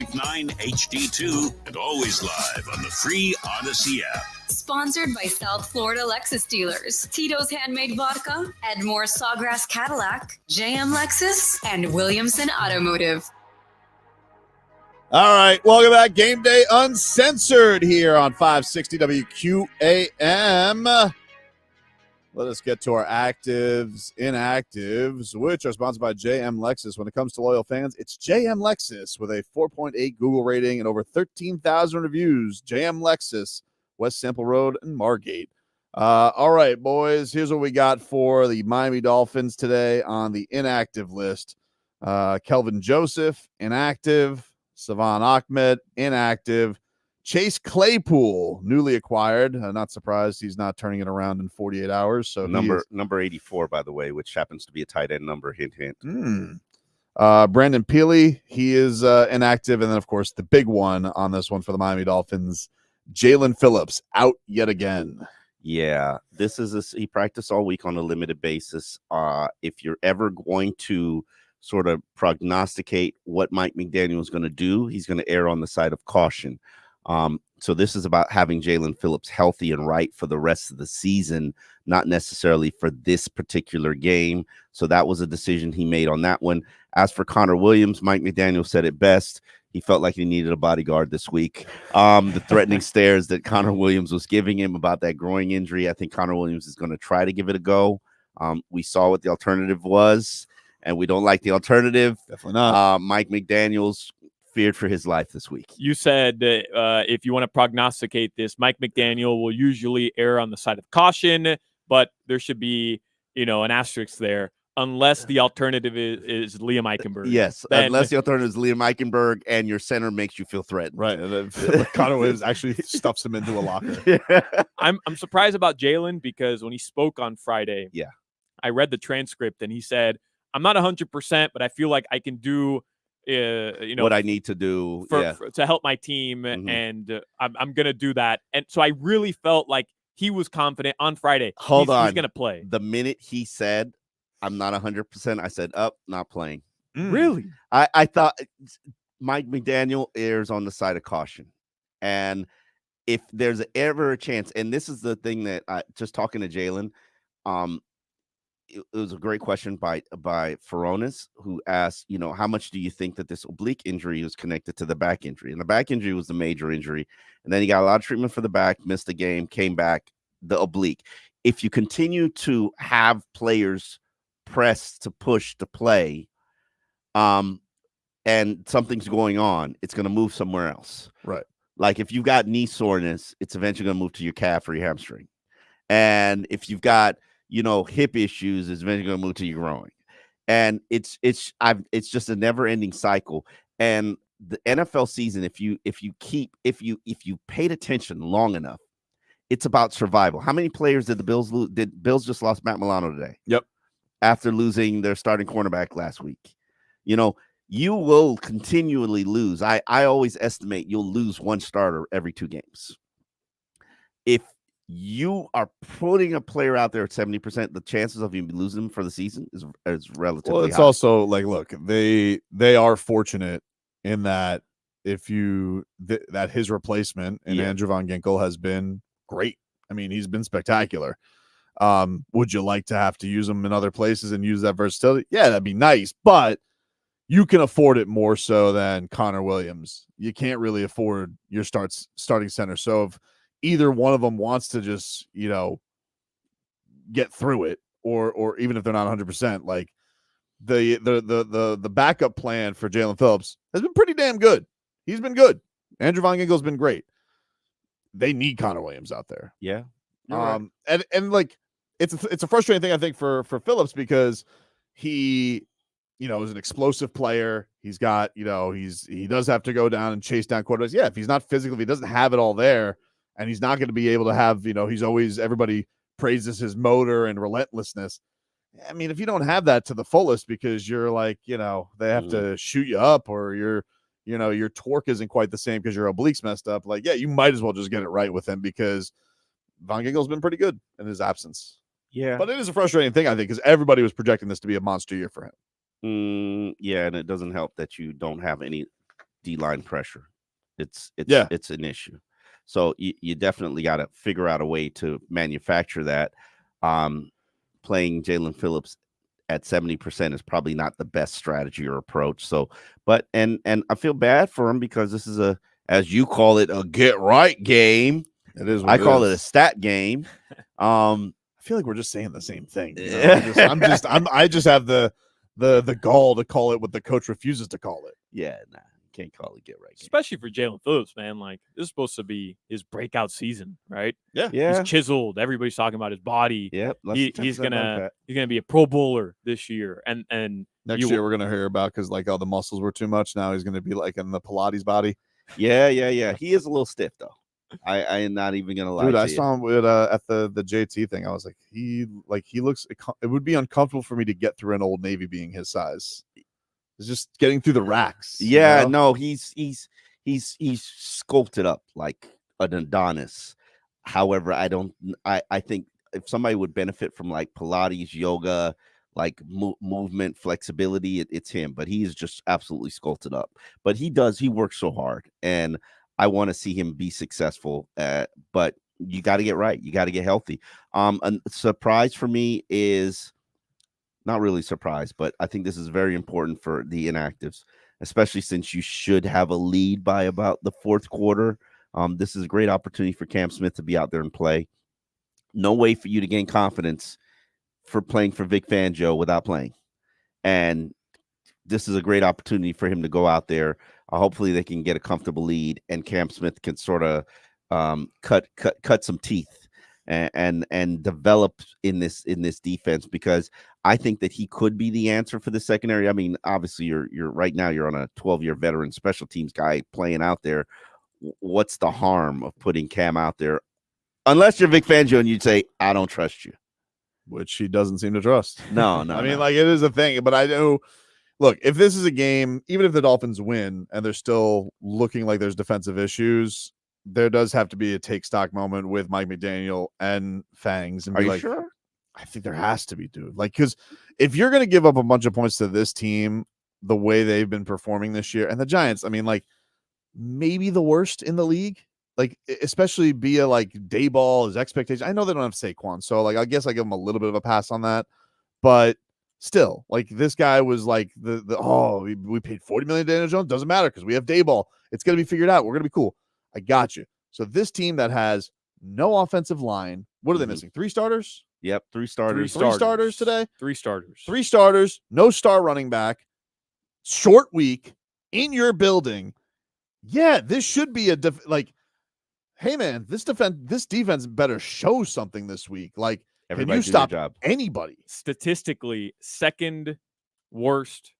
101.9 HD2 and always live on the free Odyssey app. Sponsored by South Florida Lexus dealers, Tito's Handmade Vodka, Edmore Sawgrass Cadillac, JM Lexus, and Williamson Automotive. All right, welcome back. Game Day Uncensored here on 560 WQAM. Let us get to our actives, inactives, which are sponsored by JM Lexus. When it comes to loyal fans, it's JM Lexus with a 4.8 Google rating and over 13,000 reviews. JM Lexus, West Sample Road and Margate. All right, boys, here's what we got for the Miami Dolphins today on the inactive list. Kelvin Joseph, inactive. Savon Ahmed, inactive. Chase Claypool, newly acquired. Not surprised he's not turning it around in 48 hours. So number 84, by the way, which happens to be a tight end number. Hint, hint. Brandon Peely, he is inactive. And then, of course, the big one on this one for the Miami Dolphins, Jalen Phillips, out yet again. Yeah, he practiced all week on a limited basis. If you're ever going to sort of prognosticate what Mike McDaniel is going to do, he's going to err on the side of caution. So this is about having Jalen Phillips healthy and right for the rest of the season, not necessarily for this particular game. So that was a decision he made on that one. As for Connor Williams, Mike McDaniel said it best. He felt like he needed a bodyguard this week. The threatening stares that Connor Williams was giving him about that groin injury, I think Connor Williams is going to try to give it a go. We saw what the alternative was, and we don't like the alternative. Definitely not. Mike McDaniel's feared for his life this week. You said if you want to prognosticate this, Mike McDaniel will usually err on the side of caution, but there should be, an asterisk there. Unless the alternative is Liam Eichenberg. Yes, unless the alternative is Liam Eichenberg and your center makes you feel threatened. Right. And then Connor Williams actually stuffs him into a locker. Yeah. I'm surprised about Jalen because when he spoke on Friday, I read the transcript and he said, I'm not 100%, but I feel like I can do what I need to do to help my team, and I'm going to do that. And so I really felt like he was confident on Friday. He's going to play. The minute he said, I'm not 100%, I said, not playing. Really? I thought Mike McDaniel errs on the side of caution. And if there's ever a chance, and this is the thing that just talking to Jalen, it was a great question by Feronis, who asked, how much do you think that this oblique injury was connected to the back injury? And the back injury was the major injury. And then he got a lot of treatment for the back, missed the game, came back, the oblique. If you continue to have players press to push to play, and something's going on, it's going to move somewhere else. Right. Like if you've got knee soreness, it's eventually going to move to your calf or your hamstring. And if you've got, hip issues, it's eventually going to move to your groin. And it's just a never ending cycle. And the NFL season, if you paid attention long enough, it's about survival. How many players did the Bills lose? Bills just lost Matt Milano today? Yep. After losing their starting cornerback last week. You will continually lose. I always estimate you'll lose one starter every 2 games. If you are putting a player out there at 70%, the chances of you losing them for the season is relatively Well, it's high. also like, look, they are fortunate in that that his replacement in Andrew Von Ginkel has been great. I mean, he's been spectacular. Would you like to have to use them in other places and use that versatility? Yeah, that'd be nice, but you can afford it more so than Connor Williams. You can't really afford your starting center. So if either one of them wants to just, get through it, or even if they're not 100%, like the backup plan for Jalen Phillips has been pretty damn good. He's been good. Andrew Von Ginkel's been great. They need Connor Williams out there. Yeah. And like it's a frustrating thing, I think, for Phillips, because he, is an explosive player. He's got, he does have to go down and chase down quarterbacks. Yeah, if he's not physically, if he doesn't have it all there, and he's not going to be able to have, he's always, everybody praises his motor and relentlessness. I mean, if you don't have that to the fullest because you're like, they have to shoot you up, or your torque isn't quite the same because your oblique's messed up. Like, yeah, you might as well just get it right with him, because Von Ginkel's been pretty good in his absence. Yeah. But it is a frustrating thing, I think, because everybody was projecting this to be a monster year for him. Yeah, and it doesn't help that you don't have any D-line pressure. It's an issue. So you definitely got to figure out a way to manufacture that. Playing Jalen Phillips at 70% is probably not the best strategy or approach. So, but and I feel bad for him because this is as you call it, a get right game. It is. I call it a stat game. I feel like we're just saying the same thing. You know? I just have the gall to call it what the coach refuses to call it. Yeah, nah, can't call it get right game. Especially for Jalen Phillips, man. Like, this is supposed to be his breakout season, right? Yeah. He's chiseled. Everybody's talking about his body. Yep. He's gonna be a Pro Bowler this year, and next year we're gonna hear about because like the muscles were too much. Now he's gonna be like in the Pilates body. Yeah. He is a little stiff though. I am not even gonna lie. Dude, to I you. saw him at the JT thing. I was like, he looks. It would be uncomfortable for me to get through an Old Navy being his size. It's just getting through the racks. Yeah, you know? no, he's sculpted up like an Adonis. However, I think if somebody would benefit from like Pilates, yoga, like movement, flexibility, it's him. But he is just absolutely sculpted up. But he works so hard, and I want to see him be successful. But you got to get right. You got to get healthy. A surprise for me is not really surprised, but I think this is very important for the inactives, especially since you should have a lead by about the fourth quarter. This is a great opportunity for Cam Smith to be out there and play. No way for you to gain confidence for playing for Vic Fangio without playing. And this is a great opportunity for him to go out there. Hopefully they can get a comfortable lead and Cam Smith can sort of cut some teeth and develop in this defense, because I think that he could be the answer for the secondary. I mean, obviously you're right now you're on a 12-year veteran special teams guy playing out there. What's the harm of putting Cam out there? Unless you're Vic Fangio and you'd say, I don't trust you. Which he doesn't seem to trust. No. I mean, like, it is a thing, but I know, look, if this is a game, even if the Dolphins win and they're still looking like there's defensive issues, there does have to be a take stock moment with Mike McDaniel and Fangs. And Are be you like, sure? I think there has to be, dude. Like, because if you're going to give up a bunch of points to this team the way they've been performing this year, and the Giants, I mean, like, maybe the worst in the league, like, especially via like Dayball, his expectation. I know they don't have Saquon, so like I guess I give him a little bit of a pass on that, but still, like, this guy was like we paid $40 million to Daniel Jones, doesn't matter because we have Dayball. It's gonna be figured out. We're gonna be cool. I got you. So this team that has no offensive line, what are they missing? 3 starters? Yep, 3 starters. 3 starters today. 3 starters. 3 starters. No star running back. Short week in your building. Yeah, this should be like, hey man, this defense better show something this week. Like, Everybody can you do their stop job. anybody? Statistically, second worst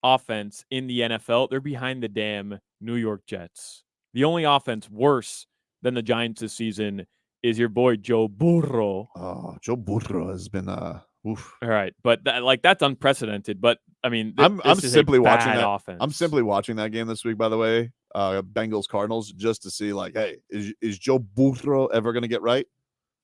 offense in the NFL. They're behind the damn New York Jets. The only offense worse than the Giants this season is your boy Joe Burrow. Oh, Joe Burrow has been oof. All right, but that's unprecedented. But I mean, I'm simply watching that offense. I'm simply watching that game this week, by the way. Bengals Cardinals, just to see, like, hey, is Joe Burrow ever gonna get right?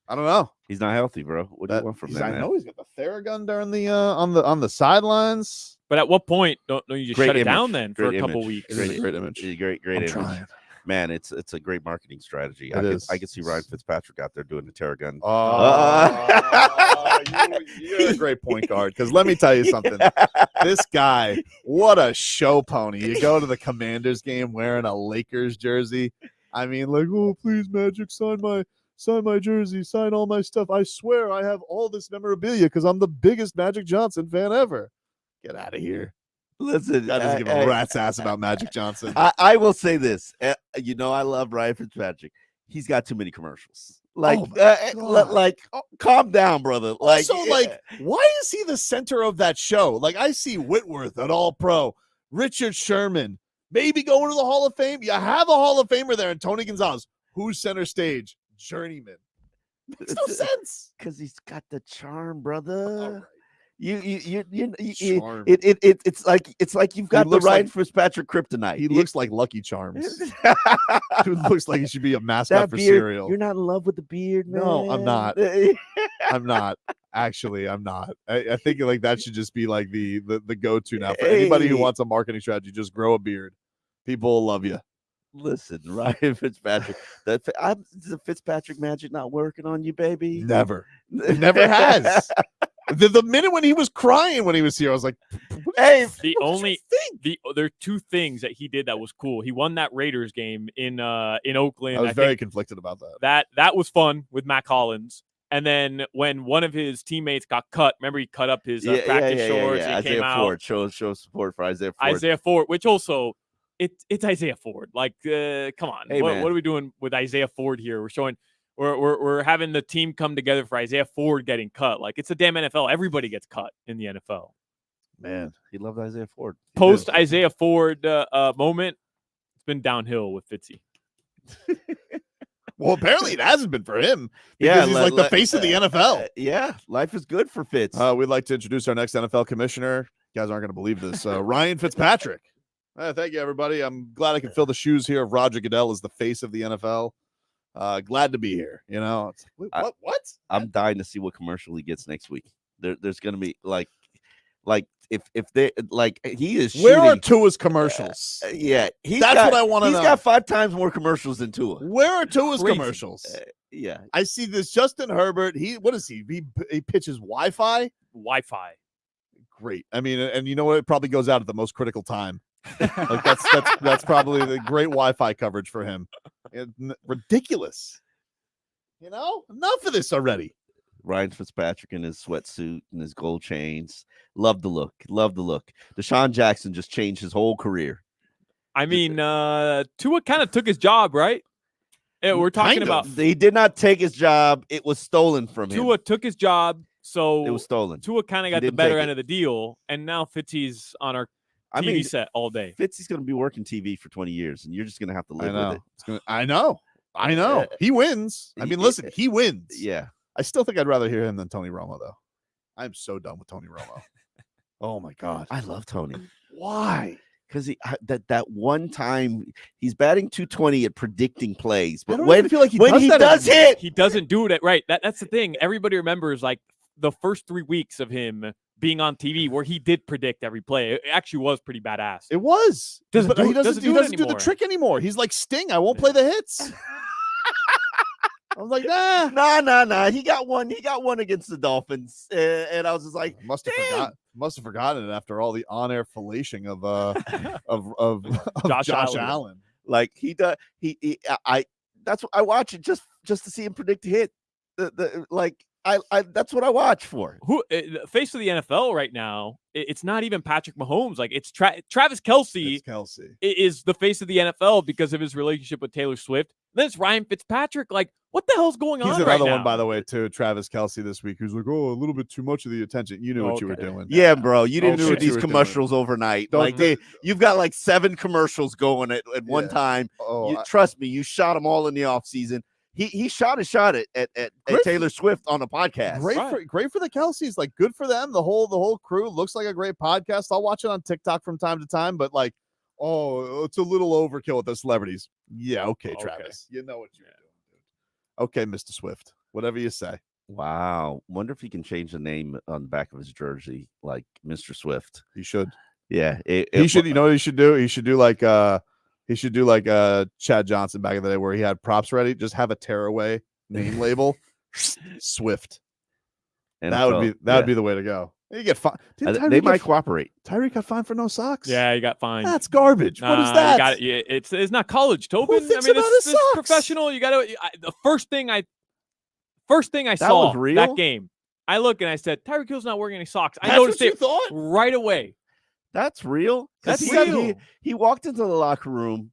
I don't know. He's not healthy, bro. What do you want from that? I man? know he's got the Theragun during the on the sidelines. But at what point don't you just Great shut it image. down then for Great a couple image. weeks? Great image. Great I'm image. trying. Man, it's a great marketing strategy. It is. I could see Ryan Fitzpatrick out there doing the Terragun. You're a great point guard. Because let me tell you something. This guy, what a show pony. You go to the Commanders game wearing a Lakers jersey. I mean, like, oh, please, Magic, sign my jersey, sign all my stuff. I swear I have all this memorabilia because I'm the biggest Magic Johnson fan ever. Get out of here. Listen, I doesn't give a rat's ass about Magic Johnson. I will say this. I love Ryan Fitzpatrick. He's got too many commercials. Like, calm down, brother. Like, Also, like, why is he the center of that show? Like, I see Whitworth at All Pro, Richard Sherman, maybe going to the Hall of Fame. You have a Hall of Famer there, and Tony Gonzalez. Who's center stage? Journeyman. Makes no sense. Because he's got the charm, brother. All right. It's like you've got the Ryan Fitzpatrick kryptonite. He looks like Lucky Charms. Dude looks like he should be a mascot that for beard, cereal. You're not in love with the beard, man. No, I'm not. I'm not. Actually, I'm not. I think like that should just be like the go-to now for anybody who wants a marketing strategy. Just grow a beard. People love you. Listen, Ryan Fitzpatrick. The Fitzpatrick magic not working on you, baby? Never. It never has. The minute when he was crying when he was here, I was like, hey, there are two things that he did that was cool. He won that Raiders game in Oakland. I was very conflicted about that. That was fun with Matt Collins. And then when one of his teammates got cut, remember he cut up his practice shorts. Yeah. And Isaiah Ford show support for Isaiah Ford. Isaiah Ford, which also it's Isaiah Ford. Like, come on, hey, what are we doing with Isaiah Ford here? We're showing. We're having the team come together for Isaiah Ford getting cut. Like, it's a damn NFL. Everybody gets cut in the NFL. Man, he loved Isaiah Ford. Post Isaiah Ford moment, it's been downhill with Fitzy. Well, apparently it hasn't been for him because he's like the face of the NFL. Yeah, life is good for Fitz. We'd like to introduce our next NFL commissioner. You guys aren't going to believe this. Ryan Fitzpatrick. Thank you, everybody. I'm glad I can fill the shoes here of Roger Goodell as the face of the NFL. Glad to be here. You know, it's like, what? I'm dying to see what commercial he gets next week. There's going to be like if they like he is. Where shooting, are Tua's commercials? Yeah, that's what I want to know. He's got 5 times more commercials than Tua. Where are Tua's commercials? Yeah, I see this Justin Herbert. What is he? He pitches Wi-Fi. Great. I mean, and you know what? It probably goes out at the most critical time. Like that's probably the great Wi-Fi coverage for him. Ridiculous. You know, enough of this already. Ryan Fitzpatrick in his sweatsuit and his gold chains. Love the look. Deshaun Jackson just changed his whole career. I mean, Tua kind of took his job, right? We're talking about he did not take his job. It was stolen from him. Tua took his job, so it was stolen. Tua kind of got the better end of the deal, and now Fitzy's on our TV set all day. Fitzy's going to be working TV for 20 years, and you're just going to have to live with it. I know. He wins. I mean, listen, he wins. Yeah. I still think I'd rather hear him than Tony Romo, though. I'm so done with Tony Romo. Oh, my God. I love Tony. Why? Because that one time he's batting 220 at predicting plays, but I feel like when he does hit, he doesn't do it right. That's the thing. Everybody remembers like the first 3 weeks of him being on TV where he did predict every play. It actually was pretty badass. It was. He doesn't do the anymore. trick anymore. He's like Sting. I won't play the hits. I was like, nah. He got one against the Dolphins, and I was just like, must have forgotten it after all the on-air fellation of Josh Allen. Like he does. That's what I watch it just to see him predict a hit. That's what I watch for. Who the face of the NFL right now? It's not even Patrick Mahomes. Like it's Travis Kelce. Is the face of the NFL because of his relationship with Taylor Swift. Then it's Ryan Fitzpatrick. Like what the hell's going on? He's another one, by the way, too. Travis Kelce this week, who's like, a little bit too much of the attention. You knew what you were doing. Yeah, bro. You didn't do these commercials overnight. You've got like 7 commercials going at one time. Trust me, you shot them all in the offseason. He shot a shot at Taylor Swift on a podcast. Great for the Kelceys. Like good for them. The whole crew looks like a great podcast. I'll watch it on TikTok from time to time, but like, it's a little overkill with the celebrities. Yeah, okay, Travis. You know what you're doing, dude. Okay, Mr. Swift. Whatever you say. Wow. Wonder if he can change the name on the back of his jersey, like Mr. Swift. He should. Yeah. He should. You know what he should do? He should do like Chad Johnson back in the day where he had props ready. Just have a tearaway name label. Swift. And that would be the way to go. You get fined. They might cooperate. Tyreek got fined for no socks. Yeah, he got fined. That's garbage. What is that? It's not college, Tobin. Who thinks about his it's socks? professional. You got to. The first thing I saw that game, I look and I said, Tyreek Hill's not wearing any socks. I noticed it right away. That's real. That's real. He walked into the locker room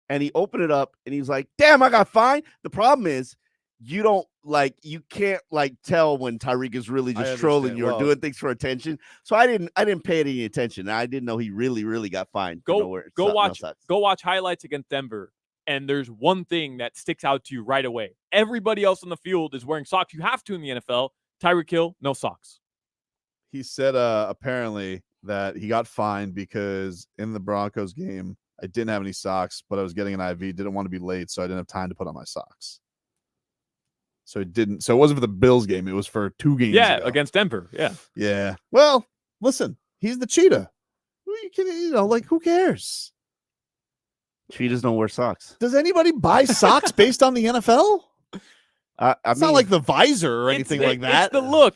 and he opened it up and he was like, damn, I got fined. The problem is you can't tell when Tyreek is really just trolling you or doing things for attention. So I didn't pay any attention. I didn't know he really got fined. Go watch highlights against Denver. And there's one thing that sticks out to you right away. Everybody else on the field is wearing socks. You have to in the NFL. Tyreek Hill, no socks. He said apparently that he got fined because in the Broncos game, I didn't have any socks, but I was getting an IV, didn't want to be late, so I didn't have time to put on my socks. So it wasn't for the Bills game. It was for 2 games ago. Against Denver. Yeah. Yeah. Well, listen, he's the cheetah. Who cares? Cheetahs don't wear socks. Does anybody buy socks based on the NFL? It's not mean, like the visor or anything like that. It's the look.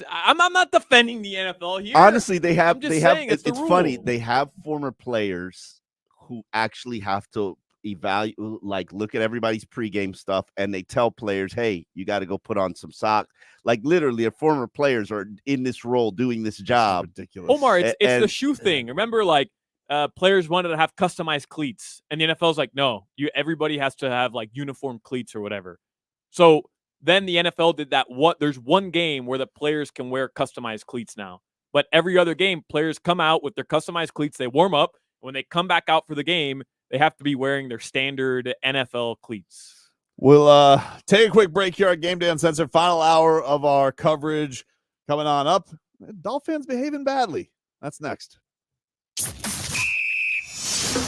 I'm not defending the NFL here. Honestly, they have. I'm just They have. saying it's the rule. funny. They have former players who actually have to evaluate, like look at everybody's pregame stuff, and they tell players, "Hey, you got to go put on some socks." Like literally, former players are in this role doing this job. Ridiculous. Omar, it's the shoe thing. Remember, like players wanted to have customized cleats, and the NFL's like, no, everybody has to have like uniform cleats or whatever. So then the NFL did that. There's one game where the players can wear customized cleats now, but every other game, players come out with their customized cleats. They warm up. When they come back out for the game, they have to be wearing their standard NFL cleats. We'll take a quick break here at Game Day Uncensored. Final hour of our coverage coming on up. Dolphins behaving badly. That's next.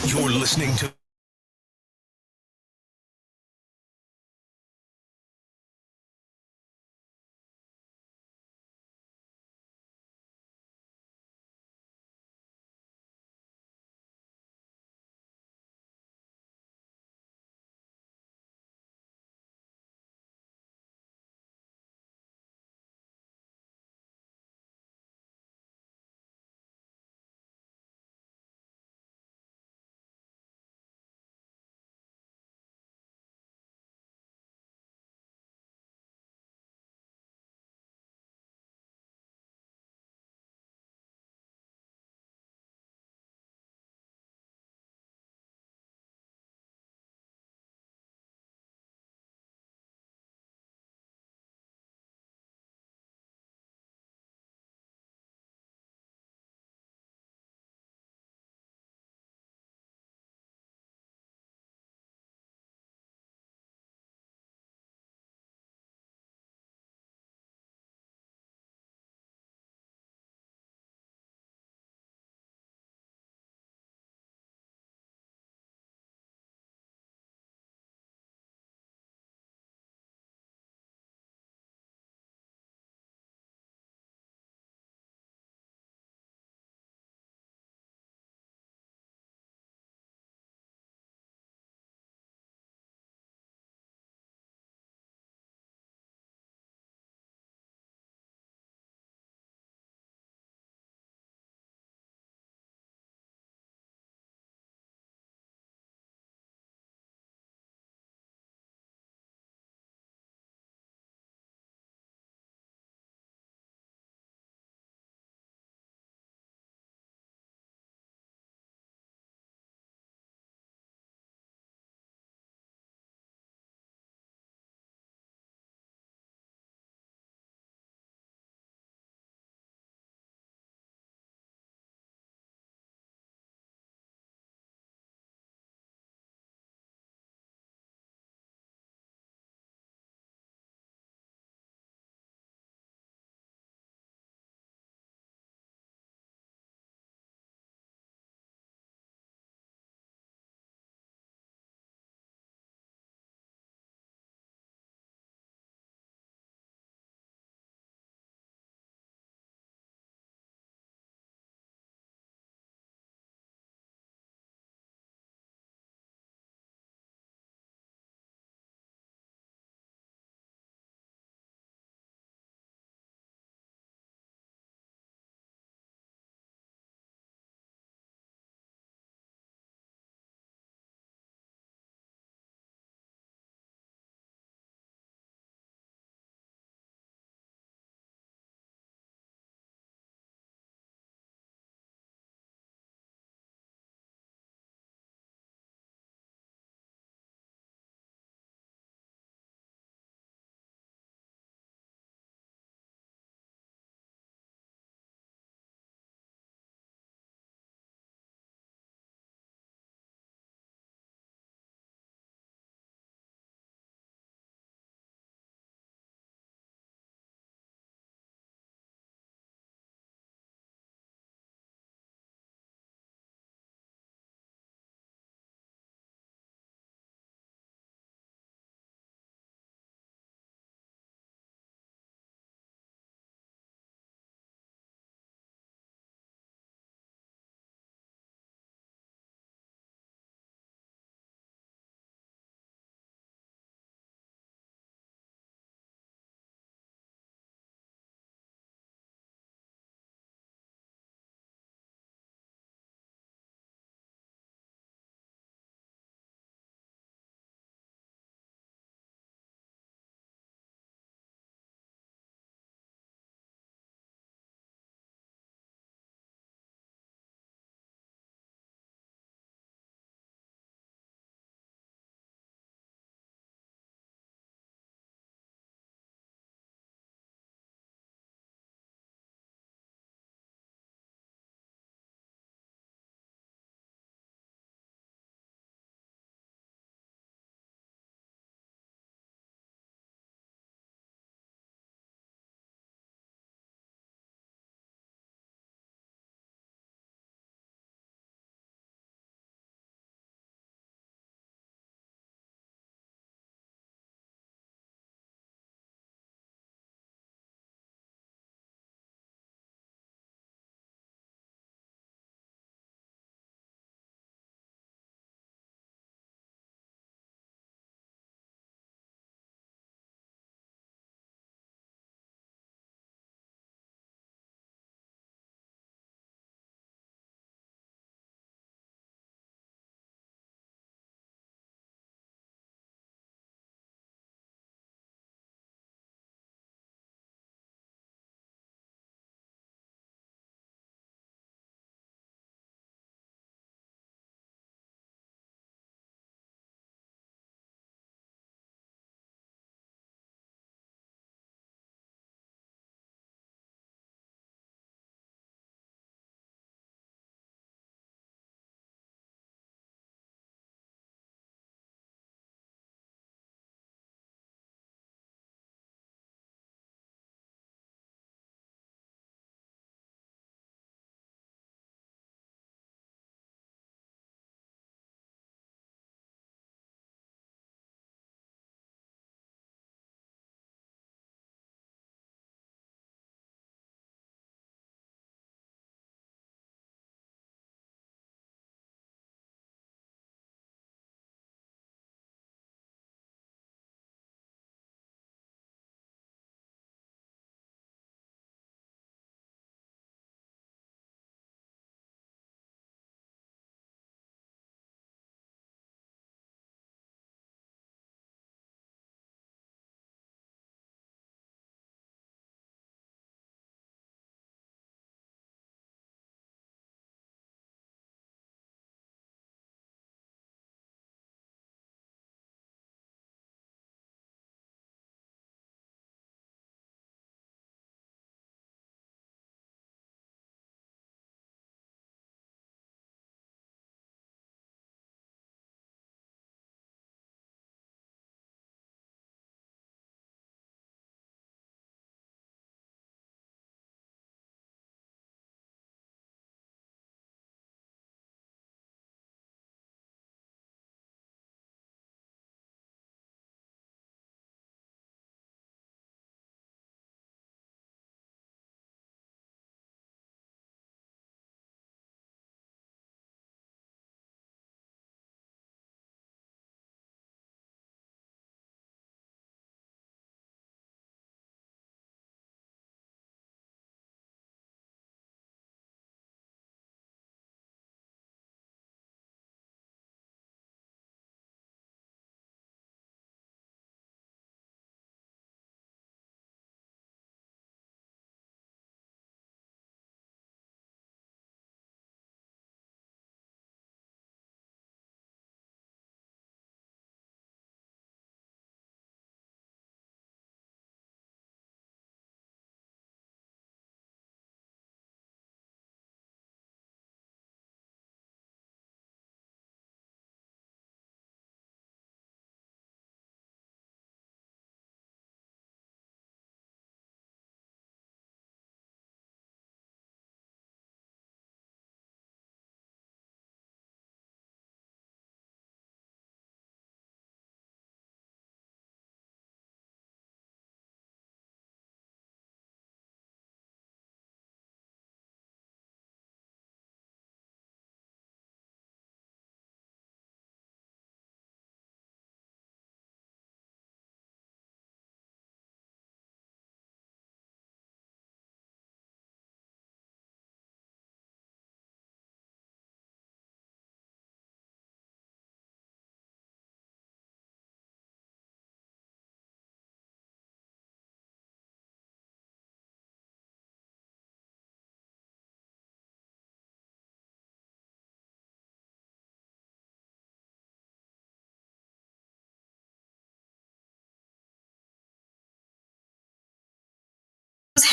You're listening to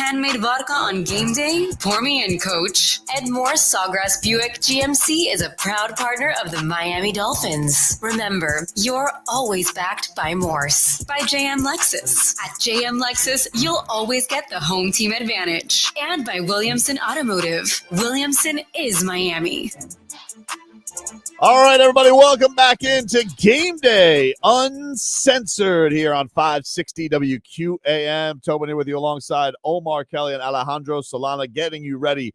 Handmade Vodka on game day? Pour me in, coach. Ed Morse Sawgrass Buick GMC is a proud partner of the Miami Dolphins. Remember, you're always backed by Morse. By JM Lexus. At JM Lexus, you'll always get the home team advantage. And by Williamson Automotive. Williamson is Miami. All right, everybody, welcome back into Game Day Uncensored here on 560 WQAM. Tobin here with you alongside Omar Kelly and Alejandro Solana, getting you ready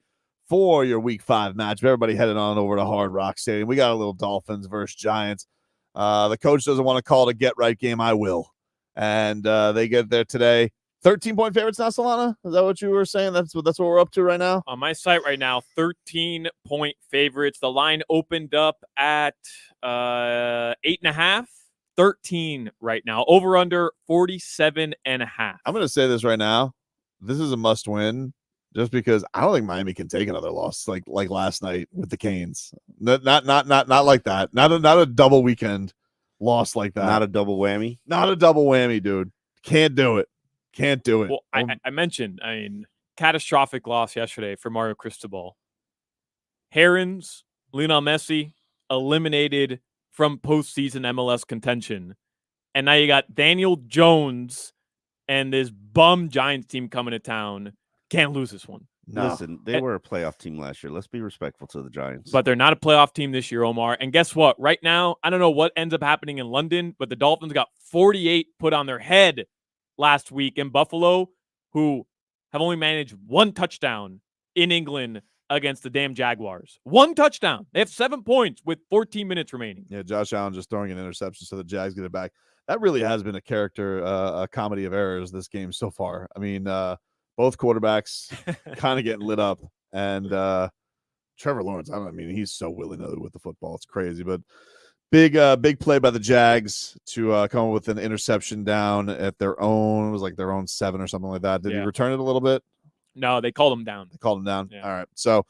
for your Week 5 match. Everybody headed on over to Hard Rock Stadium. We got a little Dolphins versus Giants. The coach doesn't want to call it a get-right game. I will. And they get there today. 13-point favorites now, Solana? Is that what you were saying? That's what we're up to right now? On my site right now, 13-point favorites. The line opened up at 8.5. 13 right now. Over under 47.5. I'm going to say this right now. This is a must-win just because I don't think Miami can take another loss like last night with the Canes. Not like that. Not a double weekend loss like that. Not a double whammy? Not a double whammy, dude. Can't do it. Can't do it. Well, I mentioned, catastrophic loss yesterday for Mario Cristobal. Herons, Lionel Messi, eliminated from postseason MLS contention. And now you got Daniel Jones and this bum Giants team coming to town. Can't lose this one. No. Listen, they were a playoff team last year. Let's be respectful to the Giants. But they're not a playoff team this year, Omar. And guess what? Right now, I don't know what ends up happening in London, but the Dolphins got 48 put on their head last week in Buffalo, who have only managed one touchdown in England against the damn Jaguars. One touchdown. They have 7 points with 14 minutes remaining. Yeah, Josh Allen just throwing an interception so the Jags get it back. That really has been a comedy of errors this game so far. I mean, both quarterbacks kind of getting lit up. And Trevor Lawrence, he's so willy-nilly with the football. It's crazy. But big play by the Jags to come up with an interception down at their own. It was like their own 7 or something like that. Did he return it a little bit? No, they called him down. They called him down. Yeah. All right. So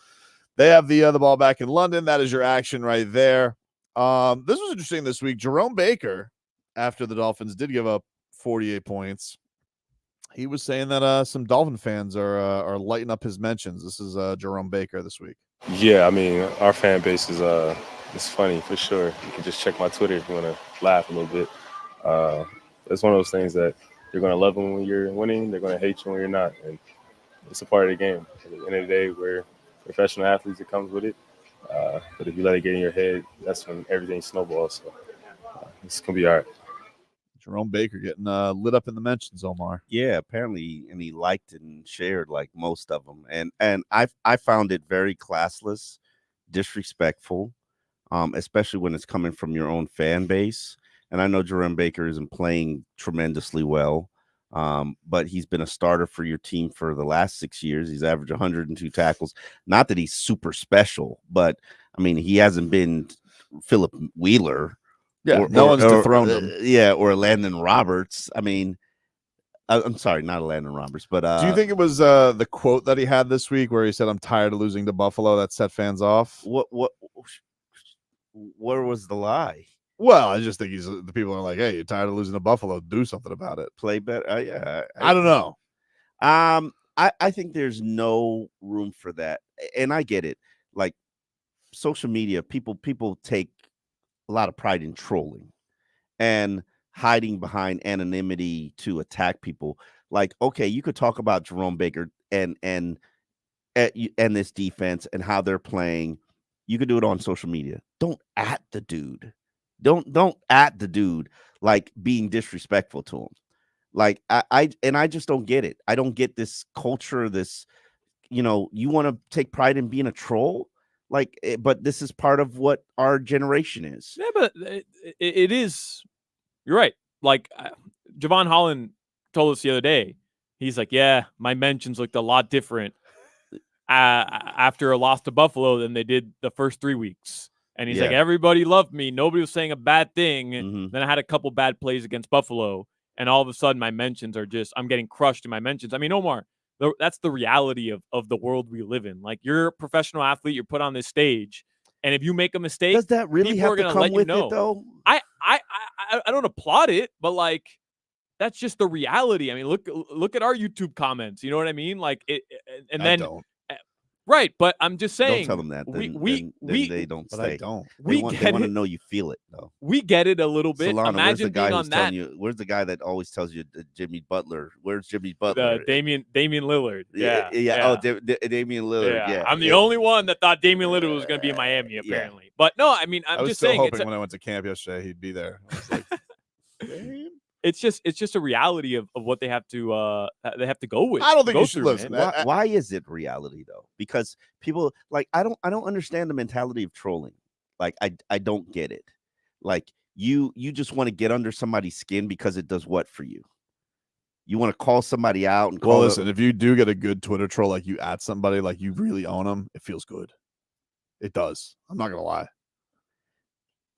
they have the ball back in London. That is your action right there. This was interesting this week. Jerome Baker, after the Dolphins did give up 48 points, he was saying that some Dolphin fans are lighting up his mentions. This is Jerome Baker this week. Yeah, our fan base is it's funny for sure. You can just check my Twitter if you want to laugh a little bit. It's one of those things that you're going to love them when you're winning. They're going to hate you when you're not. And it's a part of the game. At the end of the day, we're professional athletes. It comes with it. But if you let it get in your head, that's when everything snowballs. So it's going to be all right. Jerome Baker getting lit up in the mentions, Omar. Yeah, apparently, and he liked and shared like most of them. And I found it very classless, disrespectful, especially when it's coming from your own fan base. And I know Jerome Baker isn't playing tremendously well, but he's been a starter for your team for the last 6 years. He's averaged 102 tackles. Not that he's super special, but he hasn't been Philip Wheeler. Yeah, no one's dethroned him. Or Landon Roberts. I'm sorry, not Landon Roberts, but do you think it was the quote that he had this week where he said, "I'm tired of losing to Buffalo"? That set fans off. Where was the lie? Well, I just think the people are like, "Hey, you're tired of losing to Buffalo? Do something about it. Play better." Yeah, I don't know. I think there's no room for that, and I get it. Like social media, people take a lot of pride in trolling and hiding behind anonymity to attack people. Like, okay, you could talk about Jerome Baker and this defense and how they're playing. You could do it on social media. Don't at the dude. Don't at the dude like being disrespectful to him. Like I just don't get it. I don't get this culture. This, you want to take pride in being a troll. Like, but this is part of what our generation is. Yeah, but it is. You're right. Like Javon Holland told us the other day. He's like, yeah, my mentions looked a lot different after a loss to Buffalo than they did the first 3 weeks. And he's like, everybody loved me. Nobody was saying a bad thing. Mm-hmm. Then I had a couple bad plays against Buffalo. And all of a sudden my mentions are I'm getting crushed in my mentions. Omar, that's the reality of the world we live in. Like, you're a professional athlete, you're put on this stage, and if you make a mistake, does that really people have are to gonna come let with you know. it though? I don't applaud it, but like, that's just the reality. I mean, look at our YouTube comments. You know what I mean? Like it, and then don't. Right, but I'm just saying. Don't tell them that. We they don't but stay. I don't. They want to know you feel it though. We get it a little bit. Solana, Imagine where's the guy being who's on telling that. you? Where's the guy that always tells you Jimmy Butler? Where's Jimmy Butler? Damian Lillard. Yeah. Oh, Damian Lillard. Yeah. I'm the only one that thought Damian Lillard was going to be in Miami, apparently. But no, I mean, I was just still saying. hoping when I went to camp yesterday he'd be there. I was like, it's just a reality of what they have to go with. I don't think go you should through, listen. man. Why is it reality though? Because people like I don't understand the mentality of trolling. Like I don't get it. Like you just want to get under somebody's skin because it does what for you? You want to call somebody out and call well, listen, if you do get a good Twitter troll, like you at somebody, like you really own them, it feels good. It does. I'm not gonna lie.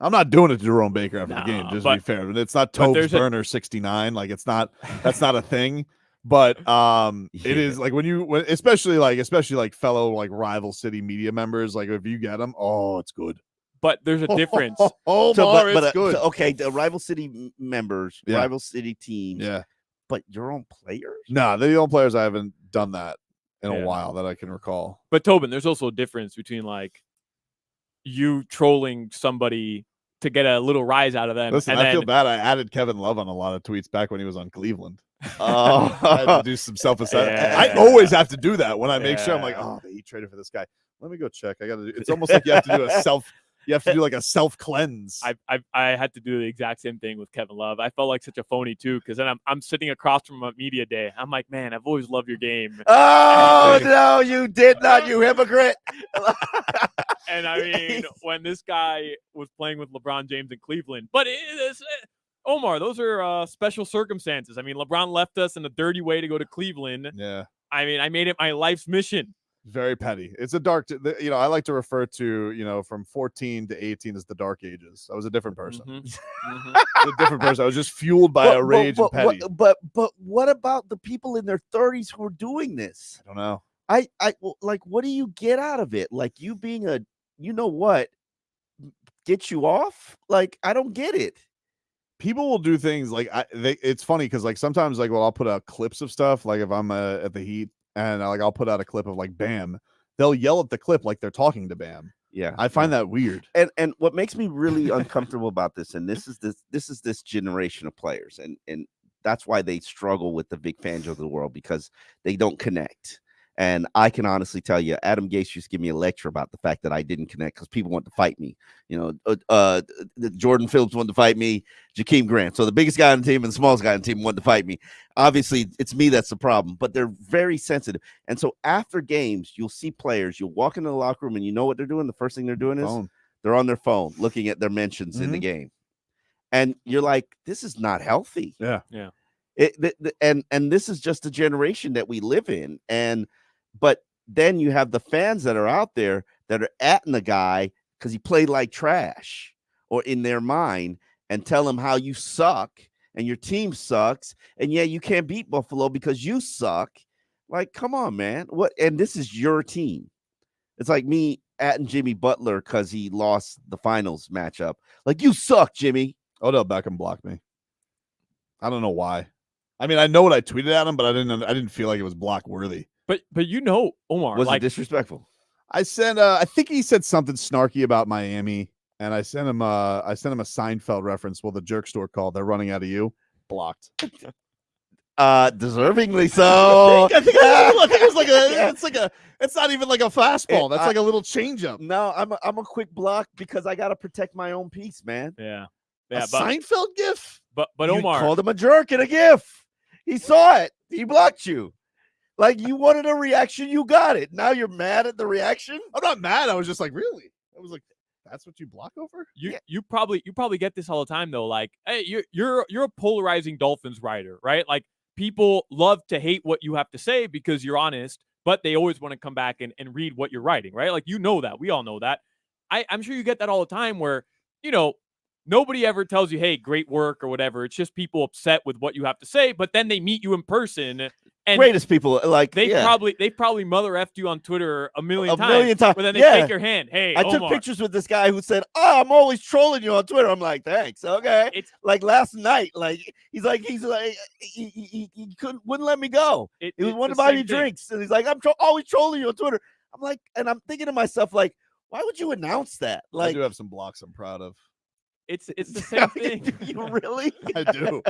I'm not doing it to Jerome Baker after the game, just to be fair. But it's not Tobes Burner 69. Like that's not a thing. But it is like when especially like fellow like rival city media members, like if you get them, oh, it's good. But there's a difference. It's good. Okay, the rival city members, rival city teams. Yeah. But your own players? No, they're the only players I haven't done that in a while that I can recall. But Tobin, there's also a difference between like you trolling somebody to get a little rise out of them. Listen, and I feel bad. I added Kevin Love on a lot of tweets back when he was on Cleveland. Oh, I had to do some self-assessment. Yeah. I always have to do that when I make sure I'm like, oh, they traded for this guy. Let me go check. I got to do. It's almost like you have to do a self. You have to do like a self cleanse. I had to do the exact same thing with Kevin Love. I felt like such a phony too, because then I'm sitting across from a media day. I'm like, man, I've always loved your game. Oh no, you did not, you hypocrite. And I mean, when this guy was playing with LeBron James in Cleveland, but Omar, those are special circumstances. I mean, LeBron left us in a dirty way to go to Cleveland. Yeah. I mean, I made it my life's mission. Very petty. It's a dark, I like to refer to, from 14 to 18 as the dark ages. I was a different person. Mm-hmm. I was a different person. I was just fueled by a rage and petty. But what about the people in their 30s who are doing this? I don't know. Like, what do you get out of it? Like you being a, get you off? Like, I don't get it. People will do things like it's funny because like sometimes like I'll put out clips of stuff like if I'm at the Heat and I'll put out a clip of like Bam, they'll yell at the clip like they're talking to Bam. Yeah, I find that weird. And what makes me really uncomfortable about this, and this is this generation of players, and that's why they struggle with the Vic Fangio of the world, because they don't connect. And I can honestly tell you, Adam Gase used to give me a lecture about the fact that I didn't connect because people want to fight me. Jordan Phillips wanted to fight me, Jakeem Grant. So the biggest guy on the team and the smallest guy on the team wanted to fight me. Obviously, it's me that's the problem, but they're very sensitive. And so after games, you'll see players, you'll walk into the locker room and you know what they're doing? The first thing they're doing is they're on their phone looking at their mentions in the game. And you're like, this is not healthy. Yeah. Yeah. And this is just the generation that we live in. But then you have the fans that are out there that are atting the guy because he played like trash, or in their mind, and tell him how you suck and your team sucks. And yeah, you can't beat Buffalo because you suck. Like, come on, man. What? And this is your team. It's like me atting Jimmy Butler because he lost the finals matchup. Like, you suck, Jimmy. Odell Beckham blocked me. I don't know why. I mean, I know what I tweeted at him, but I didn't feel like it was block worthy. But Omar, was it disrespectful? I sent I think he said something snarky about Miami, and I sent him a Seinfeld reference. Well, the jerk store called. They're running out of you. Blocked. Deservingly so. I think it was it's not even like a fastball. That's like a little changeup. No, I'm a quick block because I gotta protect my own peace, man. Yeah. Yeah, Seinfeld gif? But you Omar called him a jerk in a gif. He saw it. He blocked you. Like, you wanted a reaction, you got it. Now you're mad at the reaction? I'm not mad. I was just like, really? I was like, that's what you block over? You probably get this all the time though. Like, hey, you're a polarizing Dolphins writer, right? Like, people love to hate what you have to say because you're honest, but they always want to come back and read what you're writing, right? Like, that. We all know that. I'm sure you get that all the time where, nobody ever tells you, hey, great work or whatever. It's just people upset with what you have to say, but then they meet you in person greatest people. Like they probably mother effed you on Twitter a million times. But then they Yeah. shake your hand. Hey, I took Omar. pictures with this guy who said, "Oh, I'm always trolling you on Twitter." I'm like, "Thanks, okay." It's like last night, like he's like he wouldn't let me go. He was wanting to buy me drinks, and he's like, "I'm always trolling you on Twitter." I'm like, and I'm thinking to myself, like, why would you announce that? Like, I do have some blocks I'm proud of. It's the same thing. You really? I do.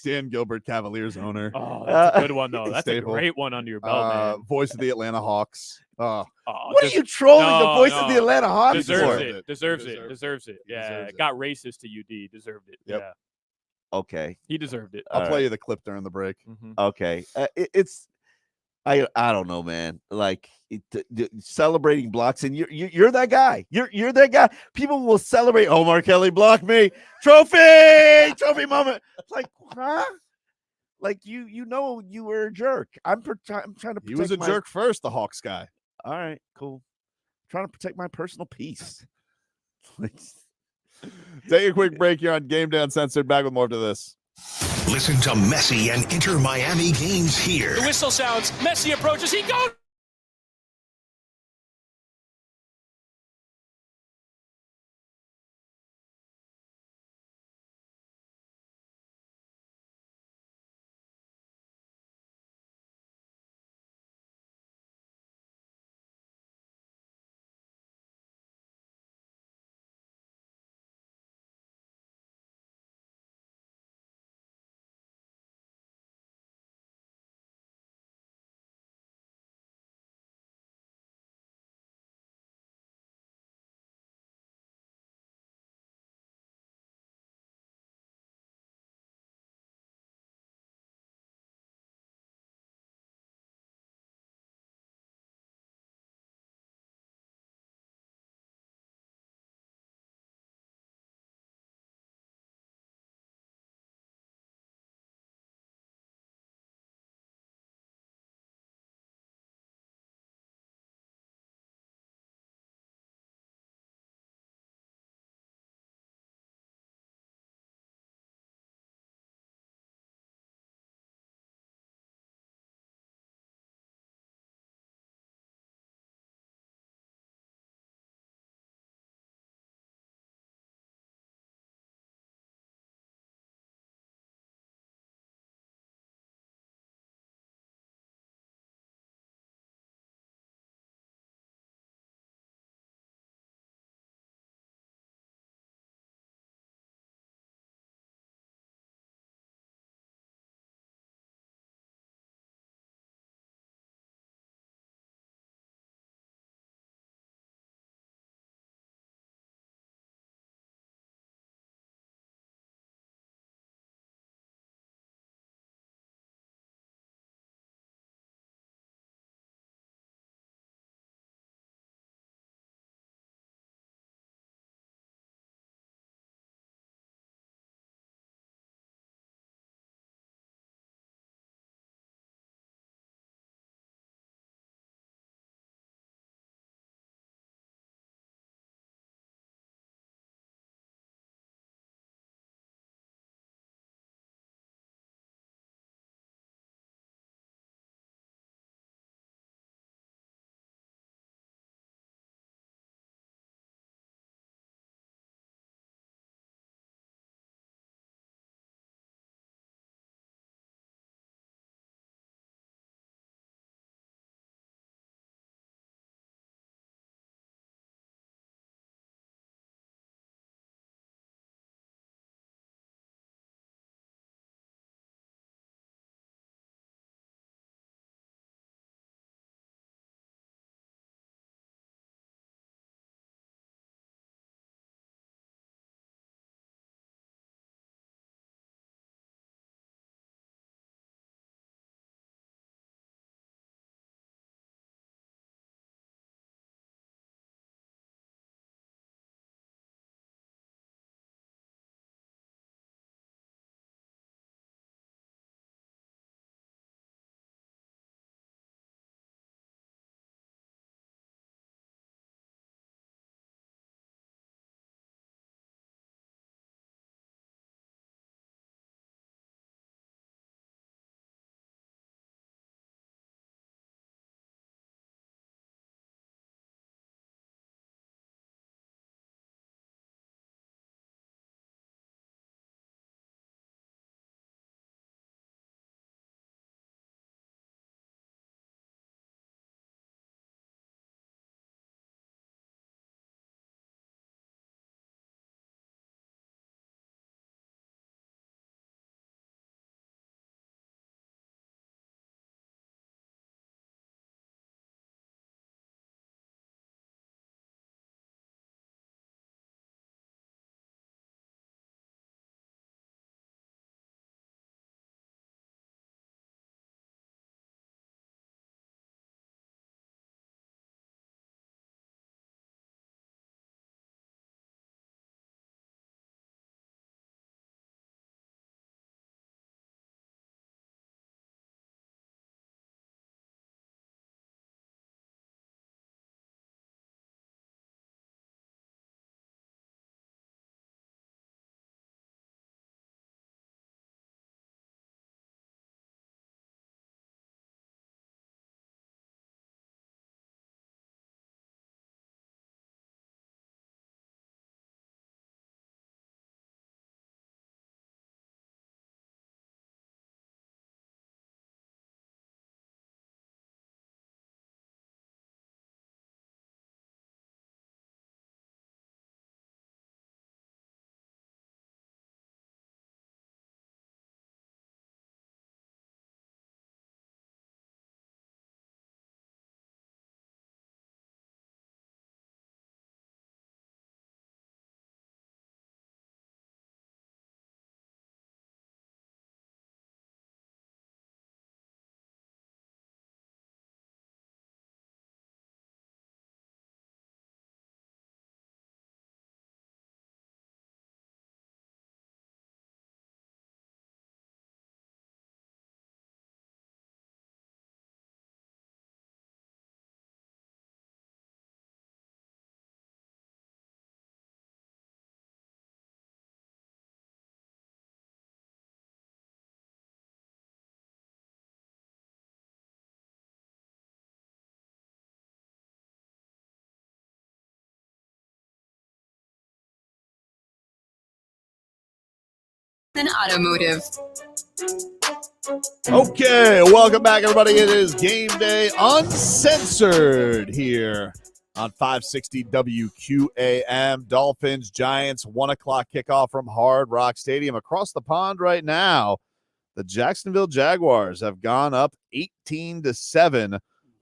Dan Gilbert, Cavaliers owner. Oh, that's a good one though. That's Staple. a great one under your belt, man. Voice of the Atlanta Hawks. What are you trolling the voice of the Atlanta Hawks Deserves for? it. Deserves it. Yeah, got racist to UD. Deserved it. Yep. Yeah. Okay. He deserved it. I'll play you the clip during the break. Okay. I don't know, man. Like celebrating blocks, and you're that guy. You're that guy. People will celebrate. Omar Kelly blocked me. Trophy moment. It's like, huh? Like you know you were a jerk. I'm trying to protect He was a jerk first, the Hawks guy. All right, cool. I'm trying to protect my personal peace. Take a quick break here on Game Day Uncensored. Back with more to this. Listen to Messi and Inter Miami games here. The whistle sounds. Messi approaches. He goes. Than automotive. Okay, welcome back, everybody. It is Game Day Uncensored here on 560 WQAM. Dolphins, Giants, 1 o'clock kickoff from Hard Rock Stadium. Across the pond right now, the Jacksonville Jaguars have gone up 18-7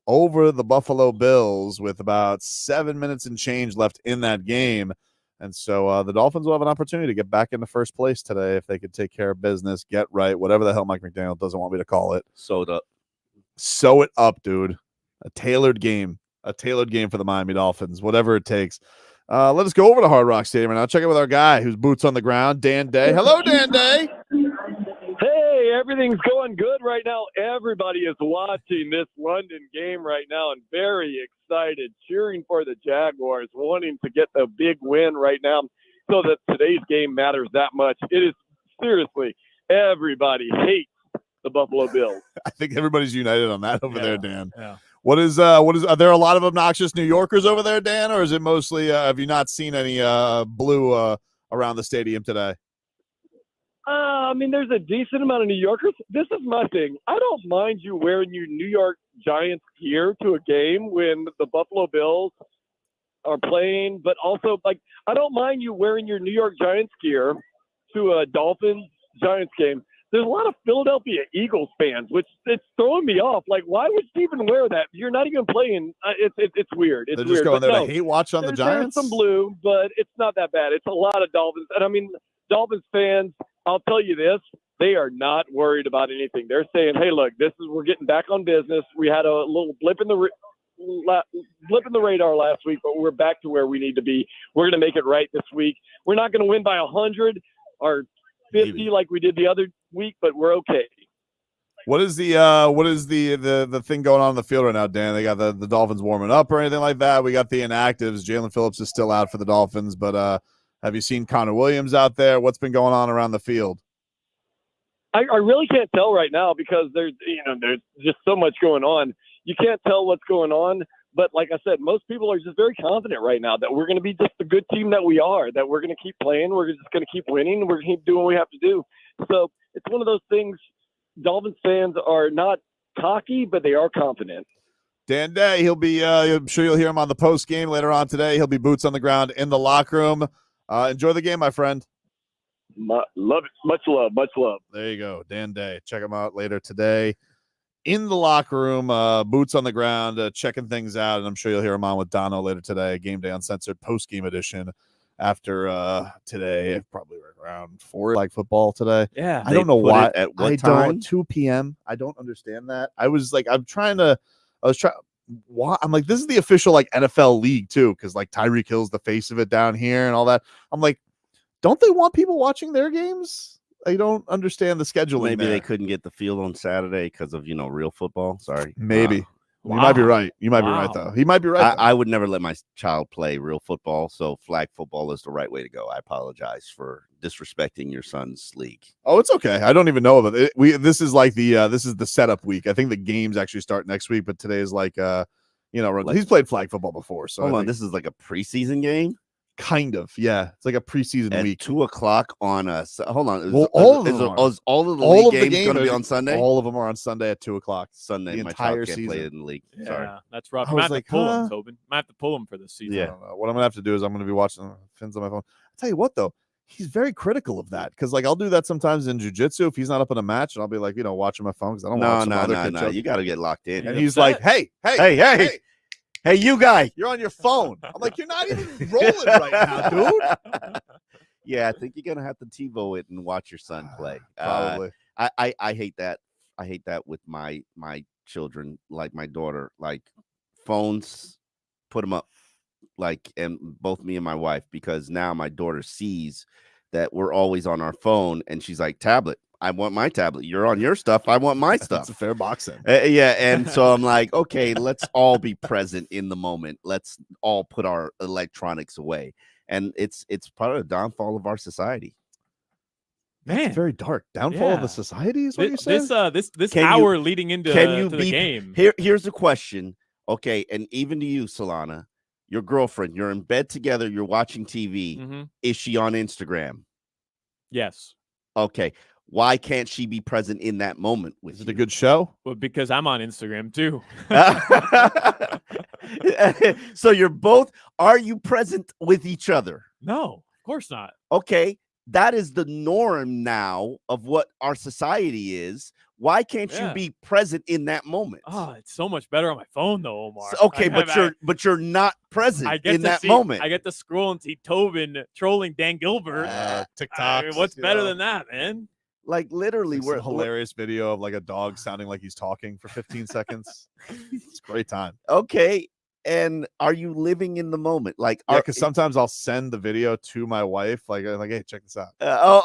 over the Buffalo Bills with about 7 minutes and change left in that game. And so the Dolphins will have an opportunity to get back into first place today if they could take care of business, get right, whatever the hell Mike McDaniel doesn't want me to call it. Sew it up. Sew it up, dude. A tailored game for the Miami Dolphins, whatever it takes. Let us go over to Hard Rock Stadium right now. Check it with our guy who's boots on the ground, Dan Day. Hello, Dan Day. Hey, everything's going good right now. Everybody is watching this London game right now and very excited, cheering for the Jaguars, wanting to get the big win right now so that today's game matters that much. It is seriously, everybody hates the Buffalo Bills. I think everybody's united on that over there, Dan. Yeah. What is are there a lot of obnoxious New Yorkers over there, Dan, or is it mostly have you not seen any blue around the stadium today? I mean, there's a decent amount of New Yorkers. This is my thing. I don't mind you wearing your New York Giants gear to a game when the Buffalo Bills are playing, but also, like, I don't mind you wearing your New York Giants gear to a Dolphins Giants game. There's a lot of Philadelphia Eagles fans, which it's throwing me off. Like, why would you even wear that? You're not even playing. It's weird. It's They're weird. just going But there no, to hate watch on the Giants? There's some blue, but it's not that bad. It's a lot of Dolphins. And, I mean, Dolphins fans, I'll tell you this, they are not worried about anything. They're saying, hey, look, we're getting back on business. We had a little blip in the radar last week, but we're back to where we need to be. We're going to make it right this week. We're not going to win by 100 or 50 like we did the other week, but we're okay. What is the thing going on in the field right now, Dan? They got the Dolphins warming up or anything like that? We got the inactives. Jalen Phillips is still out for the Dolphins, but have you seen Connor Williams out there? What's been going on around the field? I really can't tell right now because there's just so much going on. You can't tell what's going on, but like I said, most people are just very confident right now that we're going to be just the good team that we are, that we're going to keep playing, we're just going to keep winning, we're going to keep doing what we have to do. So it's one of those things. Dolphins fans are not cocky, but they are confident. Dan Day, he'll be I'm sure you'll hear him on the post game later on today. He'll be boots on the ground in the locker room. Enjoy the game, my friend. Love it. Much love. Much love. There you go. Dan Day. Check him out later today in the locker room, boots on the ground, checking things out. And I'm sure you'll hear him on with Dono later today. Game Day Uncensored post game edition after today, probably around 4 like football today. Yeah. I don't know why. At what time? 2 p.m. I don't understand that. I'm like, this is the official like NFL league too, because like Tyreek Hill's the face of it down here and all that. I'm like, don't they want people watching their games? I don't understand the scheduling. Maybe there. they couldn't get the field on Saturday because of real football. Sorry. Maybe. You might be right. You might be right though. He might be right. I would never let my child play real football, so flag football is the right way to go. I apologize for disrespecting your son's league. Oh, it's okay. I don't even know about it. This is like this is the setup week. I think the games actually start next week, but today is like he's played flag football before. So hold on, this is like a preseason game. Kind of, yeah. It's like a preseason at week. 2 o'clock on a. Hold on. Well, all of the league games going to be on Sunday. All of them are on Sunday at 2 o'clock. Sunday. The My entire child can't season. play it in the league. Yeah, Sorry, that's rough. I You was might have like, to pull him, Tobin. Might have to pull him for this season. I don't know. What I'm gonna have to do is I'm gonna be watching fins on my phone. I'll tell you what though, he's very critical of that because like I'll do that sometimes in jiu-jitsu if he's not up in a match and I'll be like watching my phone because I don't want No. You got to get locked in. And he's like, hey, you guy, you're on your phone. I'm like, you're not even rolling right now, dude. Yeah, I think you're gonna have to TiVo it and watch your son play. Probably. I hate that. I hate that with my children, like my daughter. Like phones, put them up, like, and both me and my wife, because now my daughter sees that we're always on our phone, and she's like, tablet. I want my tablet. You're on your stuff. I want my stuff. That's a fair boxing. Yeah, and so I'm like, okay, let's all be present in the moment. Let's all put our electronics away. And it's part of the downfall of our society. Man, it's very dark. Downfall of the society is what you said. This hour leading into the game. Here's the question. Okay, and even to you, Solana, your girlfriend, you're in bed together, you're watching TV. Mm-hmm. Is she on Instagram? Yes. Okay. Why can't she be present in that moment with Is you? it a good show? Well, because I'm on Instagram too. So are you present with each other? No, of course not. Okay. That is the norm now of what our society is. Why can't you Yeah. be present in that moment? Oh, it's so much better on my phone though, Omar. Okay, but you're not present I get in to that see, moment. I get to scroll and see Tobin trolling Dan Gilbert. TikTok. What's better than that, man? Like literally, Some hilarious video of like a dog sounding like he's talking for 15 seconds. It's a great time. Okay. And are you living in the moment? Like, Yeah, because sometimes I'll send the video to my wife, like, hey, check this out.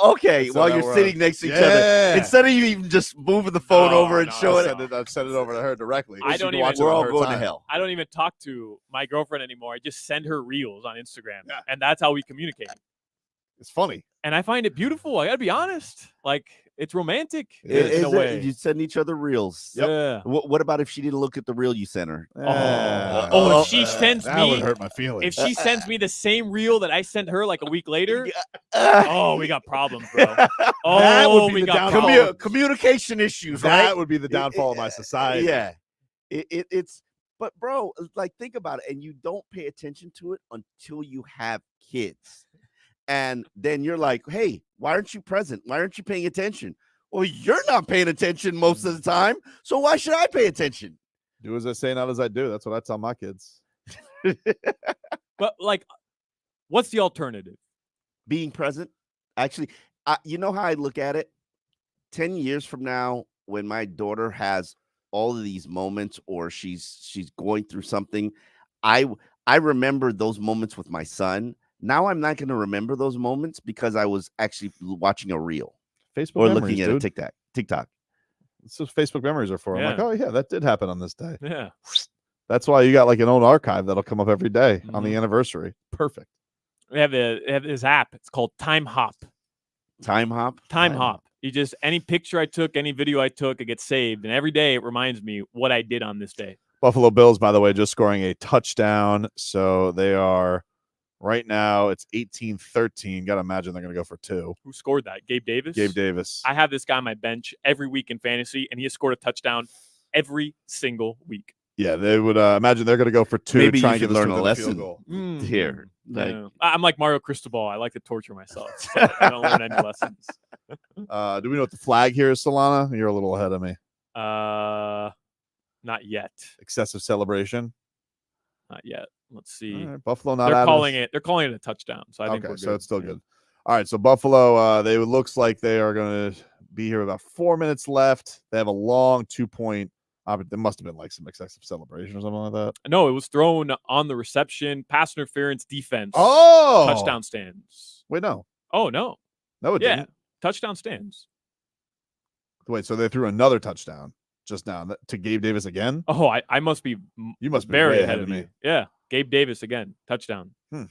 Okay. So while that you're we're sitting on- next to each Yeah. other, instead of you even just moving the phone over and showing it. I've sent it over to her directly. I She don't can even. watch it on her time. I don't even talk to my girlfriend anymore. I just send her reels on Instagram, and that's how we communicate. It's funny, and I find it beautiful. I gotta be honest. Like it's romantic in a way. You send each other reels. Yep. Yeah. What about if she didn't look at the reel you sent her? If she sends that me, would hurt my feelings. If she sends me the same reel that I sent her like a week later, we got problems, bro. That would be we the got downfall. problems. Communication issues. That right? would be the downfall of my society. Yeah. It's but bro, like think about it, and you don't pay attention to it until you have kids. And then you're like, hey, why aren't you present? Why aren't you paying attention? Well, you're not paying attention most of the time. So why should I pay attention? Do as I say, not as I do. That's what I tell my kids. But like, what's the alternative? Being present. Actually, you know how I look at it? 10 years from now, when my daughter has all of these moments or she's going through something, I remember those moments with my son. Now I'm not going to remember those moments because I was actually watching a reel Facebook or memories, looking at dude. a TikTok. That's what Facebook memories are for. I'm like, Yeah. oh yeah, that did happen on this day. Yeah. That's why you got like an old archive that'll come up every day on the anniversary. Perfect. We have this app. It's called Time Hop. Time Hop? Time Hop. You just any picture I took, any video I took, it gets saved, and every day it reminds me what I did on this day. Buffalo Bills, by the way, just scoring a touchdown. So they are right now, it's 18-13. Got to imagine they're going to go for 2. Who scored that? Gabe Davis? Gabe Davis. I have this guy on my bench every week in fantasy, and he has scored a touchdown every single week. Yeah, they would imagine they're going to go for 2. Maybe try you and should get this learn a within field lesson goal. here. Like, I'm like Mario Cristobal. I like to torture myself. So I don't learn any lessons. Do we know what the flag here is, Solana? You're a little ahead of me. Not yet. Excessive celebration. Not yet. Let's see. All right, Buffalo not They're out calling of it. They're calling it a touchdown. So I think we're good. So it's still good. All right, so Buffalo, it looks like they are going to be here about 4 minutes left. They have a long 2-point. There must have been like some excessive celebration or something like that. No, it was thrown on the reception, pass interference, defense. Oh, touchdown stands. Wait, no. Oh no, No, it didn't. Touchdown stands. Wait, so they threw another touchdown just now to Gabe Davis again? Oh, I must be. You must be very way ahead of me. Yeah, Gabe Davis again, touchdown. All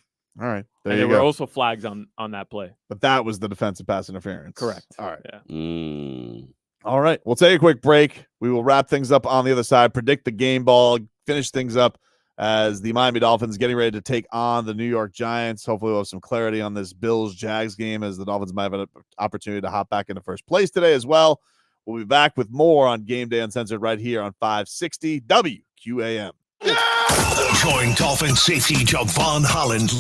right, There were also flags on that play. But that was the defensive pass interference. Correct. All right. Yeah. All right. We'll take a quick break. We will wrap things up on the other side, predict the game ball, finish things up as the Miami Dolphins getting ready to take on the New York Giants. Hopefully we'll have some clarity on this Bills-Jags game as the Dolphins might have an opportunity to hop back into first place today as well. We'll be back with more on Game Day Uncensored right here on 560 WQAM. Join Dolphin safety Javon Holland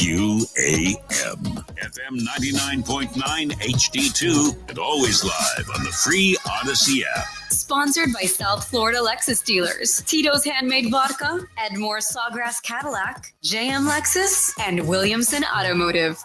QAM. FM 99.9 HD2 and always live on the free Odyssey app. Sponsored by South Florida Lexus dealers, Tito's Handmade Vodka, Edmore Sawgrass Cadillac, JM Lexus, and Williamson Automotive.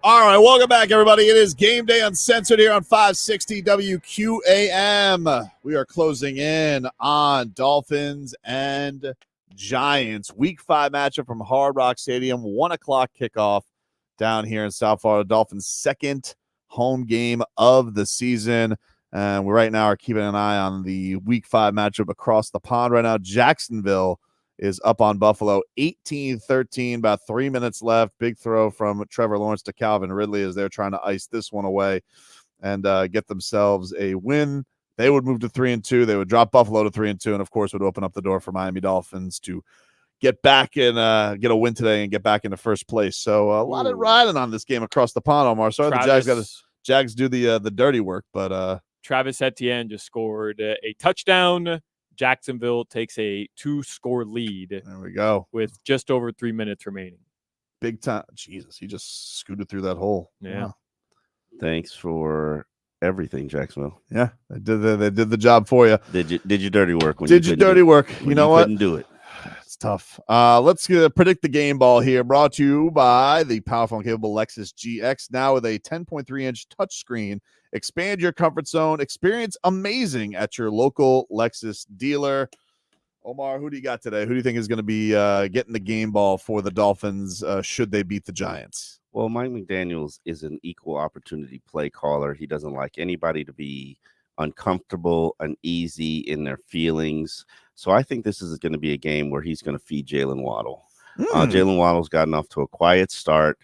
All right, welcome back, everybody. It is Game Day Uncensored here on 560 WQAM. We are closing in on Dolphins and Giants. Week 5 matchup from Hard Rock Stadium, 1 o'clock kickoff down here in South Florida. Dolphins' second home game of the season. And we right now are keeping an eye on the Week 5 matchup across the pond right now. Jacksonville is up on Buffalo 18-13, about 3 minutes left. Big throw from Trevor Lawrence to Calvin Ridley as they're trying to ice this one away and get themselves a win. They would move to 3-2. They would drop Buffalo to 3-2, and of course would open up the door for Miami Dolphins to get back and get a win today and get back into first place. So a lot of riding on this game across the pond, Omar. Sorry, the Jags do the dirty work, but Travis Etienne just scored a touchdown. Jacksonville takes a 2-score lead. There we go. With just over 3 minutes remaining. Big time. Jesus, he just scooted through that hole. Yeah. Wow. Thanks for everything, Jacksonville. Yeah, they did the job for you. Did your dirty work. Did your dirty work. You know what? Couldn't do it. It's tough. Let's predict the game ball here. Brought to you by the powerful and capable Lexus GX. Now with a 10.3-inch touchscreen. Expand your comfort zone. Experience amazing at your local Lexus dealer. Omar, who do you got today? Who do you think is going to be getting the game ball for the Dolphins should they beat the Giants? Well, Mike McDaniels is an equal opportunity play caller. He doesn't like anybody to be uncomfortable, uneasy in their feelings. So I think this is going to be a game where he's going to feed Jalen Waddle. Jalen Waddle's gotten off to a quiet start.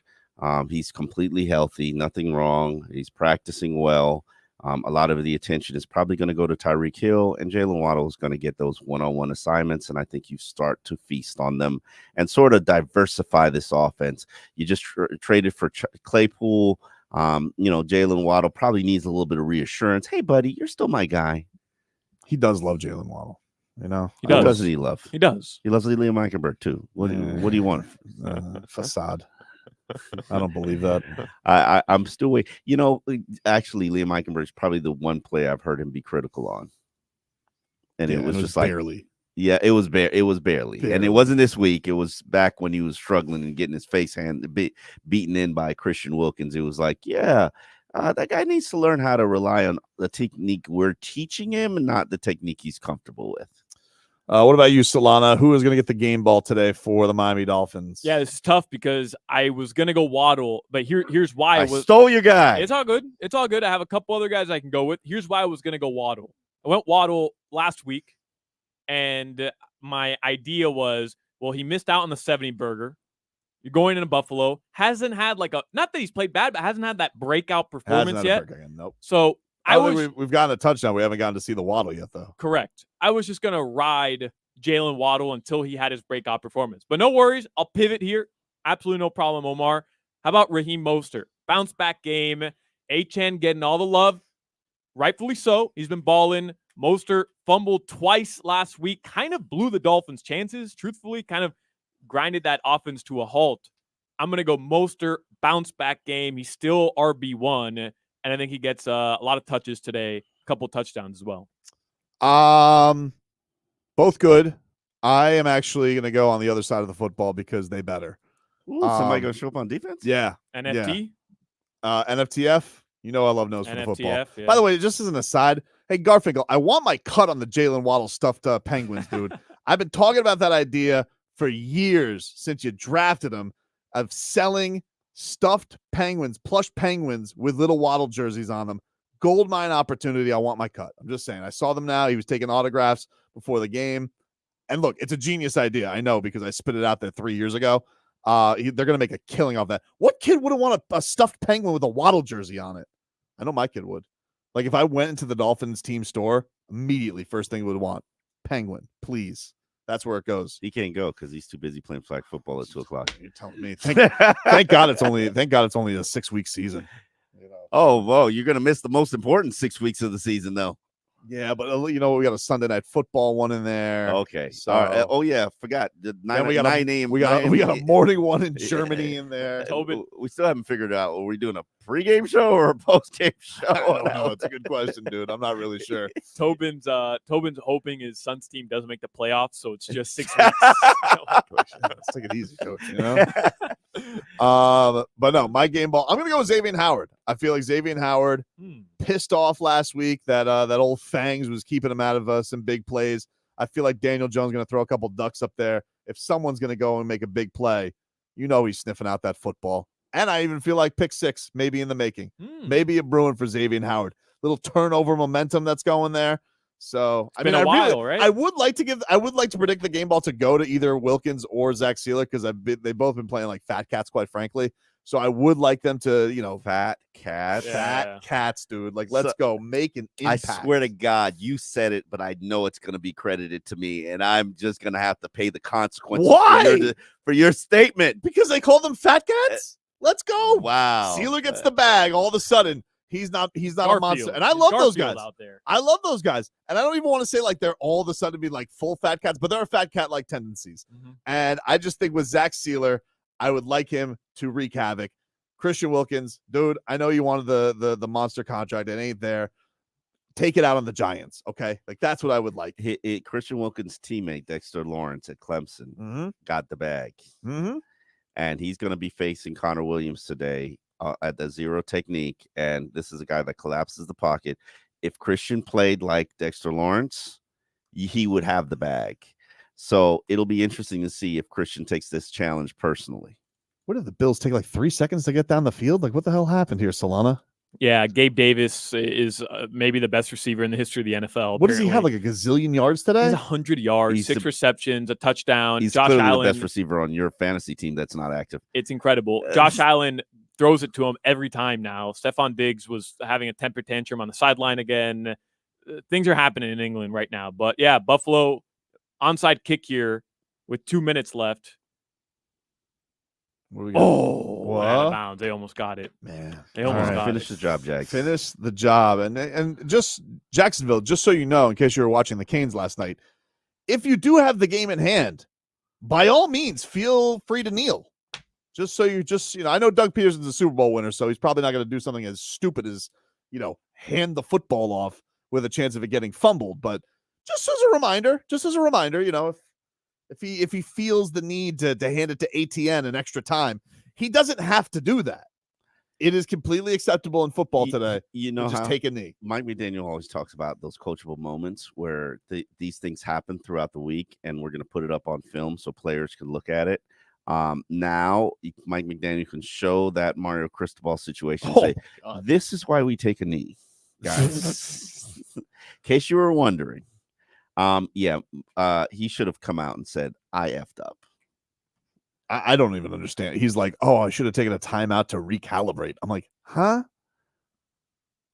He's completely healthy, nothing wrong. He's practicing well. A lot of the attention is probably going to go to Tyreek Hill, and Jalen Waddle is going to get those one-on-one assignments, and I think you start to feast on them and sort of diversify this offense. You just traded for Claypool. Jalen Waddle probably needs a little bit of reassurance. Hey, buddy, you're still my guy. He does love Jalen Waddle. You know, he does. Who doesn't he love? He does. He loves Liam Eichenberg too. What do you want? Facade. I don't believe that. I'm still waiting. Actually, Liam Eichenberg is probably the one play I've heard him be critical on, and it was just like barely. Yeah, it was barely, and it wasn't this week. It was back when he was struggling and getting his face beaten in by Christian Wilkins. It was like, that guy needs to learn how to rely on the technique we're teaching him and not the technique he's comfortable with. What about you, Solana? Who is going to get the game ball today for the Miami Dolphins? Yeah, this is tough because I was going to go Waddle, but here's why. I stole your guy. It's all good. It's all good. I have a couple other guys I can go with. Here's why I was going to go Waddle. I went Waddle last week, and my idea was, well, he missed out on the 70 burger. You're going into Buffalo. Hasn't had not that he's played bad, but hasn't had that breakout performance yet. Nope. So we've gotten a touchdown. We haven't gotten to see the Waddle yet, though. Correct. I was just going to ride Jalen Waddle until he had his breakout performance. But no worries. I'll pivot here. Absolutely no problem, Omar. How about Raheem Mostert? Bounce back game. HN getting all the love. Rightfully so. He's been balling. Mostert fumbled twice last week. Kind of blew the Dolphins' chances. Truthfully, kind of grinded that offense to a halt. I'm going to go Mostert. Bounce back game. He's still RB1. And I think he gets a lot of touches today, a couple touchdowns as well. Both good. I am actually going to go on the other side of the football because they better. Ooh, somebody going to show up on defense? Yeah. NFT? Yeah. NFTF. You know I love nose for the football. Yeah. By the way, just as an aside, hey, Garfinkel, I want my cut on the Jalen Waddle stuffed Penguins, dude. I've been talking about that idea for years since you drafted him of selling stuffed penguins, plush penguins with little Waddle jerseys on them. Goldmine opportunity. I want my cut. I'm just saying. I saw them now. He was taking autographs before the game. And look, it's a genius idea. I know because I spit it out there 3 years ago. They're going to make a killing off that. What kid wouldn't want a stuffed penguin with a Waddle jersey on it? I know my kid would. Like if I went into the Dolphins team store, immediately first thing would want penguin, please. That's where it goes. He can't go because he's too busy playing flag football at 2:00. You're telling me. Thank God it's only a 6-week season. Oh, whoa! You're gonna miss the most important 6 weeks of the season, though. Yeah, but we got a Sunday night football one in there. Okay. So All right. Oh yeah, forgot the 9 a.m. We got a morning one in Germany in there. We still haven't figured out. Are we doing a pregame show or a postgame show? I don't know. It's a good question, dude. I'm not really sure. Tobin's hoping his son's team doesn't make the playoffs, so it's just 6 weeks. Let's take it easy, coach. But no, my game ball. I'm gonna go with Xavier Howard. I feel like Xavier Howard pissed off last week that old Fangs was keeping him out of some big plays. I feel like Daniel Jones gonna throw a couple ducks up there. If someone's gonna go and make a big play, he's sniffing out that football. And I even feel like pick 6 maybe in the making. Maybe a brewing for Xavier Howard. Little turnover momentum that's going there. So it's been a while, right? I would like to predict the game ball to go to either Wilkins or Zach Sealer because they've both been playing like fat cats, quite frankly. So I would like them to, fat cats, dude. Like, let's go make an impact. I swear to God, you said it, but I know it's going to be credited to me, and I'm just going to have to pay the consequences. Why? For your statement. Because they call them fat cats? Let's go. Wow. Sealer gets the bag all of a sudden. He's not a monster. And I love those guys. Out there. I love those guys. And I don't even want to say like they're all of a sudden be like full fat cats, but there are fat cat like tendencies. And I just think with Zach Sealer, I would like him to wreak havoc. Christian Wilkins, dude, I know you wanted the monster contract. It ain't there. Take it out on the Giants, okay? Like, that's what I would like. Christian Wilkins' teammate, Dexter Lawrence at Clemson, got the bag. And he's going to be facing Connor Williams today at the zero technique. And this is a guy that collapses the pocket. If Christian played like Dexter Lawrence, he would have the bag. So it'll be interesting to see if Christian takes this challenge personally. What did the Bills take like 3 seconds to get down the field? Like, what the hell happened here, Solana? Yeah, Gabe Davis is maybe the best receiver in the history of the NFL. What does he have, like a gazillion yards today? He's 100 yards, 6 receptions, a touchdown. He's Josh clearly Allen, the best receiver on your fantasy team that's not active. It's incredible. Josh Allen throws it to him every time now. Stephon Diggs was having a temper tantrum on the sideline again. Things are happening in England right now. But, yeah, Buffalo onside kick here with 2 minutes left. Out of bounds. They almost got it. Man. They almost got finish it. the job, Jags. Finish the job. And just Jacksonville, just so you know, in case you were watching the Canes last night, if you do have the game in hand, by all means, feel free to kneel. Just so I know Doug Peterson's a Super Bowl winner, so he's probably not going to do something as stupid as, hand the football off with a chance of it getting fumbled. But just as a reminder, if he feels the need to hand it to ATN an extra time, he doesn't have to do that. It is completely acceptable in football today. Just take a knee. Mike McDaniel always talks about those coachable moments where these things happen throughout the week, and we're going to put it up on film so players can look at it. Now Mike McDaniel can show that Mario Cristobal situation. Say, this is why we take a knee, guys. In case you were wondering. He should have come out and said, I effed up. I don't even understand. He's like, I should have taken a timeout to recalibrate. I'm like, huh?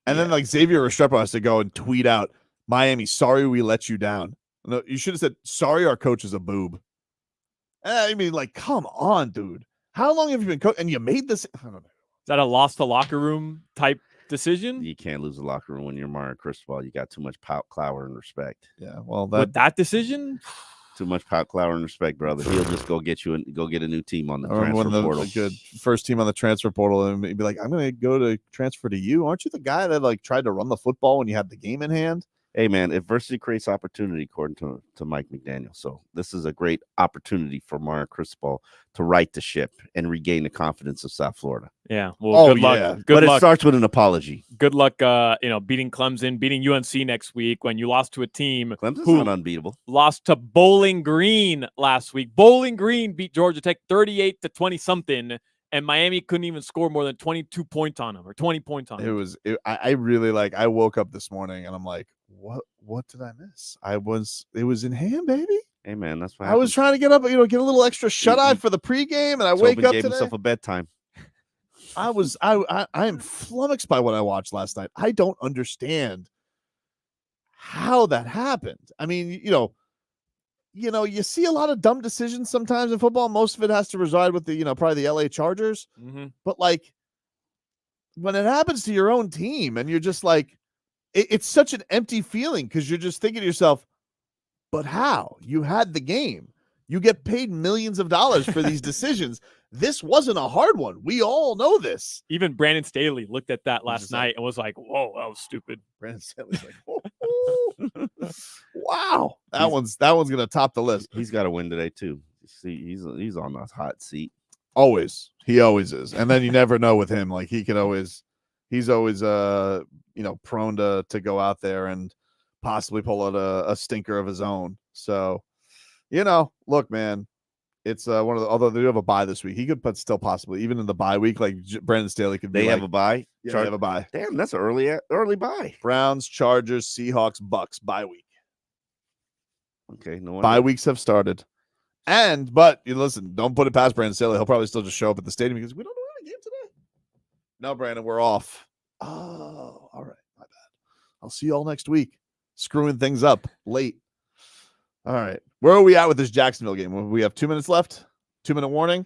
And then like Xavier Restrepo has to go and tweet out, Miami, sorry we let you down. No, you should have said, sorry our coach is a boob. I mean, like, come on, dude. How long have you been coaching? And you made this? I don't know. Is that a lost to locker room type decision? You can't lose the locker room when you're Mario Cristobal. You got too much pout, clower, and respect. Yeah, well, with that decision, too much pout, clower, and respect, brother. He'll just go get a new team on the transfer portal. Good first team on the transfer portal, and be like, I'm going to go to transfer to you. Aren't you the guy that like tried to run the football when you had the game in hand? Hey, man, adversity creates opportunity, according to Mike McDaniel. So this is a great opportunity for Mario Cristobal to right the ship and regain the confidence of South Florida. Yeah. Well, good luck. Yeah. Good luck. It starts with an apology. Good luck, beating Clemson, beating UNC next week when you lost to a team Clemson's who not unbeatable. Lost to Bowling Green last week. Bowling Green beat Georgia Tech 38-20-something. And Miami couldn't even score more than 22 points on them or 20 points on them. I really I woke up this morning and I'm like, what did I miss? It was in hand, baby. Hey man, that's what I was trying to get up, get a little extra shut eye for the pregame, and I wake up gave today. himself a bedtime. I am flummoxed by what I watched last night. I don't understand how that happened. I mean, you see a lot of dumb decisions sometimes in football. Most of it has to reside with the, probably the LA Chargers. Mm-hmm. But like when it happens to your own team and you're just like, it's such an empty feeling because you're just thinking to yourself, but how? You had the game. You get paid millions of dollars for these decisions. This wasn't a hard one. We all know this. Even Brandon Staley looked at that last night and was like, whoa, that was stupid. Brandon Staley's like, wow. That one's gonna top the list. He's got to win today too. See, he's on a hot seat. Always. He always is. And then you never know with him. Like he's always prone to go out there and possibly pull out a stinker of his own. So, look, man, it's one of the, although they do have a bye this week, he could, but still possibly even in the bye week, like Brandon Staley could be. They have a bye. Yeah, they have a bye. Damn, that's an early bye. Browns, Chargers, Seahawks, Bucks bye week. Okay, no one. Bye weeks have started, but listen, don't put it past Brandon Staley. He'll probably still just show up at the stadium because we don't know any game today. No, Brandon, we're off. Oh, all right, my bad. I'll see you all next week. Screwing things up late. All right. Where are we at with this Jacksonville game? We have 2 minutes left. 2-minute warning.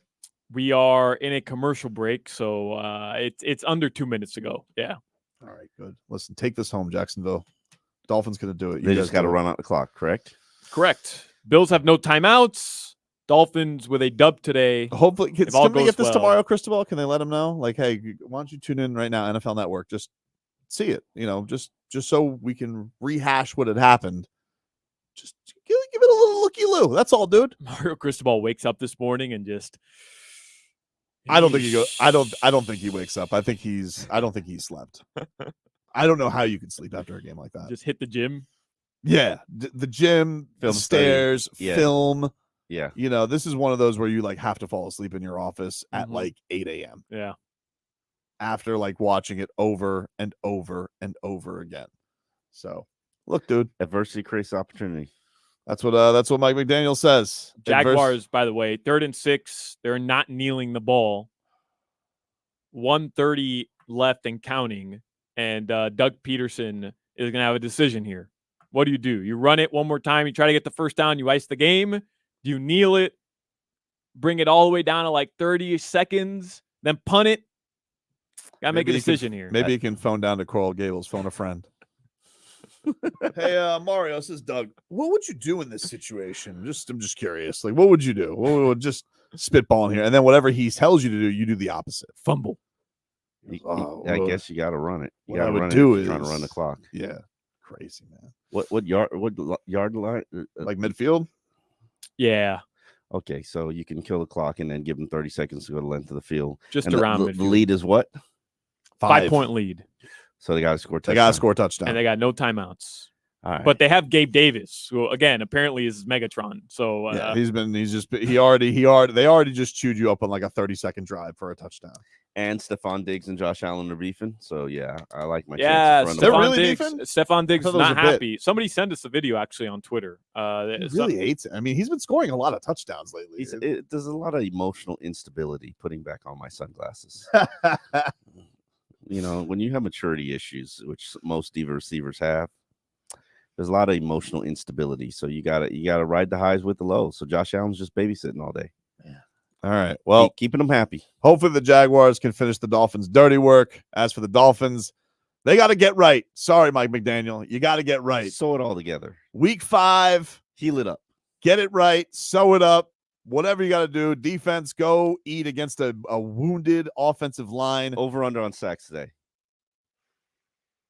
We are in a commercial break, so it's under 2 minutes to go. Yeah. All right, good. Listen, take this home, Jacksonville. Dolphins going to do it. They just got to run out the clock, correct? Correct. Bills have no timeouts. Dolphins with a dub today. Hopefully, can they get this tomorrow, Cristobal? Can they let them know? Like, hey, why don't you tune in right now, NFL Network? Just see it, just so we can rehash what had happened. Just give it a little looky-loo. That's all, dude. Mario Cristobal wakes up this morning and just. I don't think he goes. I don't think he wakes up. I don't think he slept. I don't know how you can sleep after a game like that. Just hit the gym. Yeah, the gym, the stairs, film. Yeah. This is one of those where you have to fall asleep in your office at 8 a.m. Yeah. After watching it over and over and over again. So look, dude. Adversity creates opportunity. That's what Mike McDaniel says. Jaguars, by the way, 3rd and 6. They're not kneeling the ball. 1:30 left and counting. And Doug Peterson is going to have a decision here. What do? You run it one more time. You try to get the first down. You ice the game. Do you kneel it? Bring it all the way down to 30 seconds. Then punt it. Got to make a decision here. Maybe you can phone down to Coral Gables. Phone a friend. Hey, Mario, this is Doug. What would you do in this situation? I'm just curious. What would you do? What would just spitballing here, and then whatever he tells you to do, you do the opposite. Fumble. I guess you got to run it. You What I got to would run do it. is Trying to run the clock. Yeah, crazy man. What yard line? Like midfield? Yeah. Okay, so you can kill the clock and then give them 30 seconds to go to the length of the field. Just and around the midfield. lead is what? 5-point lead. So they got to score. They got to score a touchdown, and they got no timeouts. All right. But they have Gabe Davis, who again apparently is Megatron. So they already just chewed you up on a 30-second drive for a touchdown. And Stephon Diggs and Josh Allen are beefing. So yeah, I like my They're chances. really beefing? Stephon Diggs is not happy. Somebody sent us a video actually on Twitter. He really hates it. I mean, he's been scoring a lot of touchdowns lately. There's a lot of emotional instability putting back on my sunglasses. When you have maturity issues, which most diva receivers have, there's a lot of emotional instability. So you gotta ride the highs with the lows. So Josh Allen's just babysitting all day. Yeah. All right. Well, keeping them happy. Hopefully the Jaguars can finish the Dolphins' dirty work. As for the Dolphins, they got to get right. Sorry, Mike McDaniel. You got to get right. Sew it all together. Week 5. Heal it up. Get it right. Sew it up. Whatever you got to do. Defense, go eat against a wounded offensive line. Over under on sacks today.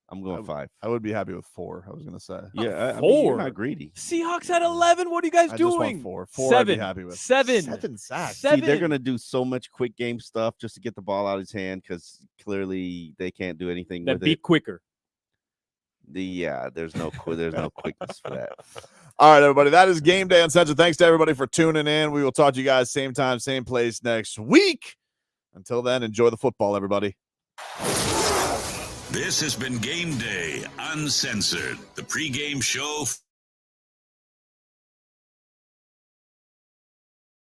I'm going 5. I would be happy with 4. I was going to say. Yeah, 4. I mean, you're not greedy. Seahawks at 11. What are you guys I doing? Just want 4. 4 7. I'd be happy with. 7. 7 sacks. See, they're going to do so much quick game stuff just to get the ball out of his hand because clearly they can't do anything with it. Be quicker. There's no quickness for that. All right, everybody. That is Game Day Uncensored. Thanks to everybody for tuning in. We will talk to you guys same time, same place next week. Until then, enjoy the football, everybody. This has been Game Day Uncensored, the pregame show